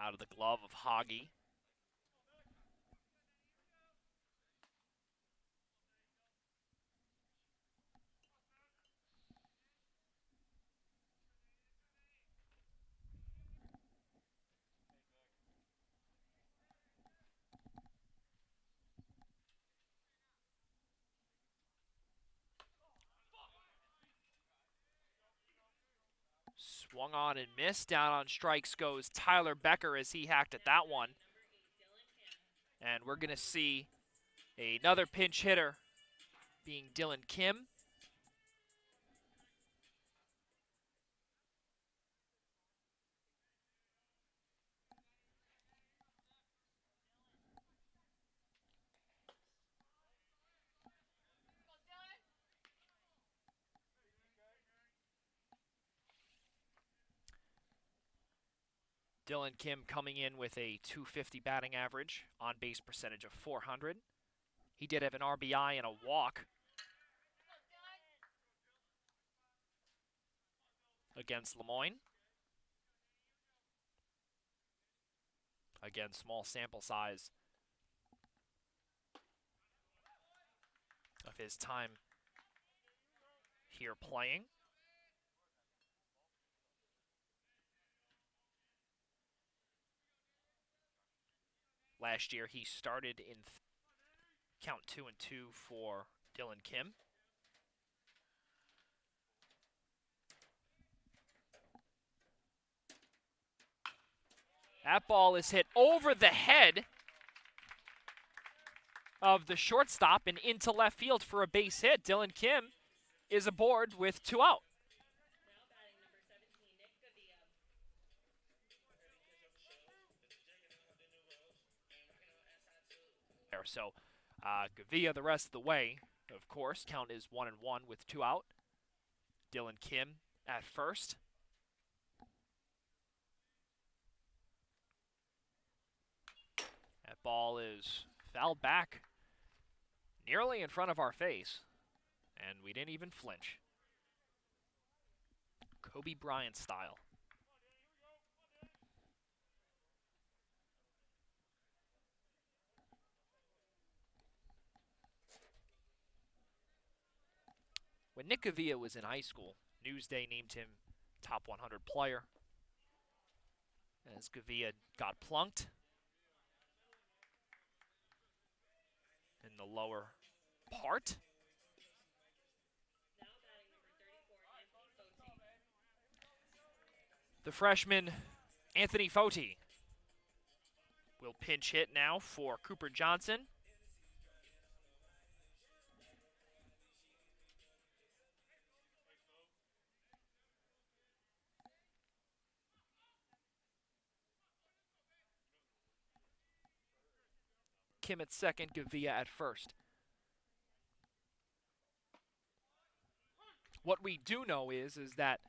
Out of the glove of Hoggy. Swung on and missed. Down on strikes goes Tyler Becker as he hacked at that one. And we're going to see another pinch hitter being Dylan Kim. Dylan Kim coming in with a .250 batting average, on-base percentage of .400. He did have an RBI and a walk against Lemoyne. Again, small sample size of his time here playing. Last year he started in count 2-2 for Dylan Kim. That ball is hit over the head of the shortstop and into left field for a base hit. Dylan Kim is aboard with 2 out. So Gavia the rest of the way, of course. Count is 1-1 with 2 out. Dylan Kim at first. That ball is fouled back nearly in front of our face, and we didn't even flinch. Kobe Bryant style. When Nick Gavia was in high school, Newsday named him top 100 player, as Gavia got plunked in the lower part. The freshman, Anthony Foti, will pinch hit now for Cooper Johnson. Kim at second, Gavia at first. What we do know is that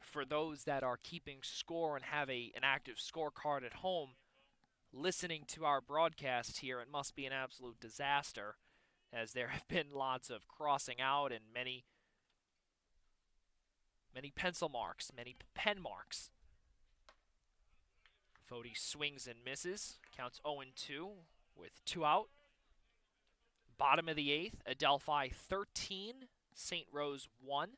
for those that are keeping score and have an active scorecard at home, listening to our broadcast here, it must be an absolute disaster, as there have been lots of crossing out and many pencil marks, many pen marks. Foti swings and misses, counts 0-2 with 2 out. Bottom of the 8th, Adelphi 13, St. Rose 1.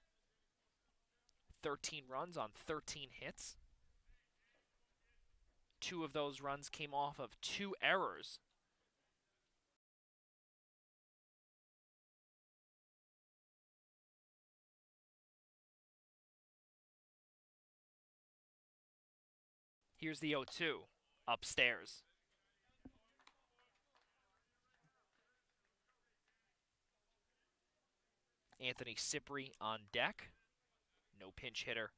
13 runs on 13 hits. 2 of those runs came off of 2 errors. Here's the 0-2 upstairs. Anthony Cipri on deck. No pinch hitter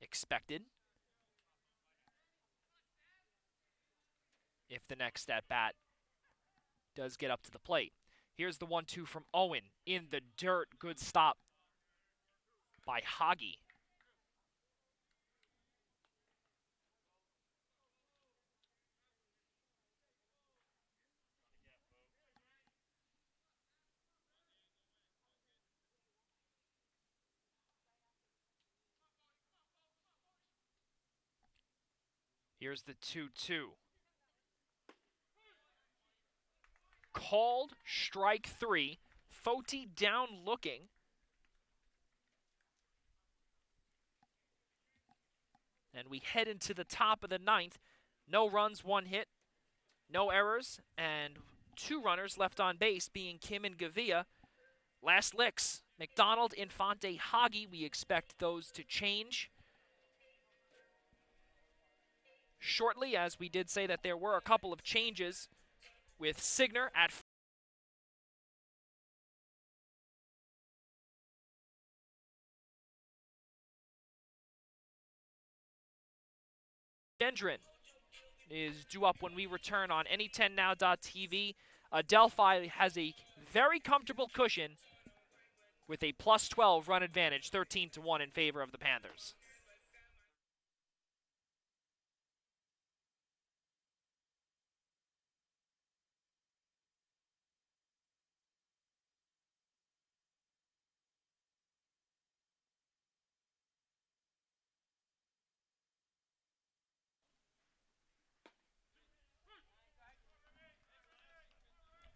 expected. If the next at-bat does get up to the plate. Here's the 1-2 from Owen in the dirt. Good stop by Hoggy. Here's the 2-2. Called strike 3. Foti down looking. And we head into the top of the 9th. No runs, 1 hit, no errors, and 2 runners left on base, being Kim and Gavia. Last licks, McDonald, Infante, Hagi. We expect those to change shortly, as we did say that there were a couple of changes with Signer at Gendron is due up when we return on any10now.tv. Adelphi has a very comfortable cushion with a plus 12 run advantage, 13-1 in favor of the Panthers.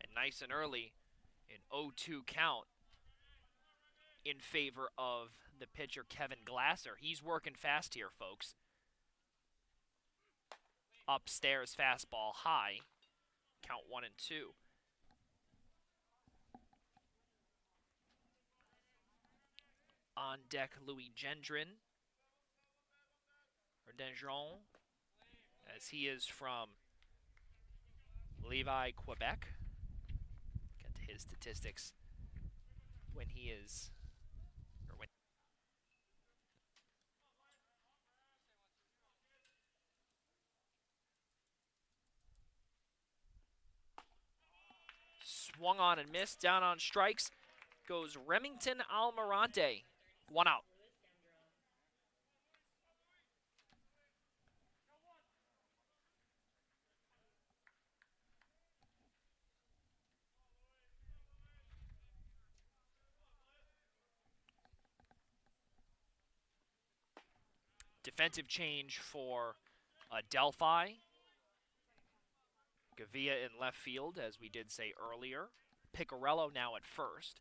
And nice and early, an 0-2 count in favor of the pitcher, Kevin Glasser. He's working fast here, folks. Upstairs fastball high. Count 1-2. On deck, Louis Gendron, or Dengeron, as he is from Levi, Quebec. Get to his statistics when he is, or when. Swung on and missed. Down on strikes goes Remington Almirante. 1 out. Defensive change for Adelphi. Gavia in left field, as we did say earlier. Picarello now at first.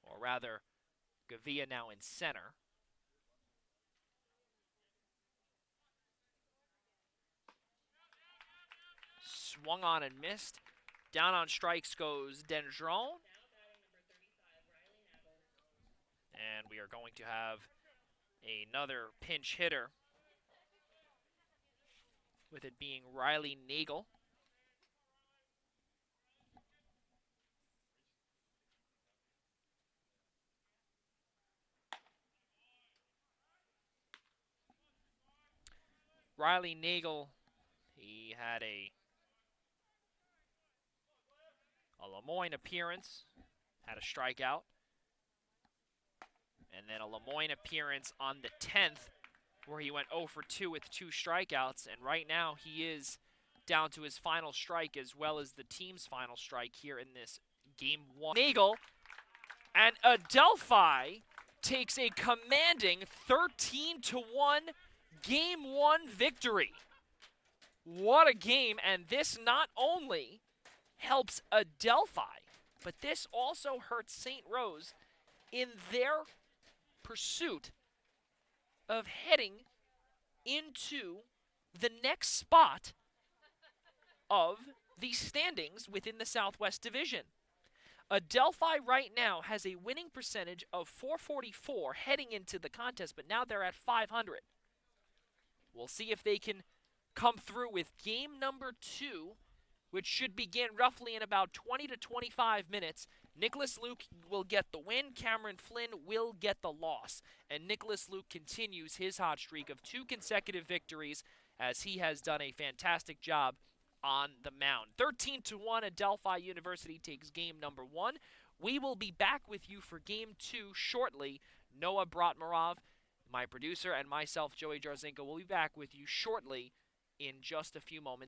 Or rather, Gavia now in center. Swung on and missed. Down on strikes goes Dengeron. And we are going to have another pinch hitter, with it being Riley Nagel. Riley Nagel, he had a Lemoyne appearance, had a strikeout, and then a Lemoyne appearance on the 10th where he went 0 for 2 with 2 strikeouts, and right now he is down to his final strike as well as the team's final strike here in this Game 1. Nagel and Adelphi takes a commanding 13-1 Game 1 victory. What a game, and this not only helps Adelphi, but this also hurts St. Rose in their pursuit of heading into the next spot of the standings within the Southwest Division. Adelphi right now has a winning percentage of .444 heading into the contest, but now they're at .500. We'll see if they can come through with game number 2, which should begin roughly in about 20 to 25 minutes. Nicholas Luke will get the win. Cameron Flynn will get the loss. And Nicholas Luke continues his hot streak of 2 consecutive victories, as he has done a fantastic job on the mound. 13-1, Adelphi University takes game number 1. We will be back with you for game 2 shortly. Noah Bratmarov, my producer, and myself, Joey Jarzinko, will be back with you shortly in just a few moments.